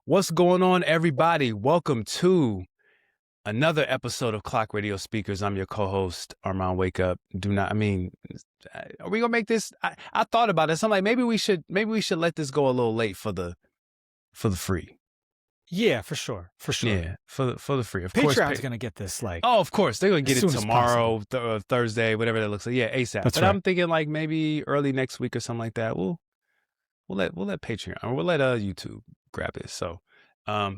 What's going on, everybody? Welcome to another episode of Clock Radio Speakers. I'm your co-host, Armond WakeUp. Are we gonna make this? I thought about this. I'm like, maybe we should let this go a little late for the free. Yeah, for sure. Yeah, for the free. Of course, Patreon's gonna get this of course they're gonna get it soon as tomorrow, Thursday, whatever that looks like. Yeah, ASAP. That's but right. I'm thinking like maybe early next week or something like that. We'll let Patreon or we'll let YouTube grab this. So,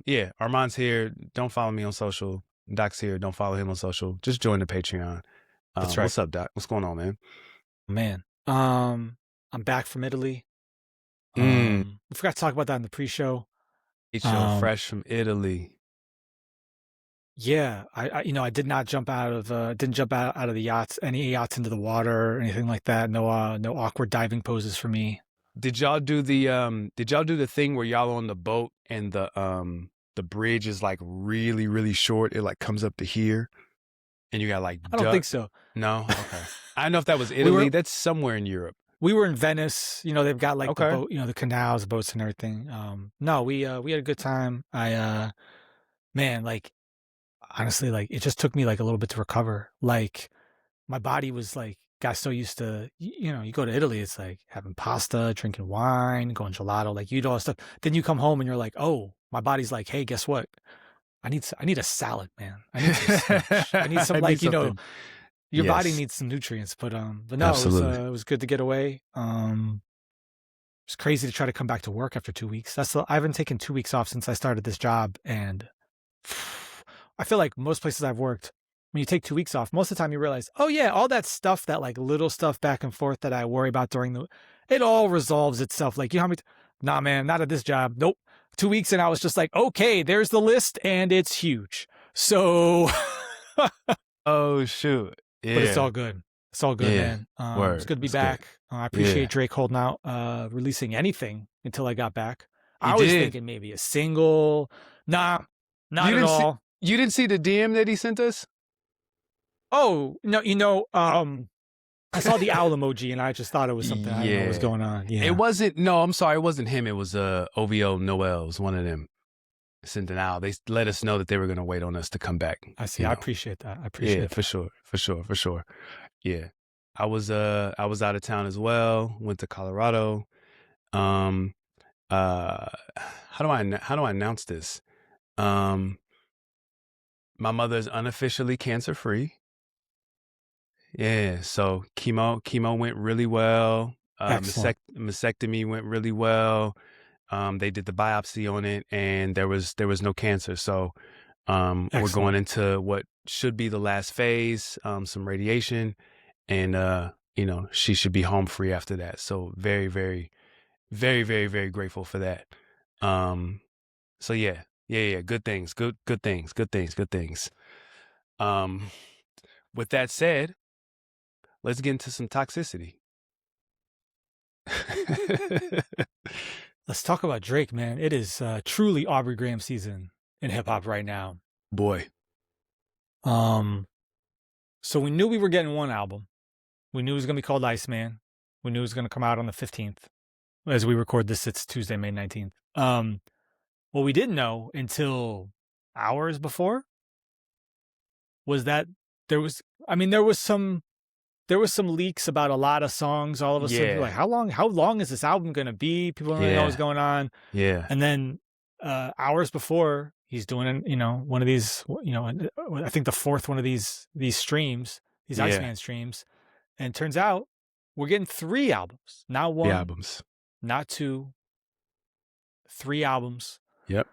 yeah, Armand's here. Don't follow me on social. Doc's here. Don't follow him on social. Just join the Patreon. That's right. What's up, Doc? What's going on, man? Man, I'm back from Italy. We forgot to talk about that in the pre-show. Fresh from Italy. Yeah, I did not jump out of the yachts, any yachts into the water or anything like that. No awkward diving poses for me. Did y'all do the thing where y'all on the boat and the bridge is like really, really short? It like comes up to here and you got like I don't think so. No? Okay. I don't know if that was Italy. That's somewhere in Europe. We were in Venice. They've got like the boat, the canals, boats and everything. No, we had a good time. Honestly, like it just took me like a little bit to recover. Like my body was like, got so used to, you go to Italy, it's like having pasta, drinking wine, going gelato, like you do all that stuff. Then you come home and you're like, oh, my body's like, hey, guess what? I need a salad, man. I need some spinach. I need some your body needs some nutrients. But no, it was good to get away. It's crazy to try to come back to work after 2 weeks. I haven't taken 2 weeks off since I started this job, and I feel like most places I've worked, when you take 2 weeks off, most of the time you realize, oh yeah, all that stuff, that like little stuff back and forth that I worry about it all resolves itself. Like, you know how many, nah, man, not at this job. Nope. 2 weeks. And I was just like, okay, there's the list and it's huge. So, oh shoot. Yeah. But it's all good. It's all good, man. It's good to be back. I appreciate Drake holding out, releasing anything until I got back. I was thinking maybe a single. Nah, not at all. You didn't see the DM that he sent us? Oh, no, I saw the owl emoji and I just thought it was something I didn't know was going on. Yeah. It wasn't, no, I'm sorry, it wasn't him. It was OVO Noel. It was one of them. Sent an owl. They let us know that they were going to wait on us to come back. I see. I appreciate that. I appreciate that. For sure. Yeah. I was out of town as well. Went to Colorado. How do I announce this? My mother's unofficially cancer-free. Yeah, so chemo went really well. Mastectomy went really well. They did the biopsy on it, and there was no cancer. So we're going into what should be the last phase, some radiation, and she should be home free after that. So very, very, very, very, very grateful for that. So yeah, good things. With that said, let's get into some toxicity. Let's talk about Drake, man. It is truly Aubrey Graham season in hip hop right now. Boy. So we knew we were getting one album. We knew it was going to be called ICEMAN. We knew it was going to come out on the 15th. As we record this, it's Tuesday, May 19th. What we didn't know until hours before was that there was some leaks about a lot of songs. All of a sudden, like, how long is this album going to be? People don't really know what's going on. Yeah. And then hours before, he's doing, one of these, I think the fourth one of these streams, these Iceman streams. And it turns out we're getting 3 albums, not one, 3 albums, not 2, 3 albums. Yep.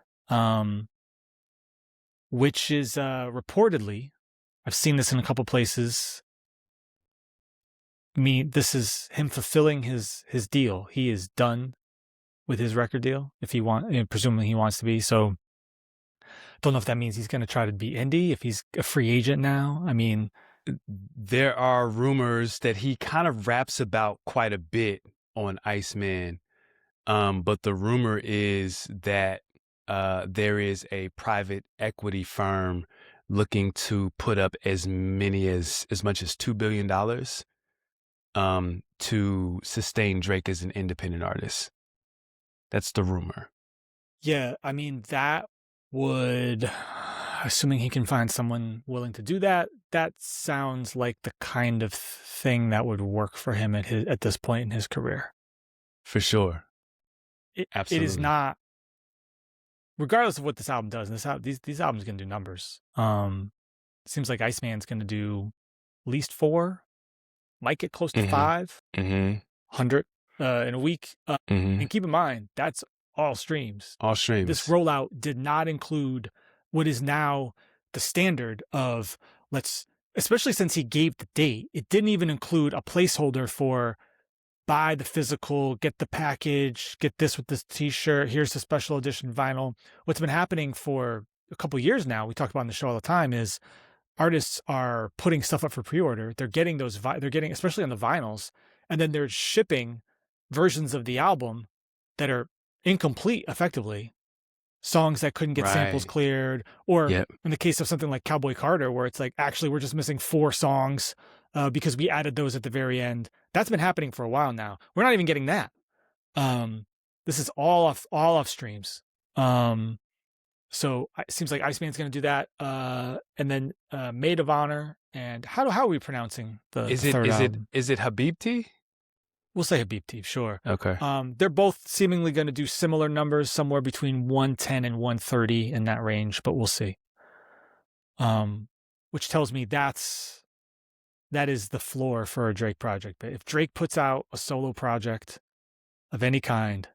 Which is reportedly, I've seen this in a couple places. This is him fulfilling his deal. He is done with his record deal, presumably he wants to be. So don't know if that means he's going to try to be indie, if he's a free agent now. I mean, there are rumors that he kind of raps about quite a bit on Iceman. But the rumor is that there is a private equity firm looking to put up as much as $2 billion to sustain Drake as an independent artist. That's the rumor. Yeah, I mean, that would, assuming he can find someone willing to do that, that sounds like the kind of thing that would work for him at this point in his career. For sure. It is Absolutely. not, regardless of what this album does. These albums gonna do numbers. Seems like Iceman's gonna do at least 4, might get close to Mhm. 5, Mhm. 100 in a week. Mhm. And keep in mind, that's all streams. All This streams. rollout did not include what is now the standard of especially since he gave the date, it didn't even include a placeholder for buy the physical, get the package, get this with this t-shirt, here's the special edition vinyl. What's been happening for a couple years now, we talk about on the show all the time, is artists are putting stuff up for pre-order. They're getting they're getting, especially on the vinyls, and then they're shipping versions of the album that are incomplete, effectively, songs that couldn't get samples Right. cleared, or Yep. in the case of something like Cowboy Carter, where it's like, actually, we're just missing 4 songs because we added those at the very end. That's been happening for a while now. We're not even getting that. This is all off streams. So it seems like Iceman's going to do that. And then Maid of Honor, and how are we pronouncing the Is it third is it album? is it Habibti? We'll say Habibti, sure. Okay. They're both seemingly going to do similar numbers, somewhere between 110 and 130 in that range, but we'll see. Which tells me that is the floor for a Drake project. But if Drake puts out a solo project of any kind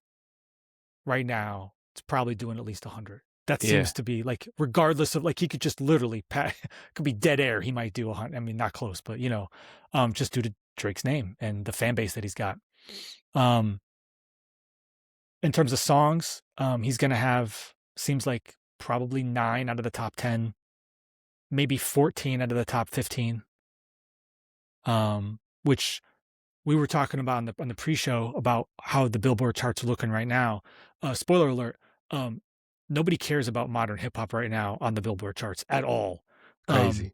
right now, it's probably doing at least 100. That Yeah. seems to be like, regardless of, like, he could just literally could be dead air. He might do 100. I mean, not close, but just due to Drake's name and the fan base that he's got. In terms of songs, he's going to have, seems like, probably 9 out of the top 10, maybe 14 out of the top 15. Which we were talking about on the pre-show about how the Billboard charts are looking right now. Spoiler alert, nobody cares about modern hip hop right now on the Billboard charts at all. Crazy.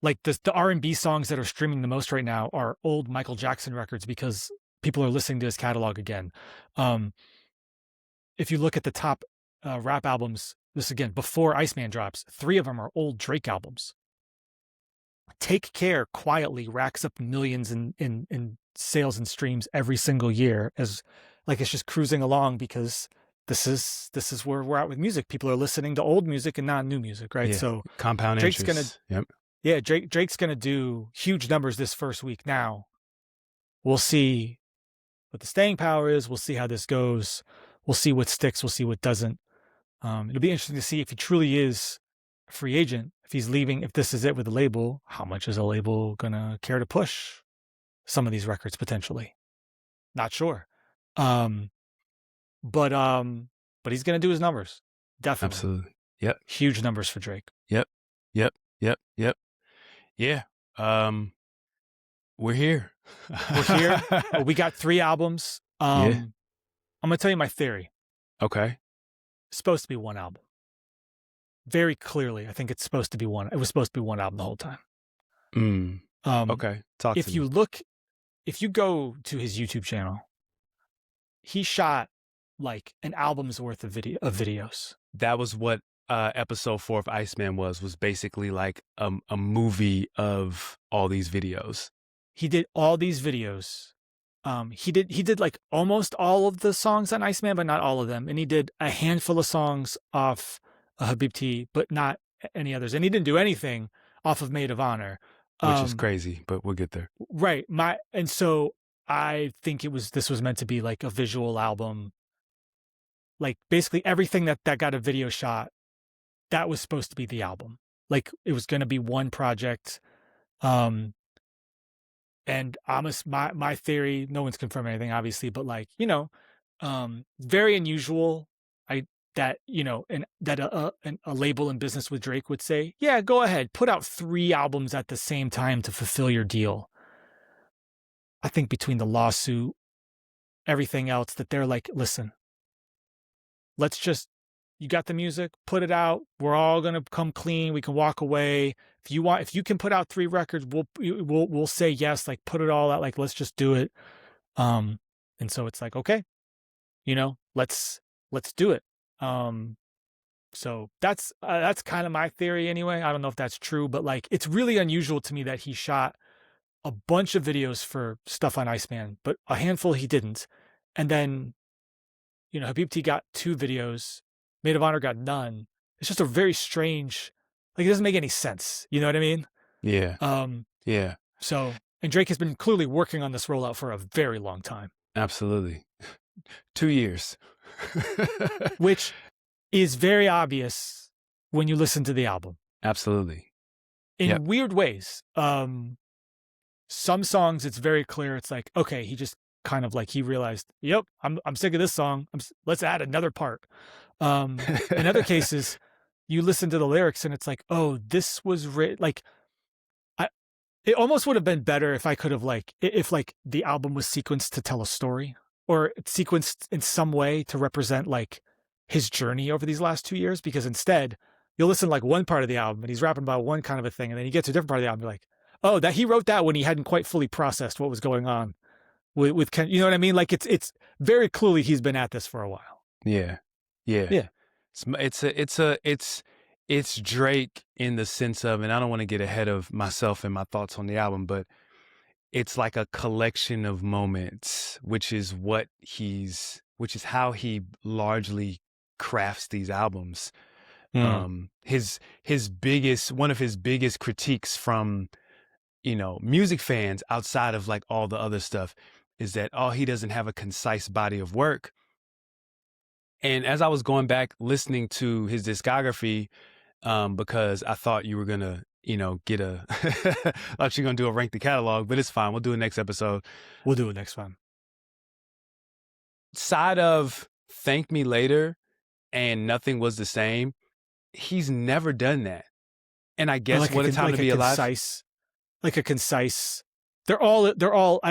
Like the R&B songs that are streaming the most right now are old Michael Jackson records because people are listening to his catalog again. If you look at the top rap albums, this again, before Iceman drops, 3 of them are old Drake albums. Take Care quietly racks up millions in sales and streams every single year, as like it's just cruising along, because this is where we're at with music. People are listening to old music and not new music, right? Yeah. So Compound Drake's interest. Yep. Drake's gonna do huge numbers this first week. Now we'll see what the staying power is. We'll see how this goes. We'll see what sticks. We'll see what doesn't. It'll be interesting to see if he truly is a free agent, if he's leaving, if this is it with the label. How much is a label gonna care to push some of these records potentially? Not sure. But he's gonna do his numbers. Definitely. Absolutely. Yep. Huge numbers for Drake. Yep. Yep. Yep. Yep. Yeah. We're here. We're here. We got 3 albums. Yeah. I'm gonna tell you my theory. Okay. It's supposed to be 1 album. Very clearly, I think it's supposed to be one. It was supposed to be 1 album the whole time. Okay. Talk If to you me. look, if you go to his YouTube channel, he shot like an album's worth of videos. That was what episode 4 of Iceman was basically like a movie of all these videos. He did all these videos. He did like almost all of the songs on Iceman, but not all of them. And he did a handful of songs off Habibti, but not any others. And he didn't do anything off of Maid of Honor, which is crazy, but we'll get there. Right. And so I think this was meant to be like a visual album. Like basically everything that got a video shot, that was supposed to be the album. Like it was going to be one project. And my theory, no one's confirmed anything, obviously, but like, very unusual. That a label in business with Drake would say, yeah, go ahead, put out 3 albums at the same time to fulfill your deal. I think between the lawsuit, everything else, that they're like, listen, you got the music, put it out. We're all going to come clean. We can walk away. If you can put out 3 records, we'll say yes, like put it all out. Like, let's just do it. And so it's like, okay, let's do it. So that's kind of my theory anyway. I don't know if that's true, but like it's really unusual to me that he shot a bunch of videos for stuff on Iceman, but a handful he didn't. And then, Habibti got 2 videos, Maid of Honor got none. It's just a very strange, like it doesn't make any sense. You know what I mean? Yeah. Yeah. So, and Drake has been clearly working on this rollout for a very long time. Absolutely. 2 years. Which is very obvious when you listen to the album. Absolutely. In weird ways. Some songs, it's very clear. It's like, okay, he just kind of like, he realized, yep, I'm sick of this song. Let's add another part. In other cases, you listen to the lyrics and it's like, oh, this was like, it almost would have been better if I could have if the album was sequenced to tell a story, or sequenced in some way to represent like his journey over these last 2 years, because instead you'll listen to like one part of the album and he's rapping about one kind of a thing, and then you get to a different part of the album, you're like, oh, that he wrote that when he hadn't quite fully processed what was going on with Ken. You know what I mean? Like it's very clearly he's been at this for a while. Yeah. It's Drake in the sense of, and I don't want to get ahead of myself and my thoughts on the album, but it's like a collection of moments, which is how he largely crafts these albums. One of his biggest critiques from, music fans outside of like all the other stuff is that, he doesn't have a concise body of work. And as I was going back listening to his discography, because I thought you were gonna, get a, thought you're gonna do a rank the catalog, but it's fine. We'll do it next episode. We'll do it next time. Side of Thank Me Later and Nothing Was the Same, he's never done that. And I guess What a Time to Be Alive. Like a concise. They're all.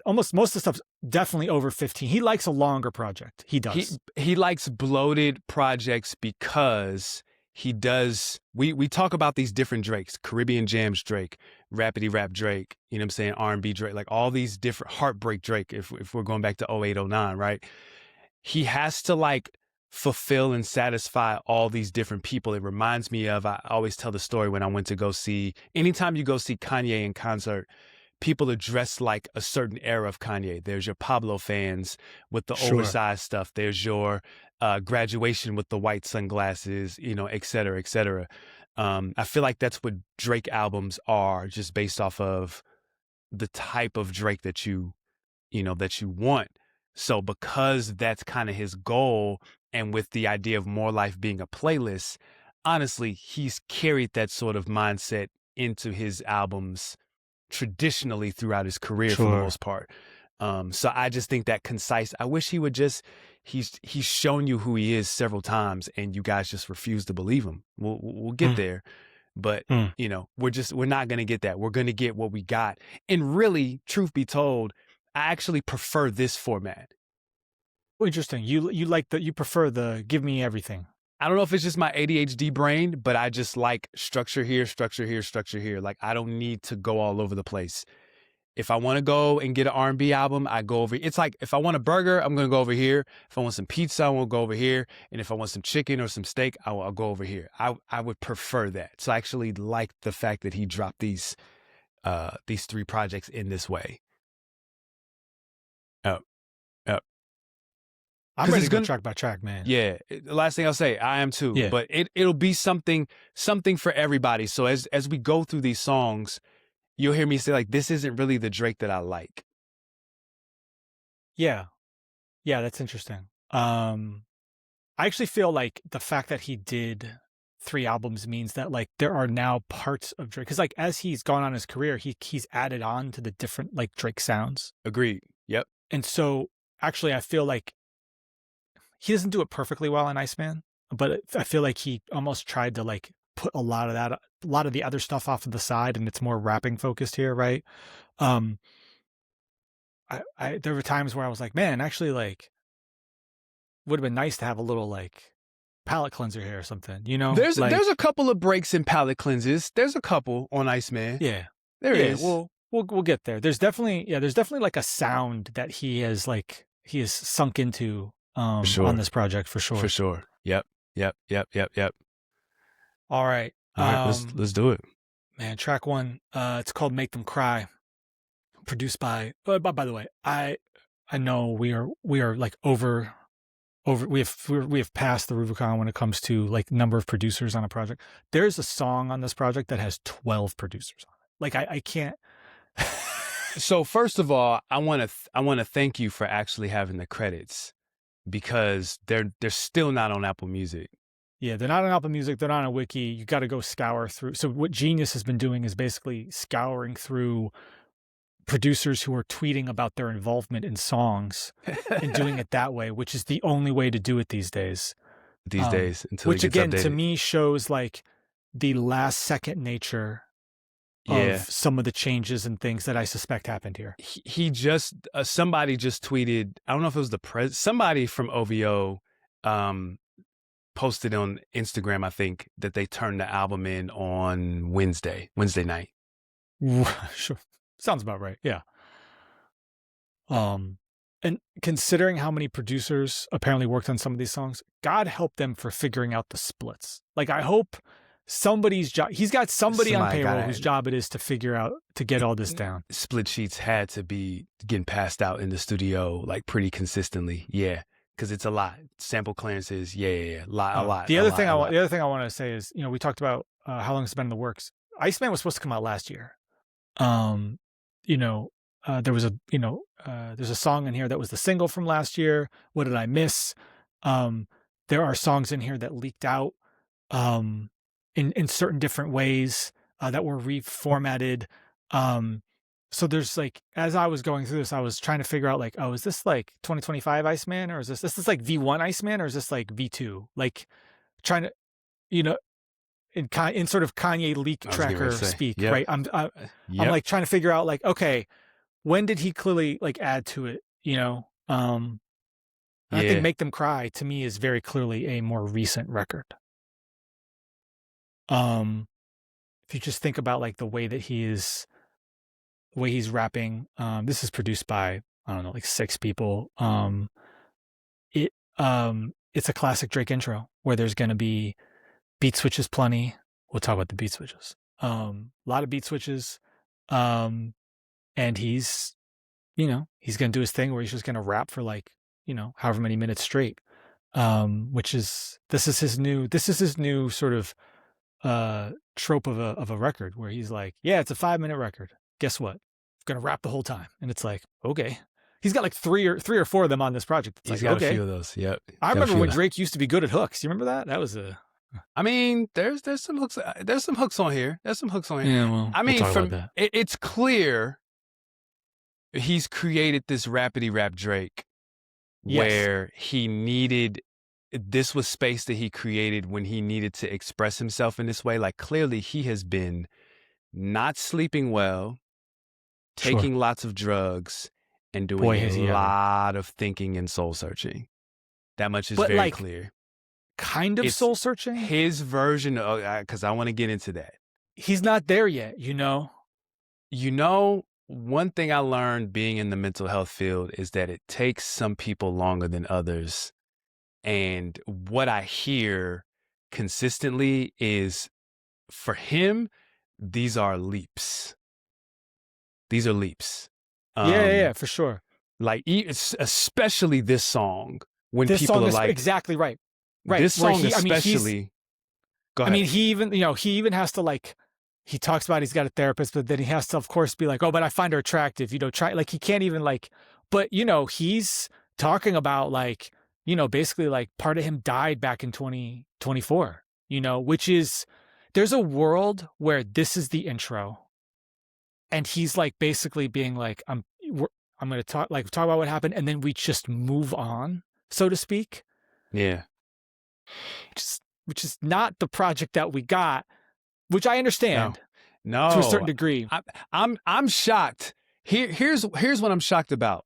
Almost most of the stuff's definitely over 15. He likes a longer project. He does. He likes bloated projects because he does. We talk about these different Drakes: Caribbean Jams Drake, Rapidy Rap Drake. You know what I'm saying? R&B Drake, like all these different Heartbreak Drake. If we're going back to 08, 09, right? He has to like fulfill and satisfy all these different people. It reminds me of, I always tell the story when I went to go see, anytime you go see Kanye in concert, people are dressed like a certain era of Kanye. There's your Pablo fans with the oversized stuff. There's your graduation with the white sunglasses, et cetera, et cetera. I feel like that's what Drake albums are, just based off of the type of Drake that you want. So because that's kind of his goal, and with the idea of More Life being a playlist, honestly, he's carried that sort of mindset into his albums traditionally throughout his career for the most part. So I just think that concise, I wish he would just, he's shown you who he is several times and you guys just refuse to believe him. We'll get there, but we're not going to get that. We're going to get what we got. And really, truth be told, I actually prefer this format. Interesting. You prefer the give me everything. I don't know if it's just my ADHD brain, but I just like structure here, structure here, structure here. Like I don't need to go all over the place. If I want to go and get an R&B album, I go over. It's like if I want a burger, I'm going to go over here. If I want some pizza, I will go over here. And if I want some chicken or some steak, I'll go over here. I would prefer that. So I actually like the fact that he dropped these 3 projects in this way. I'm ready to go track by track, man. Yeah. The last thing I'll say, I am too. Yeah. But it'll be something for everybody. So as we go through these songs, you'll hear me say like, this isn't really the Drake that I like. Yeah. Yeah, that's interesting. I actually feel like the fact that he did 3 albums means that like there are now parts of Drake. Because like as he's gone on his career, he's added on to the different like Drake sounds. Agreed. Yep. And so actually I feel like he doesn't do it perfectly well in Iceman, but I feel like he almost tried to like put a lot of the other stuff off to the side, and it's more rapping focused here, right? There were times where I was like, man, actually, like, would have been nice to have a little like palate cleanser here or something, There's a couple of breaks in palate cleanses. There's a couple on Iceman. Yeah, there is. We'll get there. There's definitely like a sound that he has sunk into. On this project for sure. Yep. Yep. Yep. Yep. Yep. All right. All right. Let's do it. Man, track one. It's called "Make Them Cry," produced by. By the way, I know we are like over we have passed the Rubicon when it comes to like number of producers on a project. There's a song on this project that has 12 producers on it. Like I can't. So first of all, I want to thank you for actually having the credits, because they're still not on Apple Music. Yeah, they're not on Apple Music. They're not on a wiki. You got to go scour through. So what Genius has been doing is basically scouring through producers who are tweeting about their involvement in songs and doing it that way, which is the only way to do it these days. Until which it gets again, updated. to me, shows like the last second nature of some of the changes and things that I suspect happened here. He just somebody just tweeted. I don't know if it was somebody from OVO posted on Instagram, I think, that they turned the album in on Wednesday night. Sure. Sounds about right. Yeah. And considering how many producers apparently worked on some of these songs, God help them for figuring out the splits. Like, I hope somebody's job, he's got somebody on payroll whose job it is to figure out, to get all this down. Split sheets had to be getting passed out in the studio like pretty consistently. Yeah. Because it's a lot. Sample clearances, a lot. The other thing I want to say is, we talked about how long it's been in the works. ICEMAN was supposed to come out last year. There was there's a song in here that was the single from last year. What did I miss? There are songs in here that leaked out in certain different ways that were reformatted. So there's like, as I was going through this, I was trying to figure out like, oh, is this like 2025 ICEMAN, or is this like V1 ICEMAN, or is this like V2? Like trying to, in sort of Kanye leak tracker speak, right? I'm like trying to figure out like, okay, when did he clearly like add to it? I think "Make Them Cry" to me is very clearly a more recent record. If you just think about like the way he's rapping, this is produced by, I don't know, like 6 people. It's a classic Drake intro where there's going to be beat switches plenty. We'll talk about the beat switches. A lot of beat switches. And he's going to do his thing where he's just going to rap for like, however many minutes straight. This is his new sort of trope of a record where he's like, yeah, it's a 5-minute record. Guess what? I'm going to rap the whole time. And it's like, okay. He's got like three or 4 of them on this project. It's He's like, got okay. a few of those. Yep. I remember when Drake used to be good at hooks. You remember that? That was I mean, there's some hooks. There's some hooks on here. Yeah, well, I mean, it's clear he's created this rapidy rap Drake, where he needed. This was space that he created when he needed to express himself in this way. Like, clearly, he has been not sleeping well, taking lots of drugs, and doing a lot of thinking and soul searching. That much is very clear. Kind of soul searching? His version of, because I want to get into that. He's not there yet, one thing I learned being in the mental health field is that it takes some people longer than others. And what I hear consistently is, for him, these are leaps. These are leaps. Yeah, for sure. Like, especially this song, when this people song are is like, exactly right. Right. This song especially. Go ahead. I mean, he even has to like, he talks about he's got a therapist, but then he has to, of course, be like, oh, but I find her attractive. Try, like, he can't even like, but he's talking about like, basically like part of him died back in 2024, which is, there's a world where this is the intro. And he's like basically being like, I'm going to talk about what happened. And then we just move on, so to speak. Yeah. Which is not the project that we got, which I understand. No, to a certain degree. I'm shocked. Here's what I'm shocked about.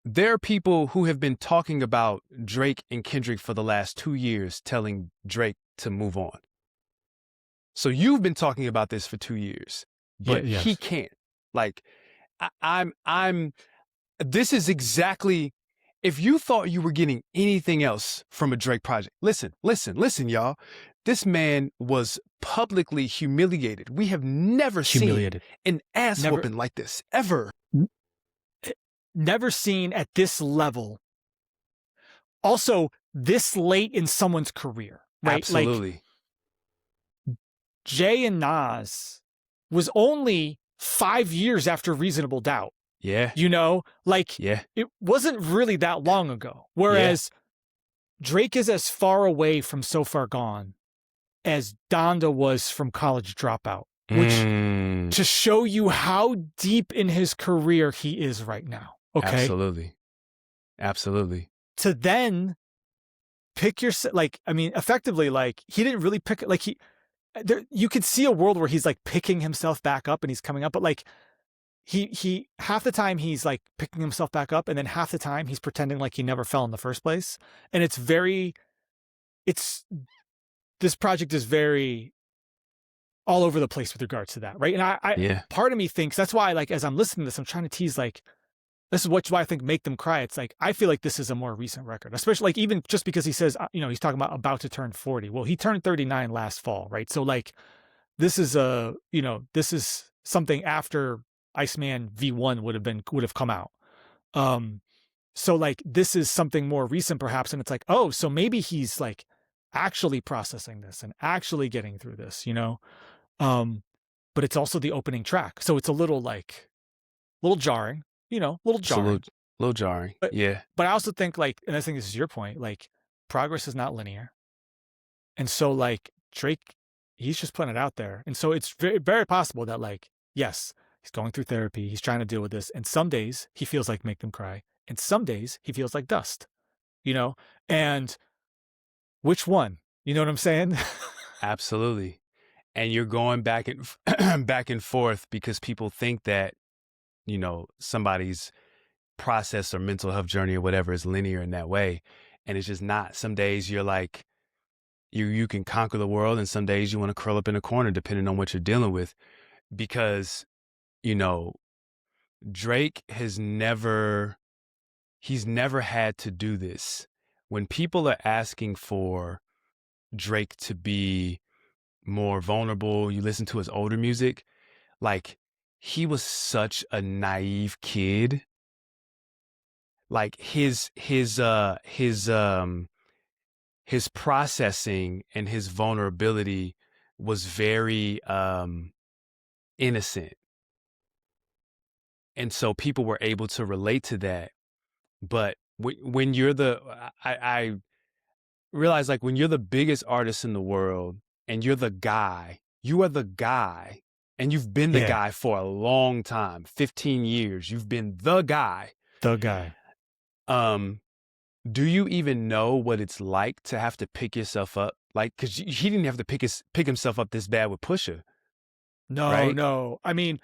There are people who have been talking about Drake and Kendrick for the last 2 years, telling Drake to move on. So you've been talking about this for 2 years, but he can't. Like, this is exactly. if you thought you were getting anything else from a Drake project, listen, y'all. This man was publicly humiliated. We have never seen an ass whooping like this, ever. Never seen at this level. Also, this late in someone's career, right? Absolutely. Like, Jay and Nas was only 5 years after Reasonable Doubt. Yeah. You know, like, it wasn't really that long ago. Whereas Drake is as far away from So Far Gone as Donda was from College Dropout, which to show you how deep in his career he is right now. Okay. Absolutely. To then pick your, like, I mean, effectively, like, he didn't really pick, like, you could see a world where he's like picking himself back up and he's coming up, but like, he half the time he's like picking himself back up, and then half the time he's pretending like he never fell in the first place. And this project is very all over the place with regards to that, right? And I part of me thinks that's why, like, as I'm listening to this, I'm trying to tease, like, this is why I think Make Them Cry. It's like, I feel like this is a more recent record, especially like even just because he says, you know, he's talking about to turn 40. Well, he turned 39 last fall, right? So like, this is this is something after ICEMAN V1 would have come out. So like, this is something more recent perhaps. And it's like, oh, so maybe he's like actually processing this and actually getting through this, you know? But it's also the opening track. So it's a little jarring, you know, a little jarring. Little jarring. But I also think, like, and I think this is your point, like, progress is not linear. And so like Drake, he's just putting it out there. And so it's very, very possible that, like, yes, he's going through therapy. He's trying to deal with this. And some days he feels like Make Them Cry. And some days he feels like Dust, you know? And which one? You know what I'm saying? Absolutely. And you're going back and forth because people think that, you know, somebody's process or mental health journey or whatever is linear in that way. And it's just not. Some days you're like, you can conquer the world, and some days you want to curl up in a corner depending on what you're dealing with. Because, you know, Drake he's never had to do this. When people are asking for Drake to be more vulnerable, you listen to his older music, like, he was such a naive kid. Like, his processing and his vulnerability was very innocent. And so people were able to relate to that. But when you're I realize, like, when you're the biggest artist in the world and you're the guy, you are the guy, and you've been the guy for a long time, 15 years, you've been the guy. Do you even know what it's like to have to pick yourself up? Like, because he didn't have to pick himself up this bad with Pusha. No, right? No. I mean,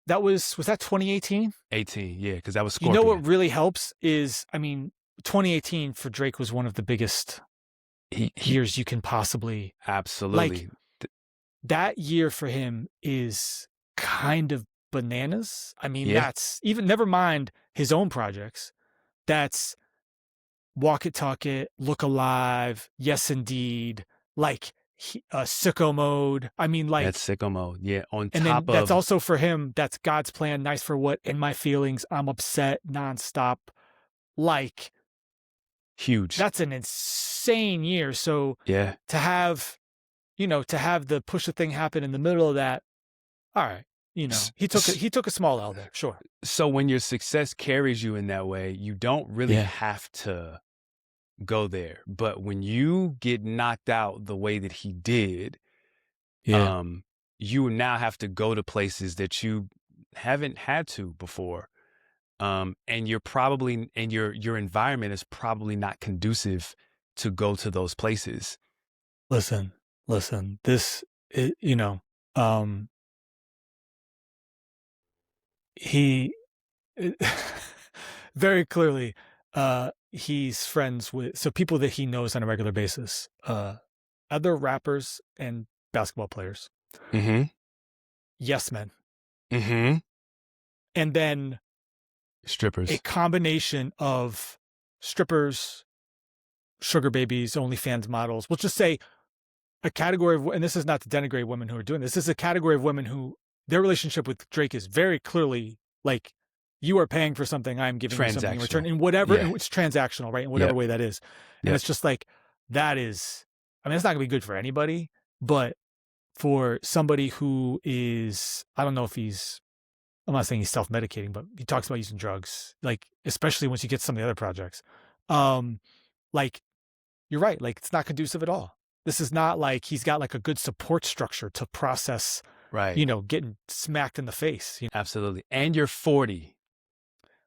was that 2018? 18, yeah, because that was Scorpion. You know what really helps is, I mean, 2018 for Drake was one of the biggest years you can possibly. Absolutely. Like, that year for him is kind of bananas. I mean, that's even, never mind his own projects. That's Walk It, Talk It, Look Alive, Yes Indeed, like Sicko Mode. I mean, like, that's Sicko Mode. Yeah. That's also for him. That's God's Plan, Nice for What, In My Feelings, I'm Upset, Nonstop. Like, huge. That's an insane year. So to have the Pusha thing happen in the middle of that, all right. You know, he took a small L there, sure. So when your success carries you in that way, you don't really have to go there. But when you get knocked out the way that he did, you now have to go to places that you haven't had to before. And you're probably, and your environment is probably not conducive to go to those places. Listen, this, you know, he very clearly, he's friends with, so people that he knows on a regular basis, other rappers and basketball players. Mm-hmm. Yes men. Mm-hmm. And then strippers. A combination of strippers, sugar babies, OnlyFans models. We'll just say a category of, and this is not to denigrate women who are doing this. This is a category of women who their relationship with Drake is very clearly like, you are paying for something, I'm giving you something in return, in whatever, and it's transactional, right? In whatever way that is. And it's just like, that is, I mean, it's not gonna be good for anybody, but for somebody who is, I don't know if he's, I'm not saying he's self-medicating, but he talks about using drugs, like, especially once you get some of the other projects. Like, you're right, like, it's not conducive at all. This is not like he's got like a good support structure to process, right, you know, getting smacked in the face. You know? Absolutely. And you're 40.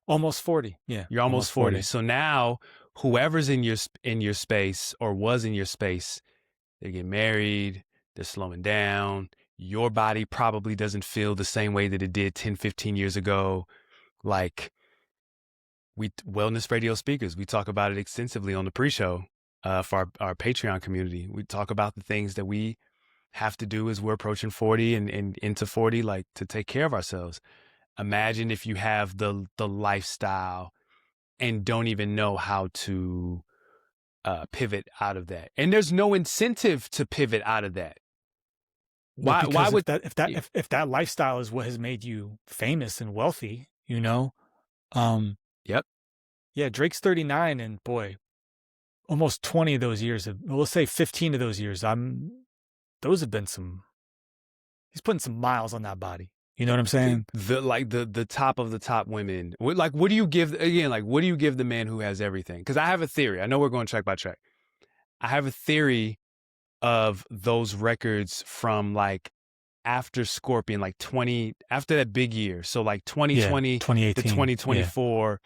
Almost 40. Yeah. You're almost 40. So now whoever's in your space or was in your space, they get married, they're slowing down. Your body probably doesn't feel the same way that it did 10, 15 years ago. Like, wellness radio speakers, we talk about it extensively on the pre-show for our Patreon community. We talk about the things that we have to do as we're approaching 40 and into 40, like, to take care of ourselves. Imagine if you have the lifestyle and don't even know how to pivot out of that. And there's no incentive to pivot out of that. Why would that, if that lifestyle is what has made you famous and wealthy, you know? Yep. Yeah, Drake's 39, and boy, almost 20 of those years, we'll say 15 of those years, those have been he's putting some miles on that body. You know what I'm saying? The top of the top women. Like, what do you give, again, like, what do you give the man who has everything? Because I have a theory. I know we're going track by track. I have a theory of those records from like after Scorpion, like after that big year. So like 2020 to 2024.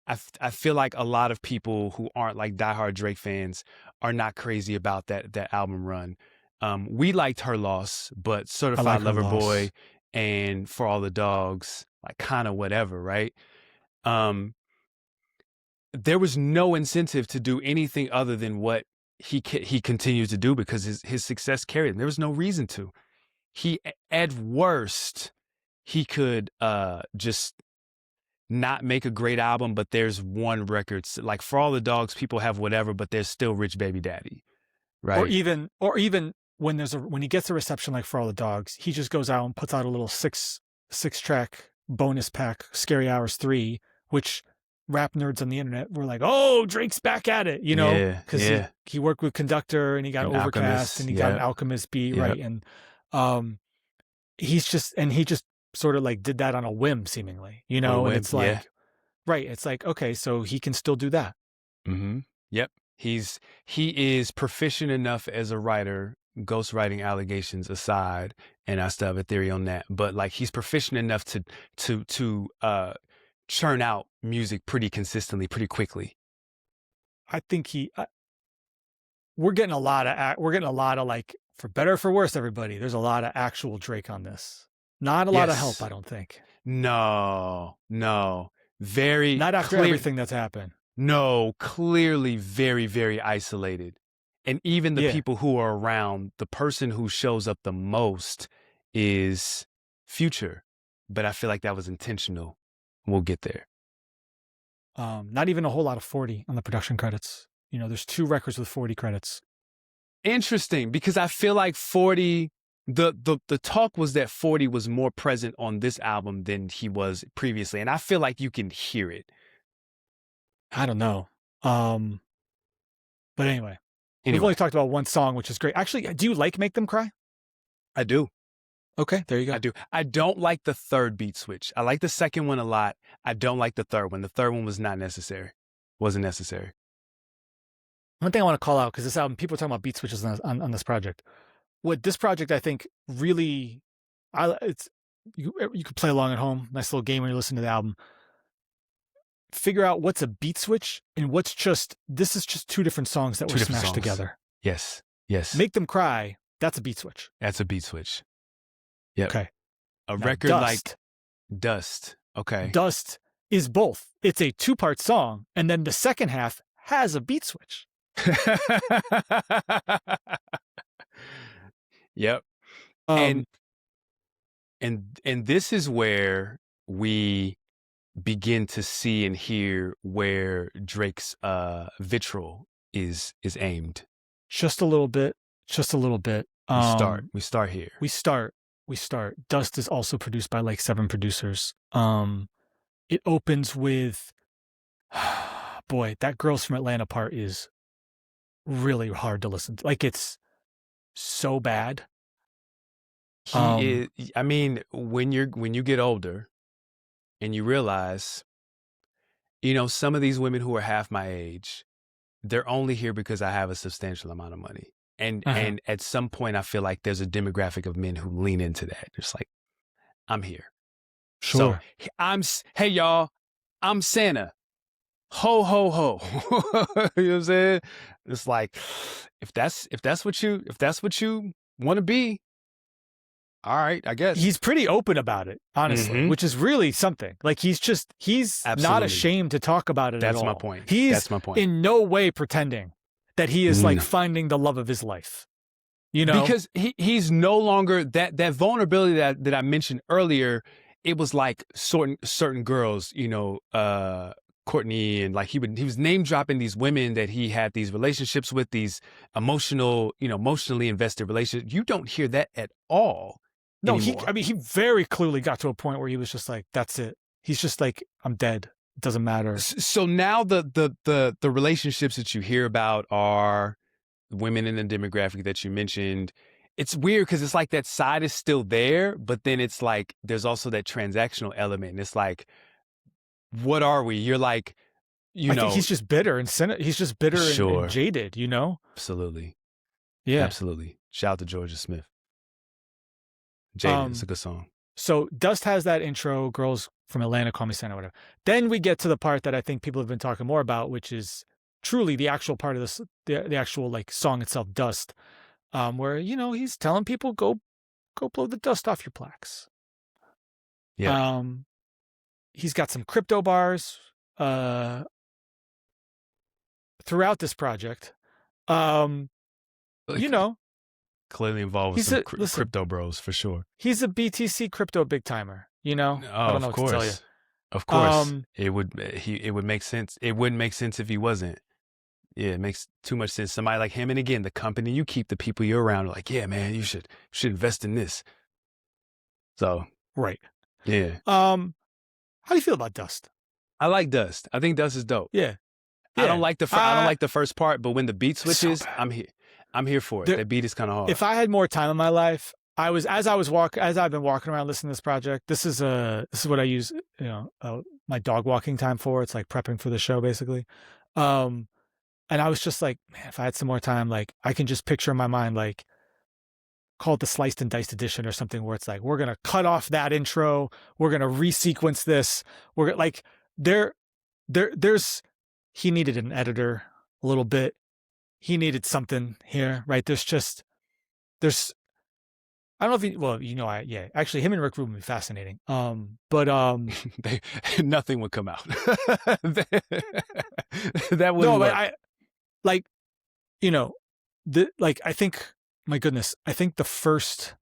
Yeah. I feel like a lot of people who aren't like diehard Drake fans are not crazy about that album run. We liked Her Loss, but Certified Lover Boy and For All the Dogs, like, kind of whatever, right? There was no incentive to do anything other than what he continues to do because his success carried him. There was no reason to. At worst, he could just not make a great album, but there's one record. Like, For All the Dogs, people have whatever, but there's still Rich Baby Daddy, right? Or even when he gets a reception like For All the Dogs, he just goes out and puts out a little six track bonus pack, Scary Hours 3, which rap nerds on the internet were like, "Oh, Drake's back at it," you know, because he worked with Conductor and he got Overcast Alchemist, and he got an Alchemist beat, right? And he just sort of like did that on a whim, seemingly, you know. And it's like, right? It's like, okay, so he can still do that. Mm-hmm. Yep. He is proficient enough as a writer, ghostwriting allegations aside, and I still have a theory on that, but like, he's proficient enough to churn out music pretty consistently, pretty quickly. I think we're getting a lot of, like, for better or for worse, everybody, there's a lot of actual Drake on this. Not a lot of help, I don't think. No. Very not after everything that's happened. No, clearly very, very isolated. And even the people who are around, the person who shows up the most is Future. But I feel like that was intentional. We'll get there. Not even a whole lot of 40 on the production credits. You know, there's 2 records with 40 credits. Interesting, because I feel like 40, the talk was that 40 was more present on this album than he was previously. And I feel like you can hear it. I don't know. But anyway, we've only talked about one song, which is great. Actually, do you like Make Them Cry? I do. Okay, there you go. I do. I don't like the third beat switch. I like the second one a lot. I don't like the third one. The third one was not necessary. Wasn't necessary. One thing I want to call out, because this album, people are talking about beat switches on this project. What this project, I think, really, you could play along at home. Nice little game when you listen to the album. Figure out what's a beat switch and what's just, this is just 2 different songs that were smashed together. Yes. Make Them Cry, that's a beat switch. That's a beat switch. Yep. Okay. A record like Dust. Okay. Dust is both. It's a 2-part song, and then the second half has a beat switch. Yep. And this is where we begin to see and hear where Drake's vitriol is aimed. Just a little bit. Just a little bit. We start here. We start. Dust is also produced by like 7 producers. It opens with, boy, that Girls from Atlanta part is really hard to listen to. Like, it's so bad. He is. I mean, when you get older, and you realize, you know, some of these women who are half my age, they're only here because I have a substantial amount of money. And and at some point, I feel like there's a demographic of men who lean into that. Just like, I'm here. Sure. So hey y'all, I'm Santa. Ho ho ho. You know what I'm saying? It's like, if that's what you want to be, all right, I guess. He's pretty open about it, honestly, which is really something. Like, he's Absolutely. not ashamed to talk about it at all. That's my point. He's in no way pretending that he is like finding the love of his life. You know? Because he's no longer that vulnerability that I mentioned earlier. It was like certain girls, you know, Courtney, and like he was name dropping these women that he had these relationships with, these emotionally invested relationships. You don't hear that at all. No, anymore. he very clearly got to a point where he was just like, that's it. He's just like, I'm dead. It doesn't matter. So now the relationships that you hear about are women in the demographic that you mentioned. It's weird because it's like that side is still there, but then it's like there's also that transactional element. And it's like, what are we? You're like, I think he's just bitter and he's just bitter and jaded, you know? Absolutely. Yeah. Absolutely. Shout out to Georgia Smith. Jaded, it's a good song. So Dust has that intro, Girls from Atlanta, Call Me Santa, whatever. Then we get to the part that I think people have been talking more about, which is truly the actual part of this, the actual like song itself, Dust, where, you know, he's telling people, go blow the dust off your plaques. Yeah. He's got some crypto bars throughout this project. You know, clearly involved with some crypto bros for sure. He's a BTC crypto big timer, you know? I don't know what to tell you. Of course. It would make sense. It wouldn't make sense if he wasn't. Yeah, it makes too much sense. Somebody like him, and again, the company you keep, the people you're around are like, yeah, man, you should invest in this. So right. Yeah. How do you feel about Dust? I like Dust. I think Dust is dope. Yeah. I don't like the first part, but when the beat switches, I'm here. I'm here for it. That beat is kind of hard. If I had more time in my life, as I've been walking around listening to this project, this is what I use, you know, my dog walking time for. It's like prepping for the show, basically. And I was just like, man, if I had some more time, like I can just picture in my mind, like, call it the sliced and diced edition or something, where it's like, we're going to cut off that intro. We're going to resequence this. We're like, he needed an editor a little bit. He needed something here, right? I don't know if actually him and Rick Rubin would be fascinating. But nothing would come out. That wouldn't work. But I think, my goodness, I think the first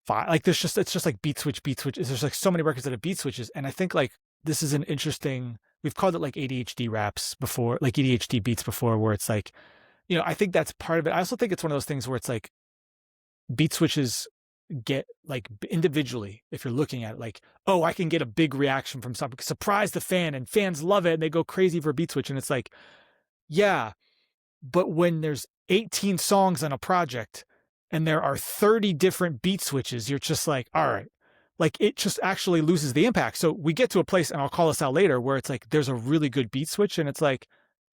5, like it's just like beat switch. There's like so many records that have beat switches. And I think like this is an interesting, we've called it like ADHD raps before, like ADHD beats before, where it's like, you know, I think that's part of it. I also think it's one of those things where it's like beat switches get like individually, if you're looking at it, like, oh, I can get a big reaction from something, surprise the fan, and fans love it and they go crazy for a beat switch. And it's like, yeah, but when there's 18 songs on a project and there are 30 different beat switches, you're just like, all right, like it just actually loses the impact. So we get to a place, and I'll call this out later, where it's like, there's a really good beat switch. And it's like,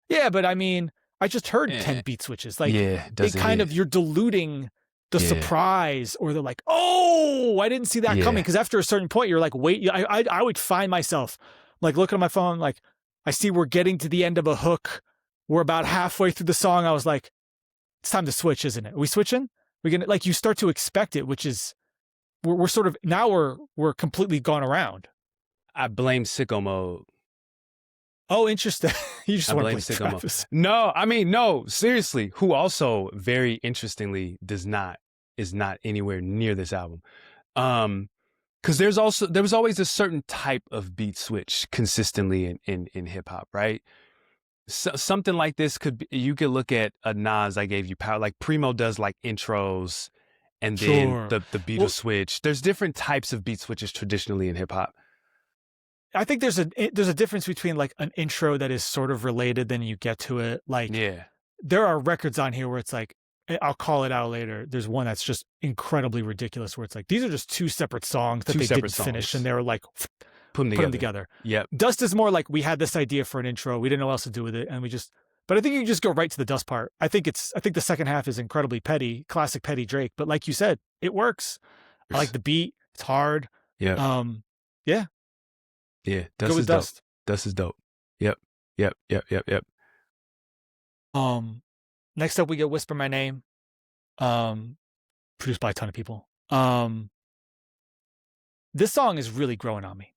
yeah, but I mean, I just heard 10 beat switches. Like, you're diluting the surprise, or they're like, oh, I didn't see that coming. Because after a certain point, you're like, wait, I would find myself like looking at my phone, like I see we're getting to the end of a hook. We're about halfway through the song. I was like, it's time to switch, isn't it? Are we switching? We're gonna, like, you start to expect it, which is we're sort of, now we're completely gone around. I blame sicko mode. Oh, interesting. You just want to blame sicko Travis. Mode. No, I mean, no, seriously. Who also very interestingly is not anywhere near this album. because there was always a certain type of beat switch consistently in hip hop, right? So, something like this could be, you could look at a Nas, I Gave You Power, like Primo does like intros, and then Sure. the beat will Well, switch. There's different types of beat switches traditionally in hip hop. I think there's a difference between like an intro that is sort of related, then you get to it. Like Yeah, there are records on here where it's like, I'll call it out later. There's one that's just incredibly ridiculous where it's like, these are just two separate songs that two they separate didn't finish, songs. and they were like, Put them together. Yep. Dust is more like, we had this idea for an intro, we didn't know what else to do with it, and we just. But I think you can just go right to the Dust part. I think the second half is incredibly petty, classic petty Drake. But like you said, it works. I like the beat. It's hard. Yeah. Yeah. Yeah. Go with Dust. Dust is dope. Yep. Next up we get Whisper My Name. Produced by a ton of people. This song is really growing on me.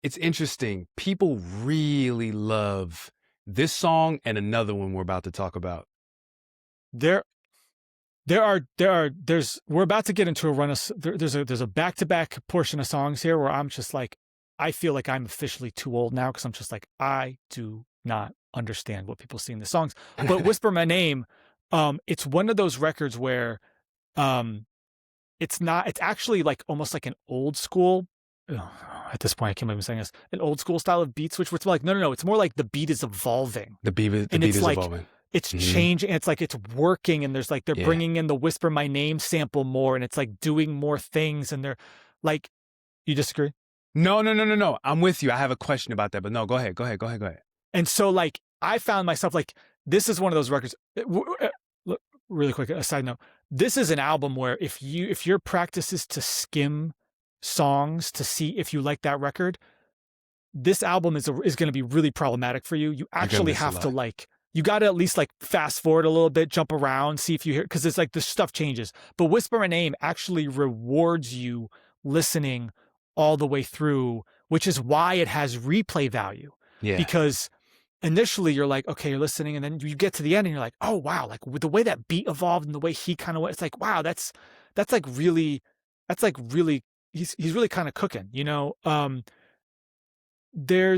It's interesting. People really love this song and another one we're about to talk about. We're about to get into a run of, there's a back-to-back portion of songs here where I'm just like, I feel like I'm officially too old now, because I'm just like, I do not understand what people see in the songs. But Whisper My Name, it's one of those records where it's actually like almost like an old school, at this point I can't believe I'm saying this, an old school style of beat switch where it's like, no, it's more like the beat is evolving. The beat is evolving. It's changing, and it's like it's working, and there's like they're bringing in the Whisper My Name sample more, and it's like doing more things, and they're like, you disagree? No. I'm with you. I have a question about that, but no, go ahead. And so like I found myself like, this is one of those records. Really quick, a side note. This is an album where if your practice is to skim songs to see if you like that record, this album is going to be really problematic for you. You actually have to like, you got to at least like fast forward a little bit, jump around, see if you hear, because it's like the stuff changes. But Whisper My Name actually rewards you listening all the way through, which is why it has replay value. Yeah. Because initially you're like, okay, you're listening, and then you get to the end and you're like, oh wow, like with the way that beat evolved and the way he kind of went, it's like, wow, that's really he's really kind of cooking, you know. There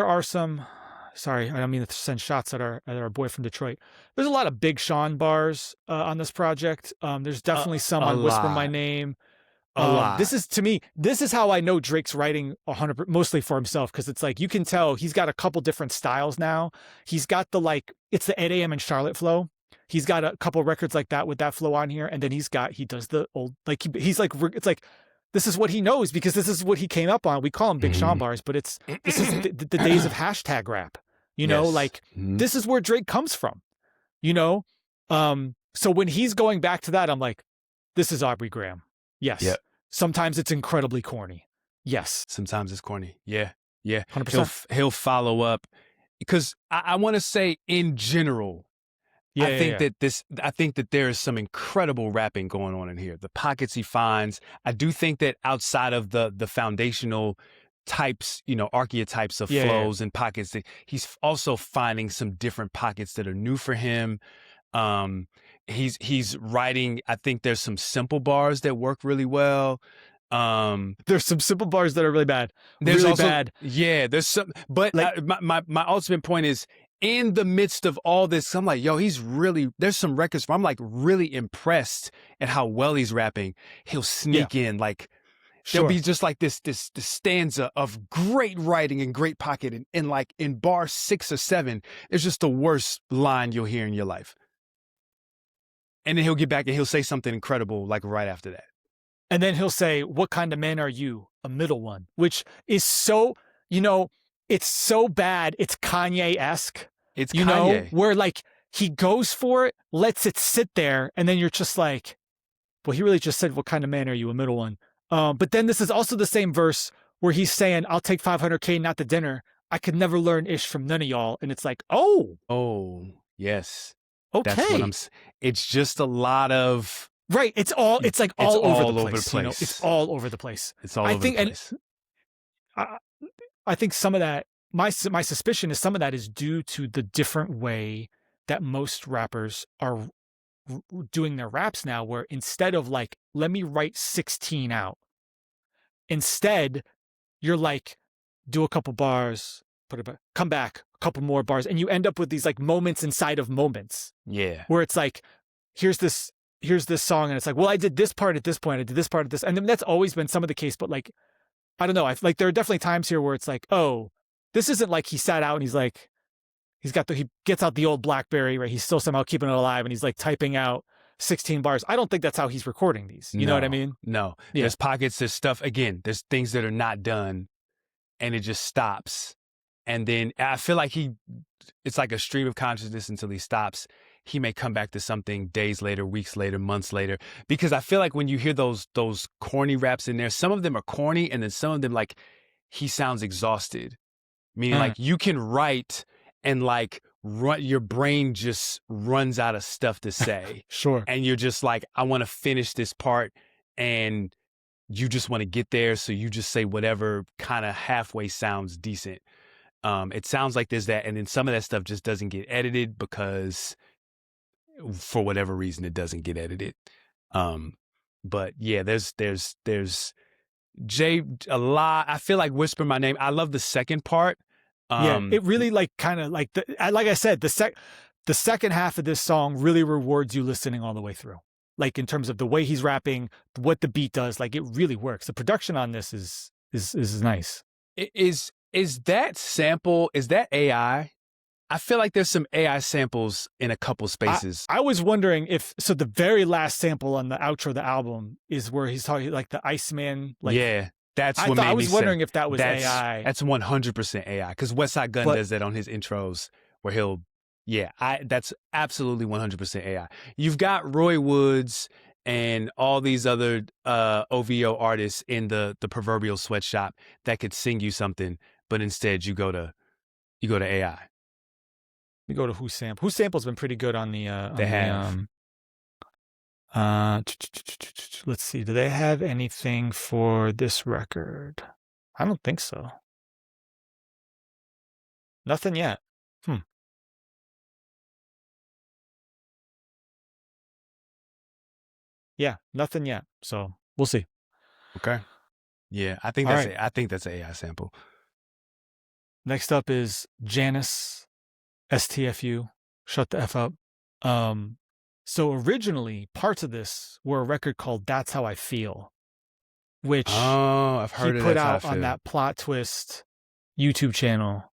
are some, sorry, I don't mean to send shots at our boy from Detroit. There's a lot of Big Sean bars on this project. There's definitely some on Whisper My Name. A lot. This is how I know Drake's writing 100%, mostly for himself, because it's like you can tell he's got a couple different styles now. He's got it's the 8 a.m. in Charlotte flow. He's got a couple records like that with that flow on here, and then he does the old, like he's like, it's like, this is what he knows because this is what he came up on. We call him Big Sean bars, but this is the days of hashtag rap. You know, like this is where Drake comes from. You know, so when he's going back to that, I'm like, this is Aubrey Graham. Yes. Yep. Sometimes it's incredibly corny. Yes. Sometimes it's corny. Yeah. 100%. He'll follow up, because I want to say in general, I think that there is some incredible rapping going on in here. The pockets he finds. I do think that outside of the foundational types, archetypes of flows and pockets, he's also finding some different pockets that are new for him. He's writing, I think there's some simple bars that work really well. There's some simple bars that are really bad. There's really also, bad. Yeah, there's some, but like, my ultimate point is, in the midst of all this, I'm like, yo, there's some records where I'm like really impressed at how well he's rapping. He'll sneak in, like, there'll be just like this stanza of great writing and great pocket, and like in bar 6 or 7, it's just the worst line you'll hear in your life. And then he'll get back and he'll say something incredible like right after that. And then he'll say, what kind of man are you? A middle one, which is so, it's so bad. It's Kanye-esque. It's Kanye. Where like he goes for it, lets it sit there, and then you're just like, well, he really just said, what kind of man are you? A middle one. But then this is also the same verse where he's saying, I'll take $500K, not the dinner. I could never learn ish from none of y'all. And it's like, oh, yes. Okay. That's what it's just a lot of. Right. It's like all over the place. It's all over the place. It's all over the place. I think some of that, my suspicion is some of that is due to the different way that most rappers are doing their raps now, where instead of like, let me write 16 out, instead you're like, do a couple bars, put it back, come back, a couple more bars, and you end up with these like moments inside of moments. Yeah. Where it's like, here's this song, and it's like, well, I did this part at this point, I did this part at this, and then that's always been some of the case, but like, I don't know, I like there are definitely times here where it's like, oh, this isn't like he sat out and he's like, he gets out the old BlackBerry, right? He's still somehow keeping it alive, and he's like typing out 16 bars. I don't think that's how he's recording these. You know what I mean? No. Yeah. There's pockets, there's stuff, again, there's things that are not done, and it just stops. And then I feel like it's like a stream of consciousness until he stops. He may come back to something days later, weeks later, months later. Because I feel like when you hear those corny raps in there, some of them are corny, and then some of them, like, he sounds exhausted. Meaning, like, you can write and, like, your brain just runs out of stuff to say. Sure. And you're just like, I want to finish this part, and you just want to get there, so you just say whatever kind of halfway sounds decent. It sounds like there's that, and then some of that stuff just doesn't get edited because for whatever reason it doesn't get edited. But yeah, there's Jay a lot. I feel like Whisper My Name. I love the second part. Yeah, it really like kind of like like I said, the second half of this song really rewards you listening all the way through. Like in terms of the way he's rapping, what the beat does, like it really works. The production on this is nice. Is that sample? Is that AI? I feel like there's some AI samples in a couple spaces. I was wondering if the very last sample on the outro of the album is where he's talking like the ICEMAN. Like, yeah, that's what made me I was wondering if that was that's, AI. That's 100% AI, because Westside Gunn does that on his intros where he'll. Yeah, that's absolutely 100% AI. You've got Roy Woods and all these other OVO artists in the proverbial sweatshop that could sing you something, but instead you go to AI. We go to Who Sample. Who Sample's been pretty good on the. They have. Let's see. Do they have anything for this record? I don't think so. Nothing yet. Yeah, nothing yet. So we'll see. Okay. Yeah, I think that's an AI sample. Next up is Janice, STFU, Shut the F Up. So originally, parts of this were a record called That's How I Feel, which I've heard he put out on that Plot Twist YouTube channel.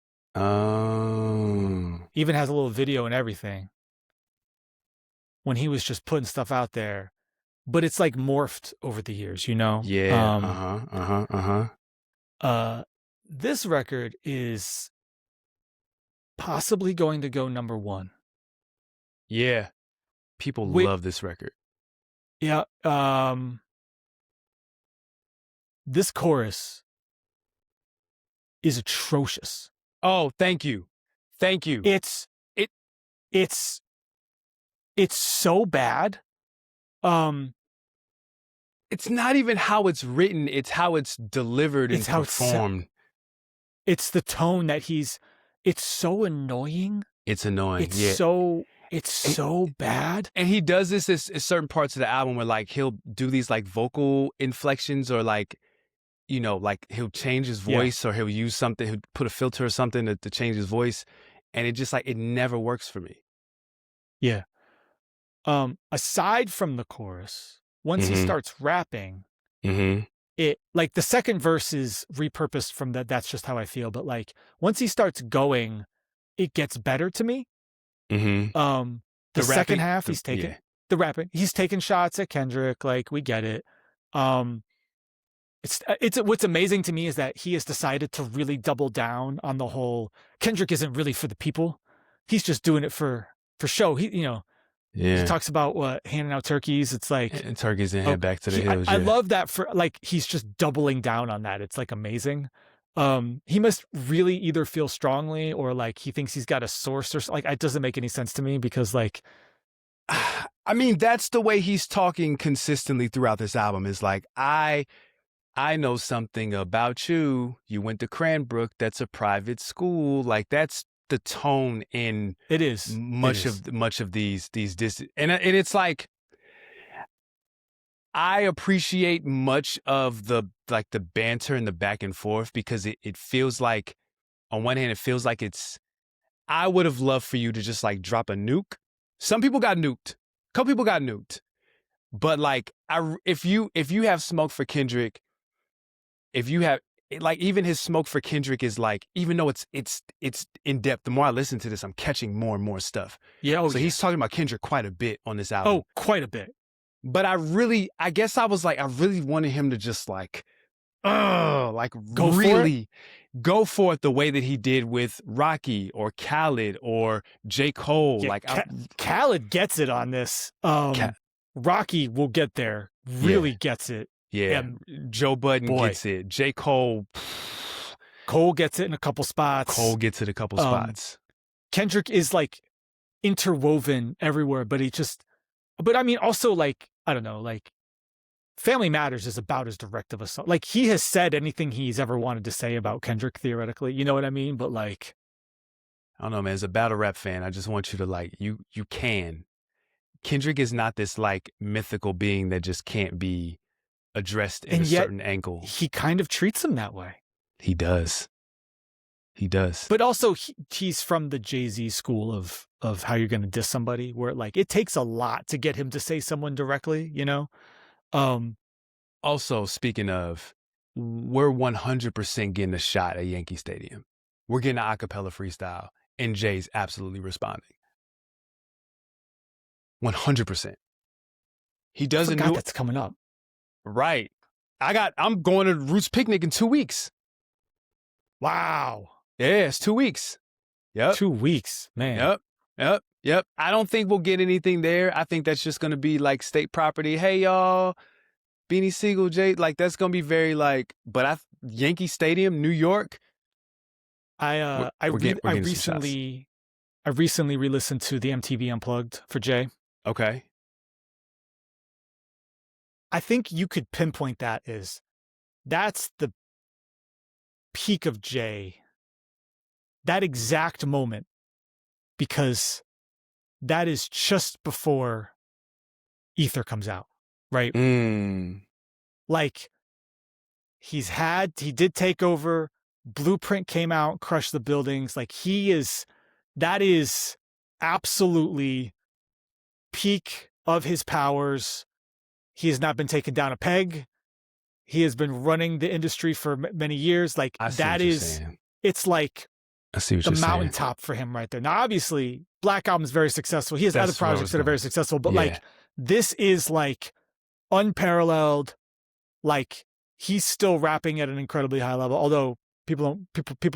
Even has a little video and everything. When he was just putting stuff out there. But it's like morphed over the years, you know? Yeah. This record is possibly going to go number one. Yeah. People love this record. Yeah. This chorus is atrocious. Oh, thank you. It's so bad. It's not even how it's written, it's how it's delivered and performed. It's the tone that it's so annoying. It's annoying. It's so bad. And he does this at certain parts of the album where like he'll do these like vocal inflections, or like, you know, like he'll change his voice, or he'll use something, he'll put a filter or something to change his voice. And it just like, it never works for me. Yeah. Aside from the chorus, once he starts rapping, it like the second verse is repurposed from That's Just How I Feel, but like once he starts going, it gets better to me. The second half, he's taking the rapping, he's taking shots at Kendrick, like we get it. It's what's amazing to me is that he has decided to really double down on the whole Kendrick isn't really for the people. He's just doing it for show. He talks about handing out turkeys. It's like and turkeys and head back to the hills. I love that for like he's just doubling down on that. It's like amazing. He must really either feel strongly or like he thinks he's got a source or like it doesn't make any sense to me because like I mean that's the way he's talking consistently throughout this album is like I know something about you. You went to Cranbrook. That's a private school. Like that's the tone in It is. much of these and it's like, I appreciate much of the banter and the back and forth, because it feels like, on one hand, it feels like I would have loved for you to just like drop a nuke. Some people got nuked. A couple people got nuked. But like, if you have smoke for Kendrick, if you have, like, even his smoke for Kendrick is like, even though it's in depth, the more I listen to this, I'm catching more and more stuff. Yeah. So he's talking about Kendrick quite a bit on this album. Oh, quite a bit. But I guess I was like, I really wanted him to just like, go for it the way that he did with Rocky or Khaled or J. Cole. Yeah, like, Khaled gets it on this. Rocky will get there. Really gets it. Yeah. And Joe Budden gets it. J. Cole gets it in a couple spots. Kendrick is like interwoven everywhere, but I mean, also, like, I don't know, like, Family Matters is about as direct of a song. Like, he has said anything he's ever wanted to say about Kendrick, theoretically. You know what I mean? But like, I don't know, man. As a battle rap fan, I just want you to like, you can. Kendrick is not this like mythical being that just can't be addressed in a certain angle. He kind of treats him that way. He does. But also, he's from the Jay-Z school of how you're going to diss somebody, where like it takes a lot to get him to say someone directly, you know? Also, speaking of, we're 100% getting a shot at Yankee Stadium. We're getting an acapella freestyle, and Jay's absolutely responding. 100%. He does a new. That's coming up. Right. I'm going to Roots Picnic in 2 weeks. Wow. Yeah, it's 2 weeks. Yep. 2 weeks, man. Yep. I don't think we'll get anything there. I think that's just going to be like state property. Hey, y'all, Beanie Siegel, Jay, like that's going to be very like, but Yankee Stadium, New York. I recently re-listened to the MTV Unplugged for Jay. Okay. I think you could pinpoint that's the peak of Jay. That exact moment, because that is just before Ether comes out, right? Like, he did take over, Blueprint came out, crushed the buildings. Like, that is absolutely peak of his powers. He has not been taken down a peg. He has been running the industry for many years. Like, it's like the mountaintop for him right there. Now, obviously, Black Album is very successful. He has other projects that are very successful, but like, this is like unparalleled. Like, he's still rapping at an incredibly high level. Although people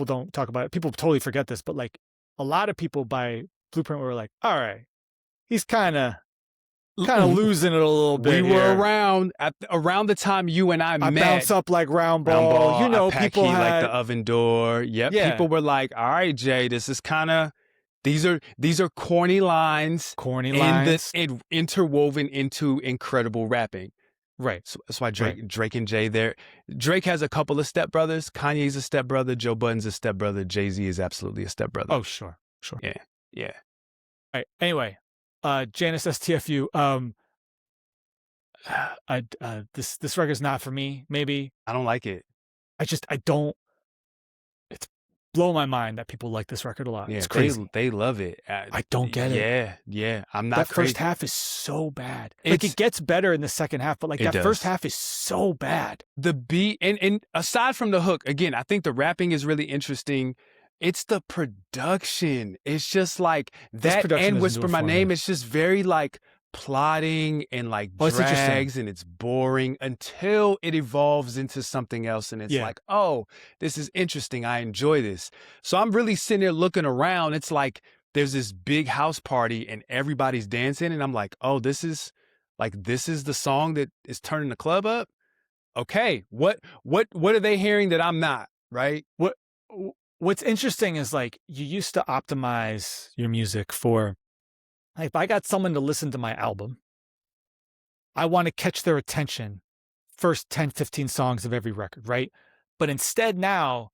don't talk about it. People totally forget this, but like, a lot of people by Blueprint were like, all right, he's kind of losing it a little bit. We were around the time you and I met. Bounce up like round ball. You know, people had like the oven door. Yep. Yeah. People were like, all right, Jay, this is kind of, these are corny lines. And interwoven into incredible rapping. Right. So that's why Drake and Jay there. Drake has a couple of stepbrothers. Kanye's a stepbrother. Joe Budden's a stepbrother. Jay-Z is absolutely a stepbrother. Oh, sure. Yeah. All right. Anyway, Janice STFU. This record's not for me. Maybe I don't like it. I don't. It's blow my mind that people like this record a lot. Yeah, it's crazy. They love it. I don't get it. Yeah. I'm not. That first half is so bad. Like, it gets better in the second half, but like that first half is so bad. The beat and aside from the hook, again, I think the rapping is really interesting. It's the production. It's just like that, and Whisper My Name. It's just very like plotting and like drags, and it's boring until it evolves into something else, and it's like, oh, this is interesting. I enjoy this. So I'm really sitting there looking around. It's like there's this big house party and everybody's dancing, and I'm like, oh, this is the song that is turning the club up. Okay, what are they hearing that I'm not? Right? What's interesting is, like, you used to optimize your music for, like, if I got someone to listen to my album, I want to catch their attention first 10, 15 songs of every record, right? But instead now,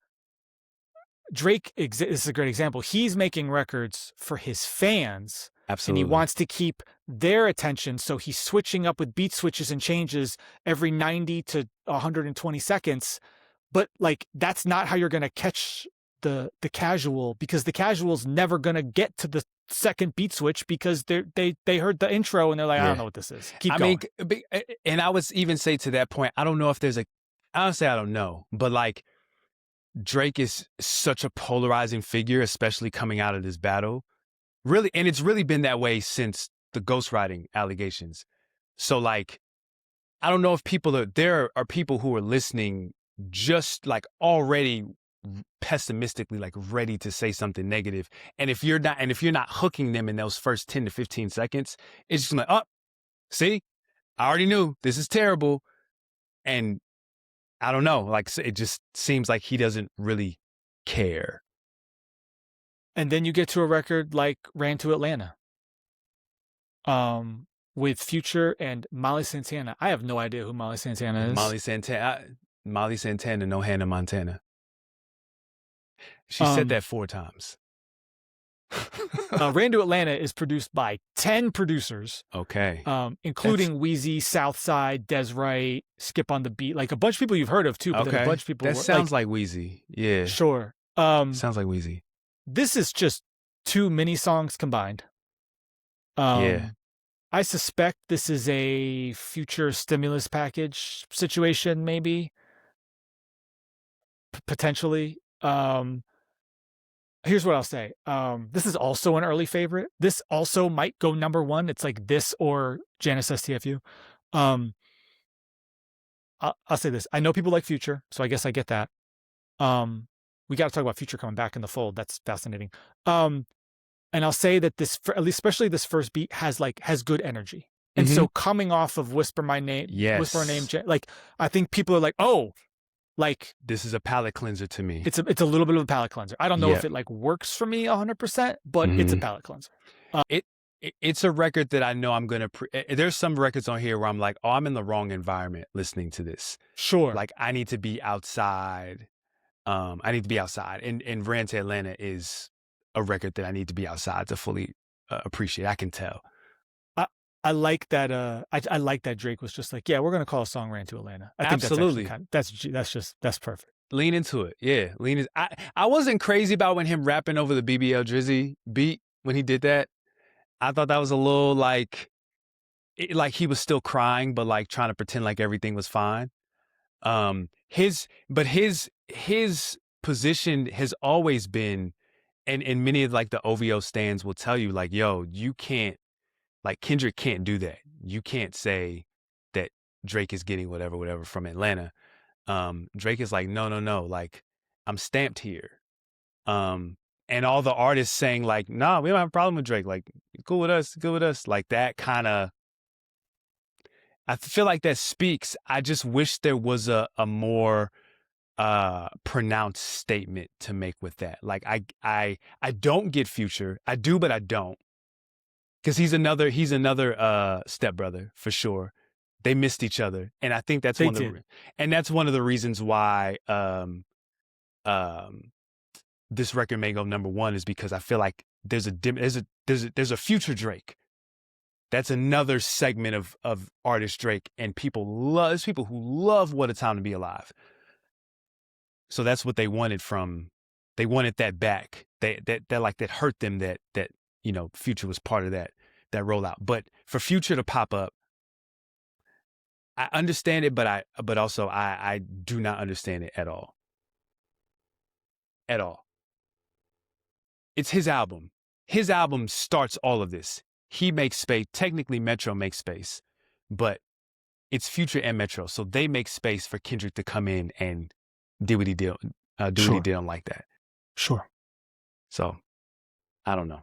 Drake, this is a great example. He's making records for his fans. Absolutely. And he wants to keep their attention. So he's switching up with beat switches and changes every 90 to 120 seconds. But like, that's not how you're going to catch the casual, because the casual's never going to get to the second beat switch because they heard the intro and they're like, I don't know what this is. Keep going. Mean, and I would even say to that point, I don't know if there's honestly, I don't know, but like, Drake is such a polarizing figure, especially coming out of this battle. Really, and it's really been that way since the ghostwriting allegations. So like, I don't know if there are people who are listening just like already pessimistically, like ready to say something negative. And if you're not hooking them in those first 10 to 15 seconds, it's just like, oh, see, I already knew this is terrible. And I don't know, like, it just seems like he doesn't really care. And then you get to a record like Ran to Atlanta, with Future and Molly Santana. I have no idea who Molly Santana is. Molly Santana, no Hannah Montana. She said that 4 times. Ran to Atlanta is produced by 10 producers. Okay. Including Wheezy, Southside, Des Wright, Skip on the Beat, like a bunch of people you've heard of too. But then a bunch of people. That sounds like Wheezy. Yeah. Sure. Sounds like Wheezy. This is just 2 mini songs combined. Yeah. I suspect this is a Future stimulus package situation, maybe. Potentially. Here's what I'll say. This is also an early favorite. This also might go number 1. It's like this or Janice STFU. I'll say this. I know people like Future, so I guess I get that. We got to talk about Future coming back in the fold. That's fascinating. And I'll say that this, at least especially this first beat, has good energy. And so coming off of Whisper My Name, Whisper My Name, like I think people are like, oh, like this is a palate cleanser to me. It's a little bit of a palate cleanser. I don't know if it like works for me 100%, but it's a palate cleanser. It's a record that I know I'm gonna. There's some records on here where I'm like, oh, I'm in the wrong environment listening to this. Sure. Like I need to be outside. And Ran to Atlanta is a record that I need to be outside to fully appreciate. I can tell. I like that. I like that Drake was just like, yeah, we're gonna call a song "Ran to Atlanta." I think absolutely. That's perfect. Lean into it, yeah. I wasn't crazy about when him rapping over the BBL Drizzy beat when he did that. I thought that was a little like he was still crying, but like trying to pretend like everything was fine. His position has always been, and many of like the OVO stands will tell you like, yo, you can't. Like Kendrick can't do that. You can't say that Drake is getting whatever from Atlanta. Drake is like, no. Like I'm stamped here. And all the artists saying like, nah, we don't have a problem with Drake. Like cool with us. Like that kind of, I feel like that speaks. I just wish there was a more pronounced statement to make with that. Like I don't get Future. I do, but I don't. Because he's another stepbrother for sure. They missed each other, and I think that's one of the reasons why this record may go number 1 is because I feel like there's a Future Drake. That's another segment of artist Drake, and there's people who love What a Time to Be Alive. So that's what they wanted that back. That hurt them that you know, Future was part of that rollout. But for Future to pop up, I understand it, but also I do not understand it at all. At all. It's his album. His album starts all of this. He makes space. Technically, Metro makes space, but it's Future and Metro, so they make space for Kendrick to come in and do what he did. What he did on Like That. Sure. So, I don't know.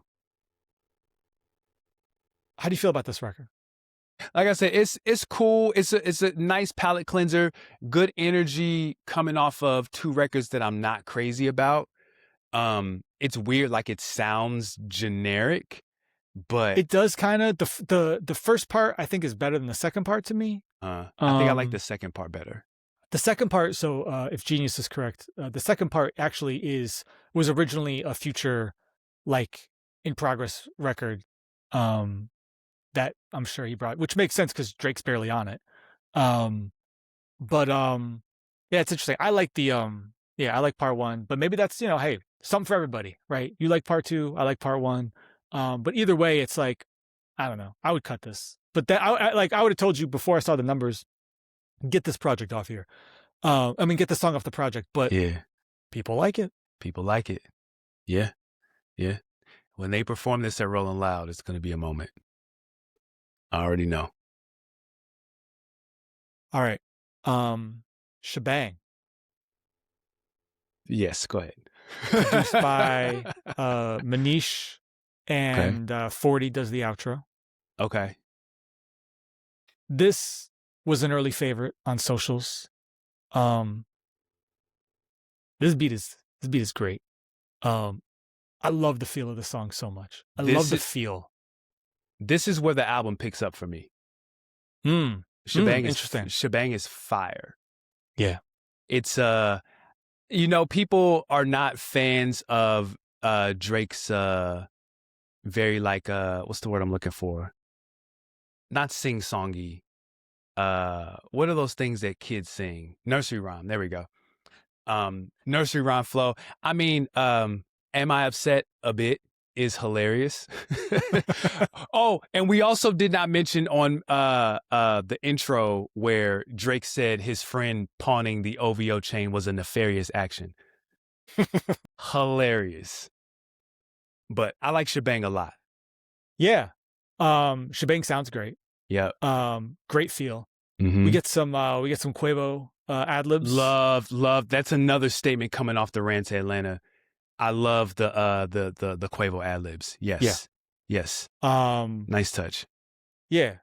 How do you feel about this record? Like I said, it's cool. It's a nice palate cleanser. Good energy coming off of 2 records that I'm not crazy about. It's weird, like it sounds generic, but it does kind of. The first part I think is better than the second part to me. I think I like the second part better. The second part, so if Genius is correct, the second part actually was originally a Future, like, in progress record, that I'm sure he brought, which makes sense because Drake's barely on it. But yeah, it's interesting. I like I like part one, but maybe that's, hey, something for everybody, right? You like part two, I like part one. But either way, it's like, I don't know. I would cut this, but that I would have told you before I saw the numbers, get this project off here. Get the song off the project, but Yeah, people like it. people like it. Yeah, yeah. When they perform this at Rolling Loud, it's going to be a moment. I already know. All right. Shebang. Yes, go ahead. Produced by Manish, and 40 does the outro. Okay. This was an early favorite on socials. This beat is great. I love the feel of the song so much. I love the feel. This is where the album picks up for me. Shebang is interesting. Shebang is fire. Yeah. It's people are not fans of Drake's very like what's the word I'm looking for? Not sing-songy. What are those things that kids sing? Nursery rhyme. There we go. Nursery rhyme flow. I mean, Am I Upset a Bit is hilarious. Oh, and we also did not mention on the intro where Drake said his friend pawning the OVO chain was a nefarious action. Hilarious. But I like Shebang a lot. Yeah. Shebang sounds great. Yeah. Great feel. Mm-hmm. We get some Quavo ad libs. Love. That's another statement coming off the Rant to Atlanta. I love the Quavo ad libs. Yes. Yeah. Yes. Nice touch. Yeah.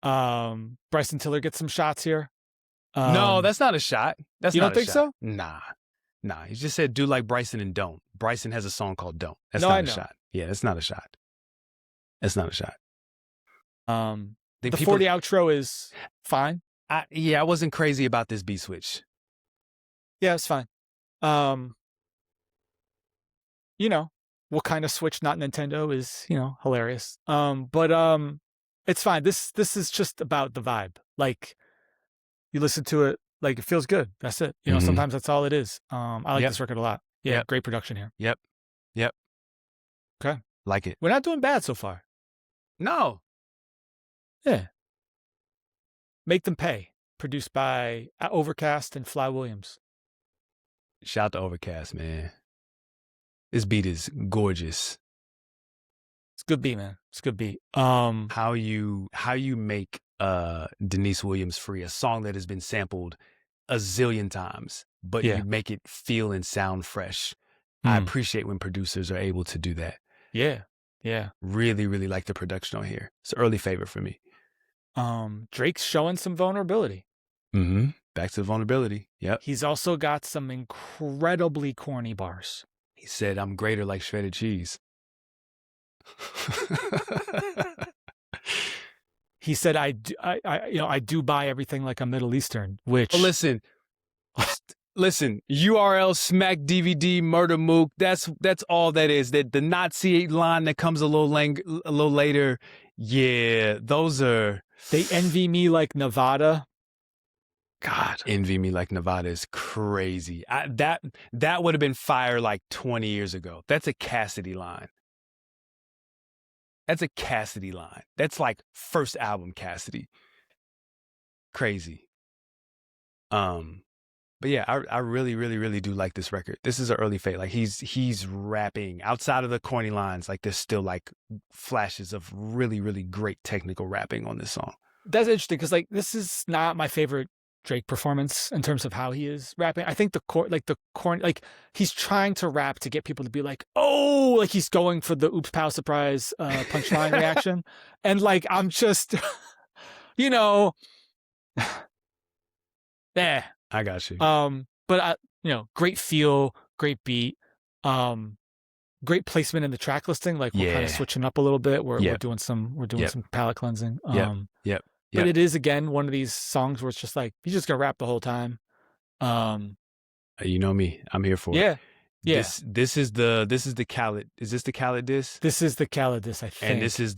Bryson Tiller gets some shots here. No, that's not a shot. You don't think so? Nah. He just said do like Bryson and don't. Bryson has a song called Don't. That's No, not I a know. shot. Yeah, that's not a shot. That's not a shot. The 40 outro is fine. I wasn't crazy about this beat switch. Yeah, it's fine. What kind of switch not Nintendo is, hilarious. But it's fine. This is just about the vibe. Like, you listen to it, like, it feels good. That's it. Mhm. Sometimes that's all it is. I like this record a lot. Yeah, Yep. great production here. Yep. Okay. Like it. We're not doing bad so far. No. Yeah. Make Them Pay. Produced by Overcast and Fly Williams. Shout out to Overcast, man. This beat is gorgeous. It's a good beat, man. It's a good beat. How you make Denise Williams Free, a song that has been sampled a zillion times, but you make it feel and sound fresh. I appreciate when producers are able to do that. Yeah. Really, really like the production on here. It's an early favorite for me. Drake's showing some vulnerability. Mm-hmm. Back to the vulnerability. Yep. He's also got some incredibly corny bars. He said, "I'm greater like shredded cheese." He said, "I do buy everything like a Middle Eastern." Which listen, URL smack DVD murder mook. That's all that is. That the Nazi line that comes a little later. Yeah, those are. They envy me like Nevada. God, envy me like Nevada is crazy. That would have been fire like 20 years ago. That's a Cassidy line. That's like first album Cassidy. Crazy. But yeah, I really, really, really do like this record. This is an early fade. Like he's rapping outside of the corny lines. Like there's still like flashes of really, really great technical rapping on this song. That's interesting because like this is not my favorite Drake performance in terms of how he is rapping. I think he's trying to rap to get people to be like, oh, like he's going for the oops pow surprise punchline reaction. And like, I'm just, yeah. I got you. But great feel, great beat, great placement in the track listing. Like we're kind of switching up a little bit. We're doing some palate cleansing. Yep. But it is again one of these songs where it's just like he's just gonna rap the whole time. Um, You know me. I'm here for it. yeah, yeah. This is the Khaled. Is this the Khaled diss? This is the Khaled diss, I And think. this is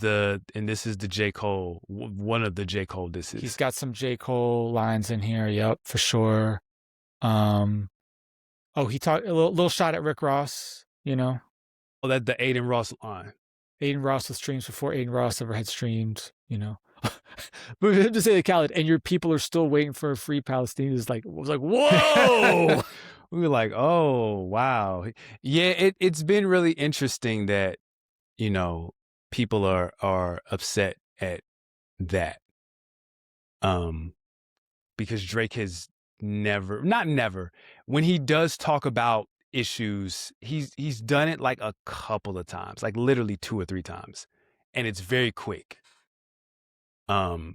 the J Cole. One of the J Cole He's disses. got some J. Cole lines in here. Yep, for sure. Um, oh, he talked a little shot at Rick Ross. You know, Oh, that the Aiden Ross line. Aiden Ross with streams before Aiden Ross ever had streamed. You know, but him to say the Khaled, and your people are still waiting for a free Palestinian is like, was like, whoa. We were like, oh wow, yeah. It's been really interesting that you know people are upset at that. Because Drake has not never, when he does talk about issues, he's done it like a couple of times, like literally 2 or 3 times, and it's very quick. So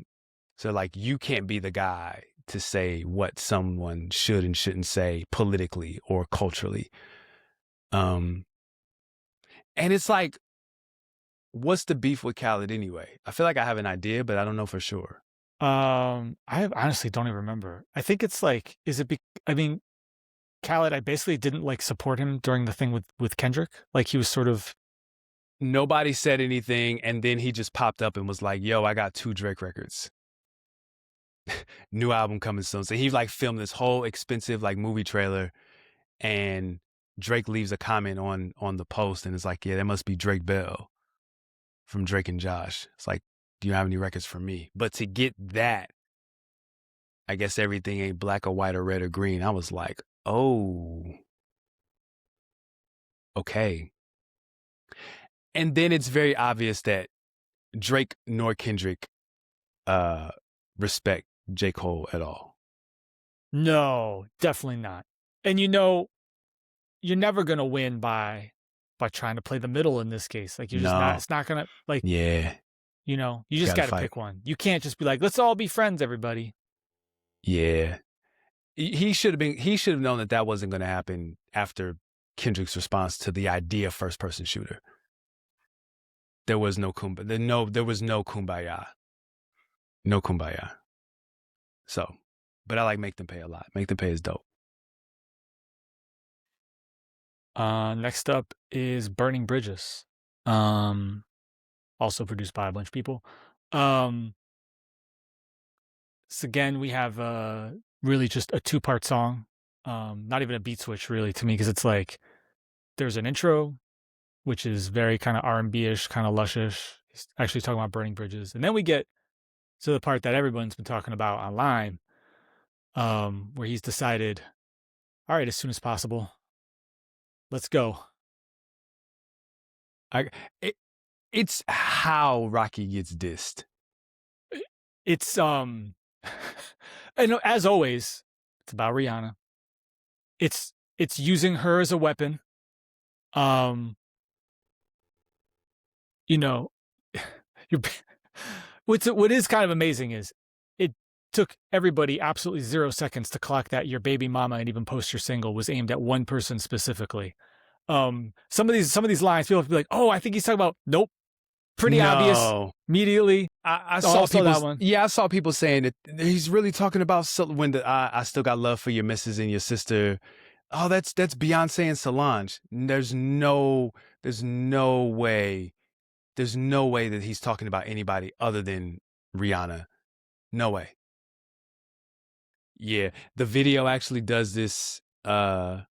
like you can't be the guy to say what someone should and shouldn't say politically or culturally. And it's like, what's the beef with Khaled anyway? I feel like I have an idea, but I don't know for sure. I honestly don't even remember. I think it's like, is it? I mean, Khaled, I basically didn't like support him during the thing with Kendrick. Like he was sort of. Nobody said anything, and then he just popped up and was like, "Yo, I got 2 Drake records, new album coming soon." So he like filmed this whole expensive like movie trailer, and Drake leaves a comment on the post, and it's like, "Yeah, that must be Drake Bell from Drake and Josh." It's like, "Do you have any records for me?" But to get that, I guess everything ain't black or white or red or green. I was like, "Oh, okay." And then it's very obvious that Drake nor Kendrick respect J. Cole at all. No, definitely not. And you know, you're never gonna win by trying to play the middle in this case. Like you're just not. No. It's not gonna like. Yeah. You know, you just got to pick one. You can't just be like, let's all be friends, everybody. Yeah. He should have known that wasn't going to happen after Kendrick's response to the idea of first person shooter. There was no kumbaya. There was no kumbaya. No kumbaya. So, but I like Make Them Pay a lot. Make Them Pay is dope. Next up is Burning Bridges. Also produced by a bunch of people. So again, we have really just a 2-part song. Not even a beat switch really to me, because it's like there's an intro, which is very kind of R&B-ish, kind of lushish. He's actually talking about burning bridges. And then we get to the part that everyone's been talking about online, where he's decided, all right, as soon as possible, let's go. It's how Rocky gets dissed. It's and as always, it's about Rihanna. It's using her as a weapon. You know, what is kind of amazing is it took everybody absolutely 0 seconds to clock that your baby mama and even post your single was aimed at one person specifically. Some of these lines, people will be like, "Oh, I think he's talking about." Nope, pretty obvious. Immediately, I saw people. That one. Yeah, I saw people saying that he's really talking about when I still got love for your missus and your sister. Oh, that's Beyonce and Solange. There's no way. There's no way that he's talking about anybody other than Rihanna. No way. Yeah, the video actually does this song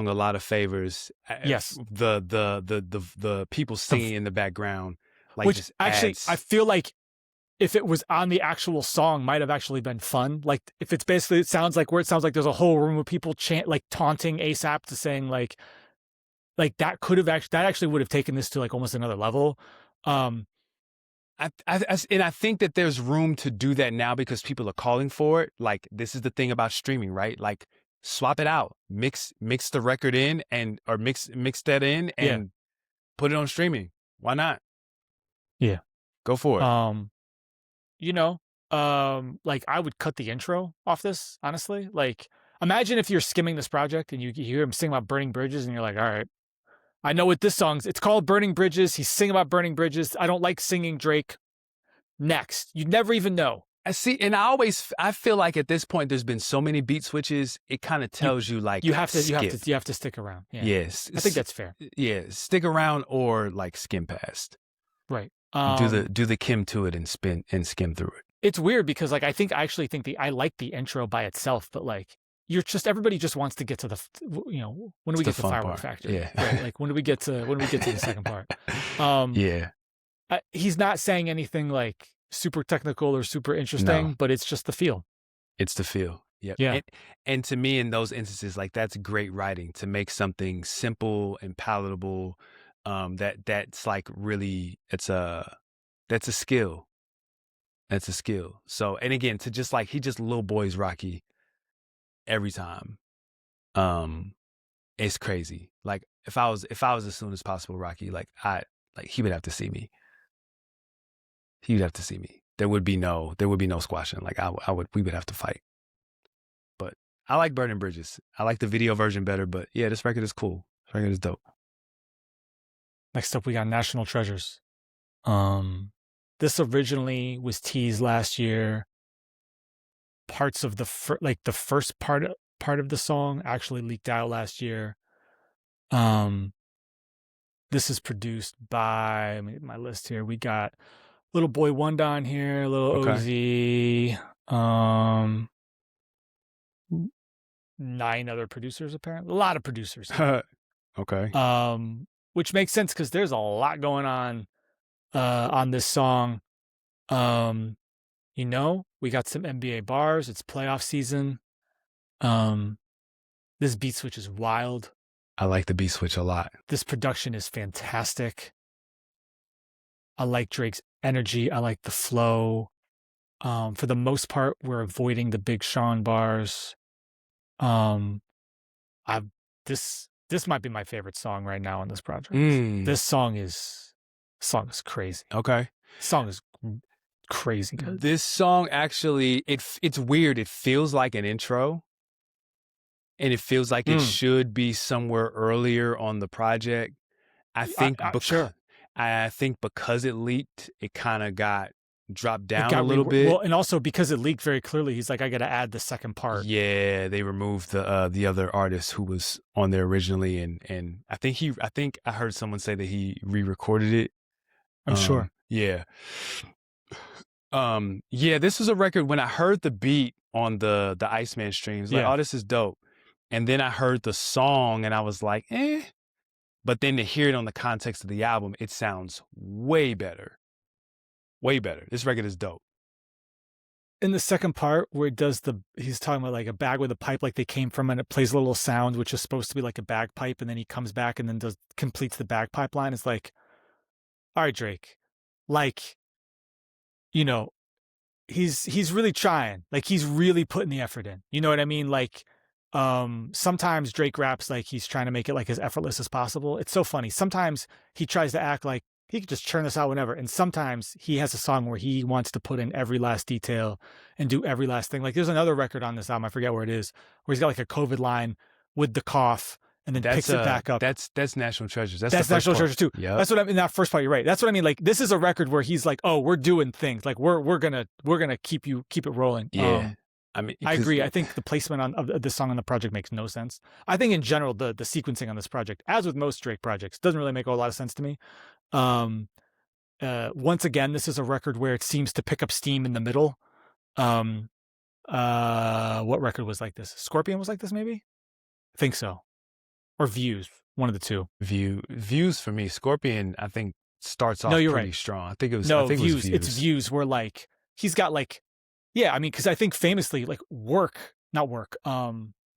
a lot of favors. Yes, the people singing in the background, like, which just actually adds. I feel like if it was on the actual song, might have actually been fun. Like if it's basically, it sounds like there's a whole room of people like taunting ASAP to saying like that could have actually would have taken this to like almost another level. And I think that there's room to do that now because people are calling for it. Like, this is the thing about streaming, right? Like, swap it out, mix the record in or mix that in and put it on streaming. Why not? Yeah, go for it. You know, like I would cut the intro off this, honestly. Like, imagine if you're skimming this project and you hear him sing about burning bridges and you're like, all right, I know what this song's, it's called Burning Bridges. He's singing about burning bridges. I don't like singing Drake. Next. You'd never even know. I see, and I feel like at this point there's been so many beat switches, it kind of tells you like you have skip. to stick around. Yeah. Yes. I think that's fair. Yeah, stick around or like skim past. Right. Do the Kim to it and skim through it. It's weird because like I actually think I like the intro by itself, but like everybody just wants to get to the when do we get to Firework Factory? Yeah. Right. Like when do we get to the second part? Yeah. He's not saying anything like super technical or super interesting, but it's just the feel. It's the feel. Yep. Yeah. And to me, in those instances, like that's great writing to make something simple and palatable. That's like really, that's a skill. That's a skill. So, and again, to just like, he just little boys Rocky every time. It's crazy. Like if I was as soon as possible Rocky, like he would have to see me. He would have to see me. There would be no squashing. Like we would have to fight. But I like Burning Bridges. I like the video version better, but yeah, this record is cool. This record is dope. Next up, we got National Treasures. This originally was teased last year. Parts of the first part of the song actually leaked out last year. This is produced by my list here. We got Little Boy Wonder on here, Little OZ, 9 other producers apparently. A lot of producers. Okay. Which makes sense because there's a lot going on this song. We got some NBA bars. It's playoff season. This beat switch is wild. I like the beat switch a lot. This production is fantastic. I like Drake's energy. I like the flow. For the most part, we're avoiding the Big Sean bars. This might be my favorite song right now on this project. This song is crazy. Okay. Song is crazy good. This song actually, it's weird. It feels like an intro. And it feels like it should be somewhere earlier on the project. I think because it leaked, it kind of got dropped down a little bit. Well, and also because it leaked very clearly, he's like, I got to add the second part. Yeah, they removed the other artist who was on there originally, and I think I heard someone say that he re-recorded it. I'm sure. Yeah. Yeah, this was a record when I heard the beat on the ICEMAN streams, like, oh, this is dope. And then I heard the song and I was like, eh. But then to hear it on the context of the album, it sounds way better. Way better. This record is dope. In the second part where he's talking about like a bag with a pipe like they came from, and it plays a little sound, which is supposed to be like a bagpipe. And then he comes back and then completes the bagpipe line. It's like, all right, Drake, like, he's really trying. Like he's really putting the effort in. You know what I mean? Like, sometimes Drake raps like he's trying to make it like as effortless as possible. It's so funny. Sometimes he tries to act like he could just churn this out whenever. And sometimes he has a song where he wants to put in every last detail and do every last thing. Like there's another record on this album, I forget where it is, where he's got like a COVID line with the cough and then picks it back up. That's National Treasures. That's National Treasures too. Yep. That's what I mean. That first part, you're right. That's what I mean. Like this is a record where he's like, oh, we're doing things. Like we're gonna keep it rolling. Yeah. I agree. I think the placement of this song on the project makes no sense. I think in general, the sequencing on this project, as with most Drake projects, doesn't really make a lot of sense to me. Once again, this is a record where it seems to pick up steam in the middle. What record was like this? Scorpion was like this, maybe? I think so. Or Views, one of the two. Views for me. Scorpion, I think, starts off pretty strong. I think it was Views. It's Views where like he's got like, yeah, I mean, because I think famously like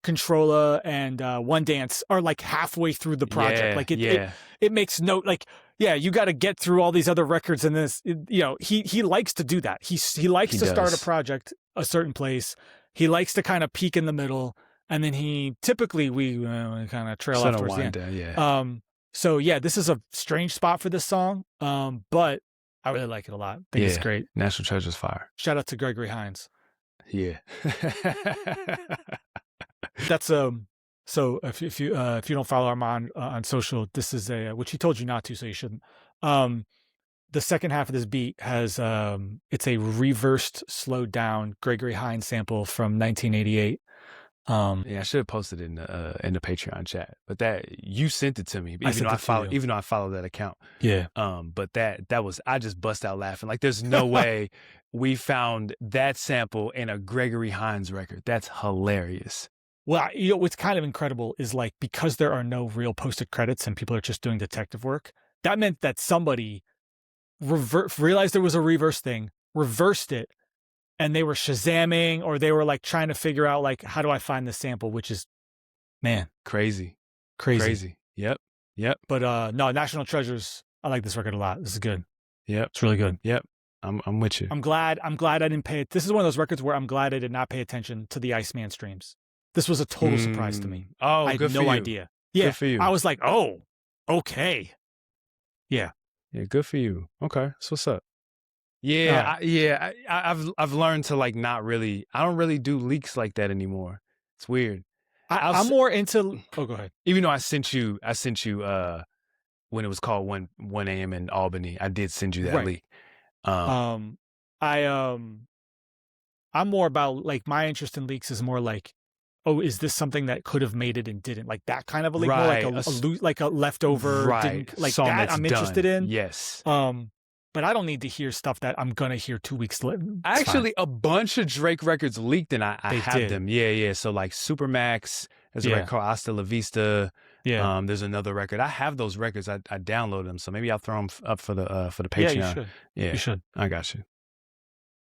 Controlla and One Dance are like halfway through the project. Like it makes no, like, yeah, you got to get through all these other records and this, he likes to do that. He likes to start a project a certain place. He likes to kind of peak in the middle, and then we kind of trail off towards the end. So yeah, this is a strange spot for this song, but I really like it a lot. I think it's great. National Treasure's fire. Shout out to Gregory Hines. Yeah. That's so if you don't follow Armond on social, this is which he told you not to, so you shouldn't. the second half of this beat has it's a reversed, slowed down Gregory Hines sample from 1988. Yeah, I should have posted it in the Patreon chat, but that you sent it to me, even though I follow that account. Yeah. But that was, I just bust out laughing. Like, there's no way we found that sample in a Gregory Hines record. That's hilarious. Well, you know what's kind of incredible is like, because there are no real posted credits and people are just doing detective work, that meant that somebody realized there was a reverse thing, reversed it, and they were Shazamming, or they were like trying to figure out like, how do I find the sample, which is, man, crazy. Yep. But no, National Treasures, I like this record a lot. This is good. Yep. It's really good. Yep. I'm with you. I'm glad I didn't pay it. This is one of those records where I'm glad I did not pay attention to the ICEMAN streams. This was a total surprise to me. Oh, I had no idea. Yeah. Good for you. I was like, oh, okay. Yeah. Yeah, good for you. Okay. That's what's up. Yeah, I've learned to like not really. I don't really do leaks like that anymore. It's weird. I'm more into. Oh, go ahead. Even though I sent you when it was called 1 a.m. in Albany, I did send you that leak. I'm more about like, my interest in leaks is more like, oh, is this something that could have made it and didn't, like that kind of a leak, more like a leftover, right? Like that I'm interested in. Yes. But I don't need to hear stuff that I'm gonna hear 2 weeks later. Actually, a bunch of Drake records leaked, and I have them. Yeah. So like Supermax, there's a record called Hasta La Vista. Yeah. There's another record. I have those records. I downloaded them, so maybe I'll throw them up for the Patreon. Yeah, you should. Yeah, you should. I got you.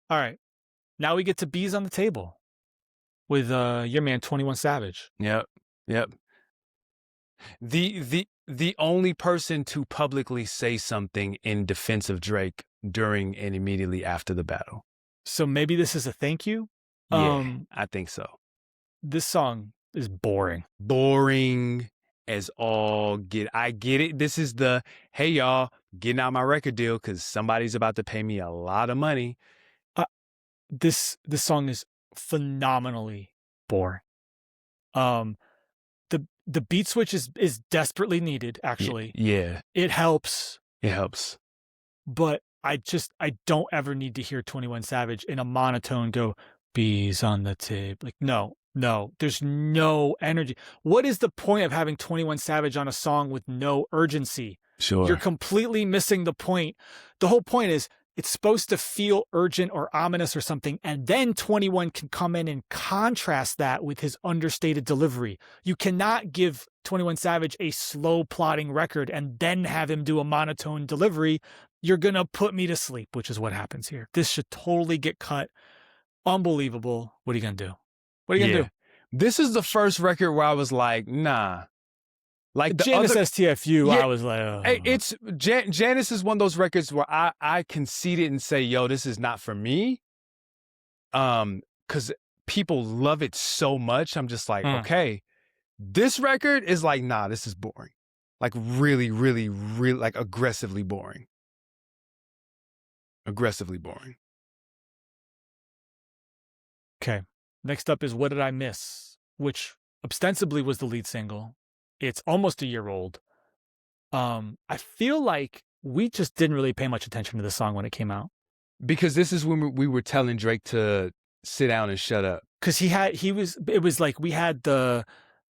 All right, now we get to Bees on the Table with your man 21 Savage. Yep. The only person to publicly say something in defense of Drake during and immediately after the battle. So maybe this is a thank you? Yeah, I think so. This song is boring. Boring as all get. I get it. This is the, hey, y'all, getting out my record deal because somebody's about to pay me a lot of money. This song is phenomenally boring. The beat switch is desperately needed, actually. Yeah. It helps. But I don't ever need to hear 21 Savage in a monotone go, bees on the table. Like, no, there's no energy. What is the point of having 21 Savage on a song with no urgency? Sure. You're completely missing the point. The whole point is, it's supposed to feel urgent or ominous or something, and then 21 can come in and contrast that with his understated delivery. You cannot give 21 Savage a slow plotting record and then have him do a monotone delivery. You're going to put me to sleep, which is what happens here. This should totally get cut. Unbelievable. What are you going to do? What are you going to do? This is the first record where I was like, nah. Like the Janice STFU, I was like, oh. It's Janice is one of those records where I concede it and say, yo, this is not for me. Because people love it so much. I'm just like, okay, this record is like, nah, this is boring. Like really, really, really, like aggressively boring. Okay. Next up is What Did I Miss? Which ostensibly was the lead single. It's almost a year old. I feel like we just didn't really pay much attention to the song when it came out. Because this is when we were telling Drake to sit down and shut up. Because it was like we had the,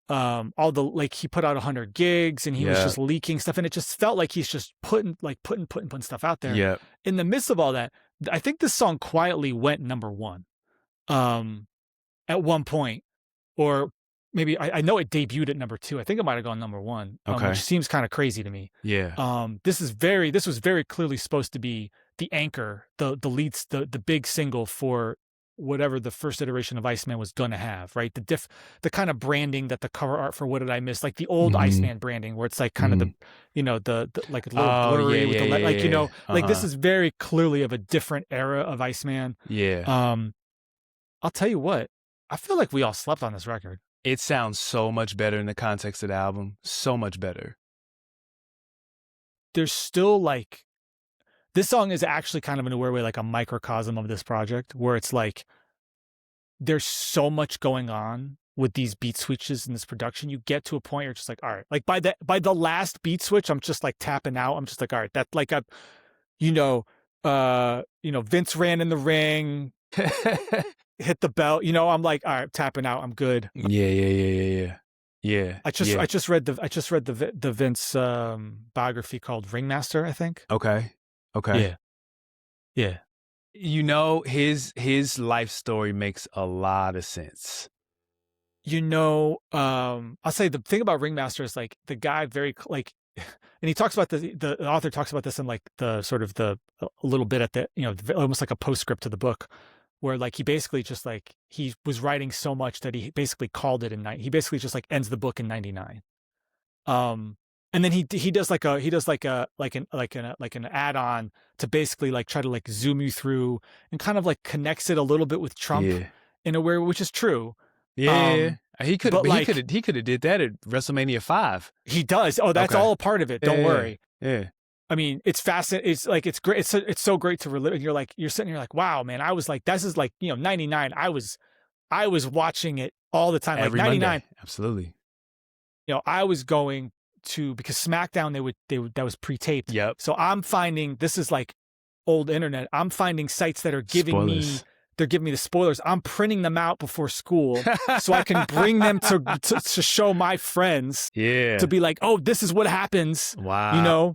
all the, like he put out 100 gigs and he was just leaking stuff. And it just felt like he's just putting stuff out there. Yeah. In the midst of all that, I think this song quietly went number one at one point, or maybe I know it debuted at number 2. I think it might have gone number 1, which seems kind of crazy to me. Yeah. This was very clearly supposed to be the anchor, the leads, the big single for whatever the first iteration of ICEMAN was going to have, right? The kind of branding that the cover art for What Did I Miss, like the old ICEMAN branding, where it's like kind of the like a little blurry with the like like this is very clearly of a different era of ICEMAN. Yeah. I'll tell you what, I feel like we all slept on this record. It sounds so much better in the context of the album. So much better. There's still like, this song is actually kind of in a weird way like a microcosm of this project, where it's like there's so much going on with these beat switches in this production. You get to a point where you're just like, all right, like by the last beat switch, I'm just like tapping out. I'm just like, all right, that like Vince ran in the ring, hit the bell. I'm like, all right, tapping out. I'm good. Yeah. I just read the Vince biography called Ringmaster, I think. Okay. Yeah. His life story makes a lot of sense. I'll say the thing about Ringmaster is like the guy and he talks about the author talks about this in like the sort of a little bit at the almost like a postscript to the book, where like he basically just like he was writing so much that he basically called it he basically just like ends the book in 99. And then he does like an add-on to basically like try to like zoom you through and kind of like connects it a little bit with Trump in a way, which is true. He could have did that at WrestleMania 5. He does. Oh, that's all a part of it. Don't worry. Yeah. I mean, it's fascinating. It's like it's great. It's so great to relive. You're sitting here like, wow, man. I was like, this is like 99. I was watching it all the time. Every like 99. Monday. Absolutely. I was going to, because SmackDown they would that was pre-taped. Yep. So I'm finding, this is like old internet. I'm finding sites that are giving me the spoilers. I'm printing them out before school so I can bring them to show my friends. Yeah. To be like, oh, this is what happens. Wow.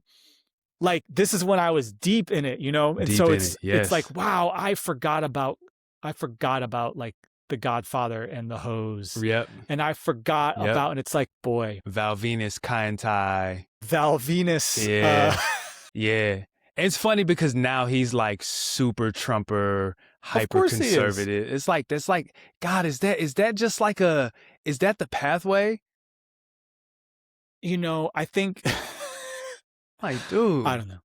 Like this is when I was deep in it, and deep so it's like, wow, I forgot about like The Godfather and the Hose. Yep. And I forgot about, and it's like, boy, Val Venus, Kai-En-Tai. Val Venus. Yeah. Yeah. It's funny because now he's like super Trumper, hyper conservative. It's like, that's like, God, is that just like is that the pathway? I think like, dude, I don't know.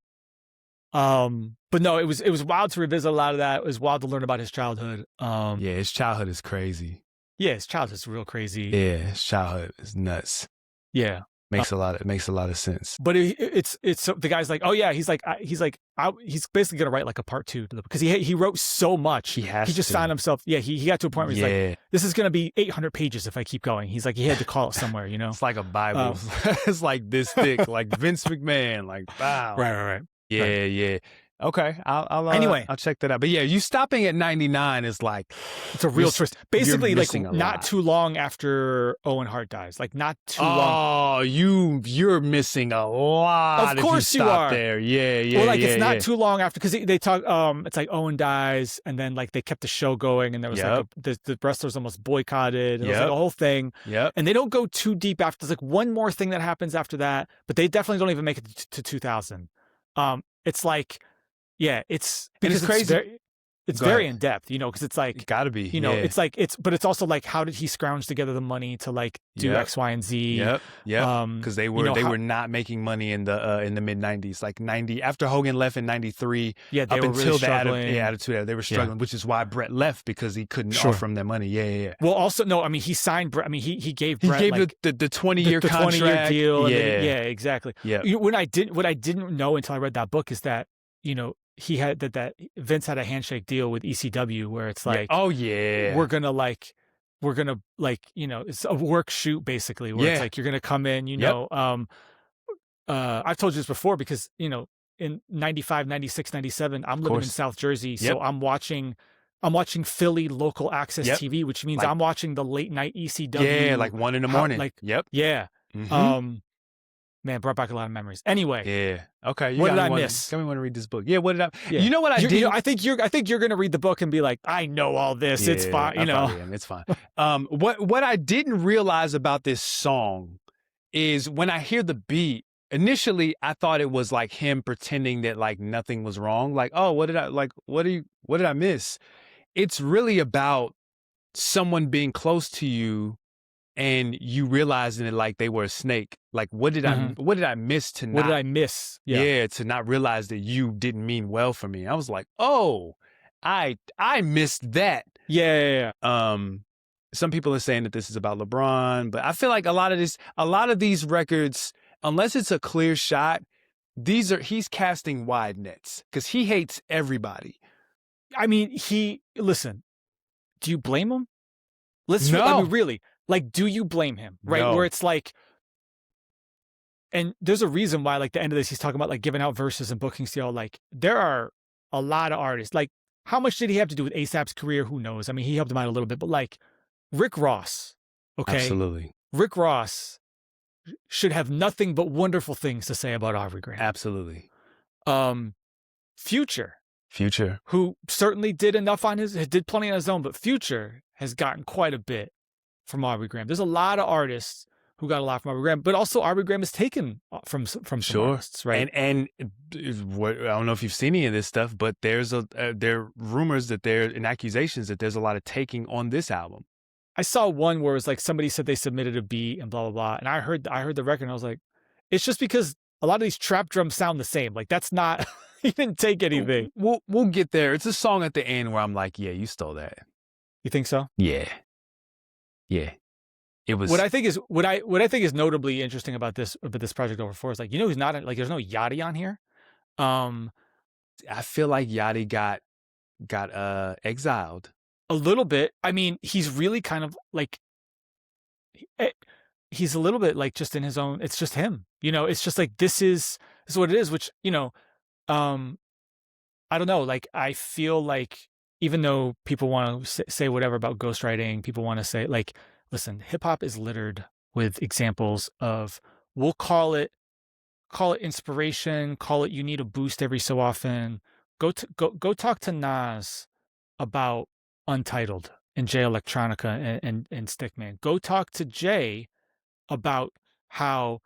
But no, it was wild to revisit a lot of that. It was wild to learn about his childhood. Yeah, his childhood is crazy. Yeah, his childhood's real crazy. Yeah, his childhood is nuts. Yeah. Makes a lot of sense. But it's the guy's like, oh yeah, he's basically gonna write like a part 2 to the, because he wrote so much. He just found himself. Yeah, he got to a point where he's like, this is gonna be 800 pages if I keep going. He's like, he had to call it somewhere, It's like a Bible. It's like this thick, like Vince McMahon, like wow. Right. Yeah. Okay, anyway, I'll check that out. But yeah, you stopping at 99 is like, it's a real twist. Basically, like not too long after Owen Hart dies, like not too long. Oh, you're missing a lot. Of course you are. There, yeah. Well, like it's not too long after, because they talk. It's like Owen dies, and then like they kept the show going, and there was like the wrestlers almost boiccotted. It was like a whole thing. Yep. And they don't go too deep after. There's like one more thing that happens after that, but they definitely don't even make it to 2000. It's like. Yeah, it's because it's crazy. It's very in depth, because it's like, it gotta be, it's like but it's also like, how did he scrounge together the money to like do X, Y, and Z? Yep. Because they were not making money in the mid 90s, like 90 after Hogan left in 93. Yeah, they were really struggling. Attitude Era, they were struggling, which is why Brett left, because he couldn't offer them their money. Yeah. Well, also no, I mean he signed Brett. I mean he gave Brett the 20-year contract, 20-year deal. Yeah, exactly. Yeah. What I didn't know until I read that book is that he had that Vince had a handshake deal with ECW where it's like, we're gonna it's a work shoot basically, where it's like you're gonna come in, I've told you this before, because in 95, 96, 97, I'm living in South Jersey, so I'm watching Philly local access TV, which means I'm watching the late night ECW. Yeah, like 1 a.m. Yeah. Mm-hmm. Man, brought back a lot of memories. Anyway. Yeah. Okay. What did I miss? Got me want to read this book. Yeah. What did I? Yeah. You know what I did? I think you're gonna read the book and be like, I know all this. Yeah, it's fine. It's fine. What I didn't realize about this song is when I hear the beat. Initially, I thought it was like him pretending that like nothing was wrong. Like, oh, what did I miss? It's really about someone being close to you and you realizing it like they were a snake. Like, what did I miss to not? What did I miss? Yeah, to not realize that you didn't mean well for me. I was like, oh, I missed that. Yeah. Some people are saying that this is about LeBron, but I feel like a lot of these records, unless it's a clear shot, he's casting wide nets because he hates everybody. I mean, listen, do you blame him? No. I mean, really. Like, do you blame him? Right? No. Where it's like, and there's a reason why, like, the end of this, he's talking about, like, giving out verses and bookings to y'all. Like, there are a lot of artists. Like, how much did he have to do with ASAP's career? Who knows? I mean, he helped him out a little bit, but, like, Rick Ross, okay? Absolutely. Rick Ross should have nothing but wonderful things to say about Aubrey Graham. Absolutely. Future, who certainly did plenty on his own, but Future has gotten quite a bit from Aubrey Graham. There's a lot of artists who got a lot from Aubrey Graham, but also Aubrey Graham is taken from some artists, right? And what, I don't know if you've seen any of this stuff, but there are rumors and accusations that there's a lot of taking on this album. I saw one where it was like somebody said they submitted a beat and blah blah blah, and I heard the record and I was like, it's just because a lot of these trap drums sound the same. Like, that's not he didn't take anything. We'll get there. It's a song at the end where I'm like, yeah, you stole that. You think so? Yeah. It was what I think is notably interesting about this project over 4 is, like, who's not, like, there's no Yachty on here. I feel like Yachty got exiled a little bit. I mean, he's really kind of like, he's a little bit like just in his own. It's just him. It's just like this is what it is. Which I don't know. Like, I feel like, even though people want to say whatever about ghostwriting, people want to say, like, listen, hip hop is littered with examples of, we'll call it inspiration, call it you need a boost every so often. Go talk to Nas about Untitled and Jay Electronica and Stickman. Go talk to Jay about how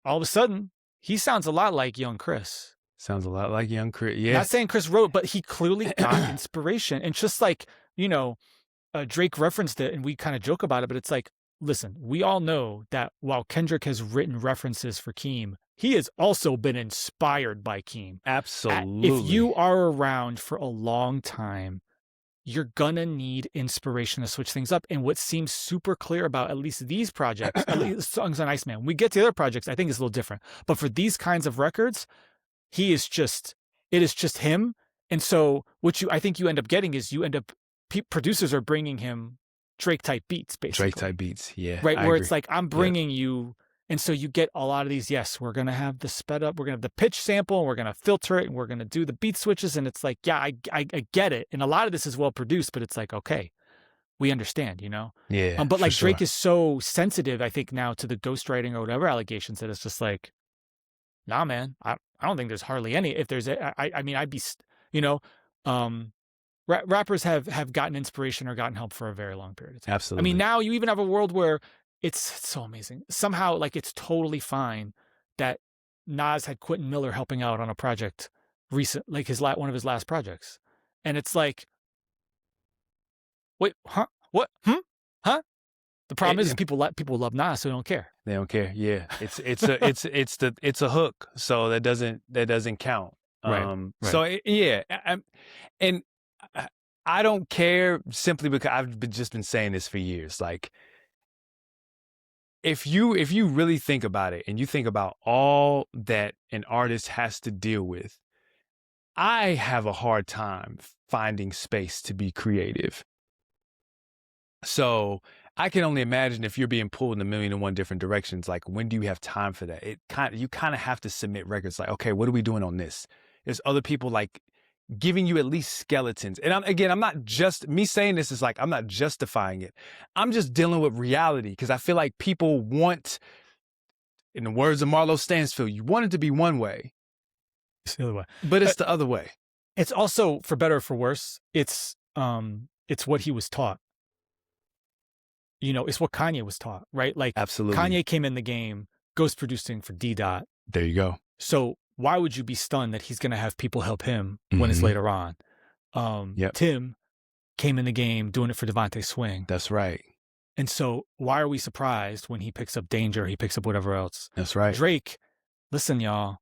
all of a sudden he sounds a lot like Young Chris. Sounds a lot like Young Chris. Yeah. Not saying Chris wrote, but he clearly got inspiration. And just like, Drake referenced it, and we kind of joke about it, but it's like, listen, we all know that while Kendrick has written references for Keem, he has also been inspired by Keem. Absolutely. If you are around for a long time, you're gonna need inspiration to switch things up. And what seems super clear about at least these projects, at least songs on ICEMAN, we get to the other projects, I think it's a little different. But for these kinds of records, it is just him. And so I think you end up getting is producers are bringing him Drake type beats, basically. Drake type beats, yeah. Right, where it's like, I'm bringing you, and so you get a lot of these, yes, we're going to have the sped up, we're going to have the pitch sample, and we're going to filter it, and we're going to do the beat switches, and it's like, yeah, I get it. And a lot of this is well produced, but it's like, okay, we understand, Yeah, but like, Drake is so sensitive, I think, now to the ghostwriting or whatever allegations, that it's just like, nah, man, I don't think there's hardly any. If there's, I mean, I'd be, rappers have gotten inspiration or gotten help for a very long period of time. Absolutely. I mean, now you even have a world where it's so amazing. Somehow, like, it's totally fine that Nas had Quentin Miller helping out on a project recent, like one of his last projects, and it's like, wait, huh? What? Huh? The problem is people love Nas, so they don't care. They don't care. Yeah, it's a hook, so that doesn't count. Right. So and I don't care, simply because I've just been saying this for years. Like, if you really think about it, and you think about all that an artist has to deal with, I have a hard time finding space to be creative. So I can only imagine if you're being pulled in a million and one different directions, like, when do you have time for that? You kind of have to submit records like, okay, what are we doing on this? There's other people like giving you at least skeletons. And I'm not just, me saying this is like, I'm not justifying it. I'm just dealing with reality, because I feel like people want, in the words of Marlo Stansfield, you want it to be one way. It's the other way. But it's the other way. It's also, for better or for worse, it's what he was taught. It's what Kanye was taught, right? Like, absolutely. Kanye came in the game ghost producing for D. Dot. There you go. So why would you be stunned that he's going to have people help him when it's later on? Tim came in the game doing it for Devontae Swing. That's right. And so why are we surprised when he picks up Danger, he picks up whatever else? That's right. Drake, listen, y'all.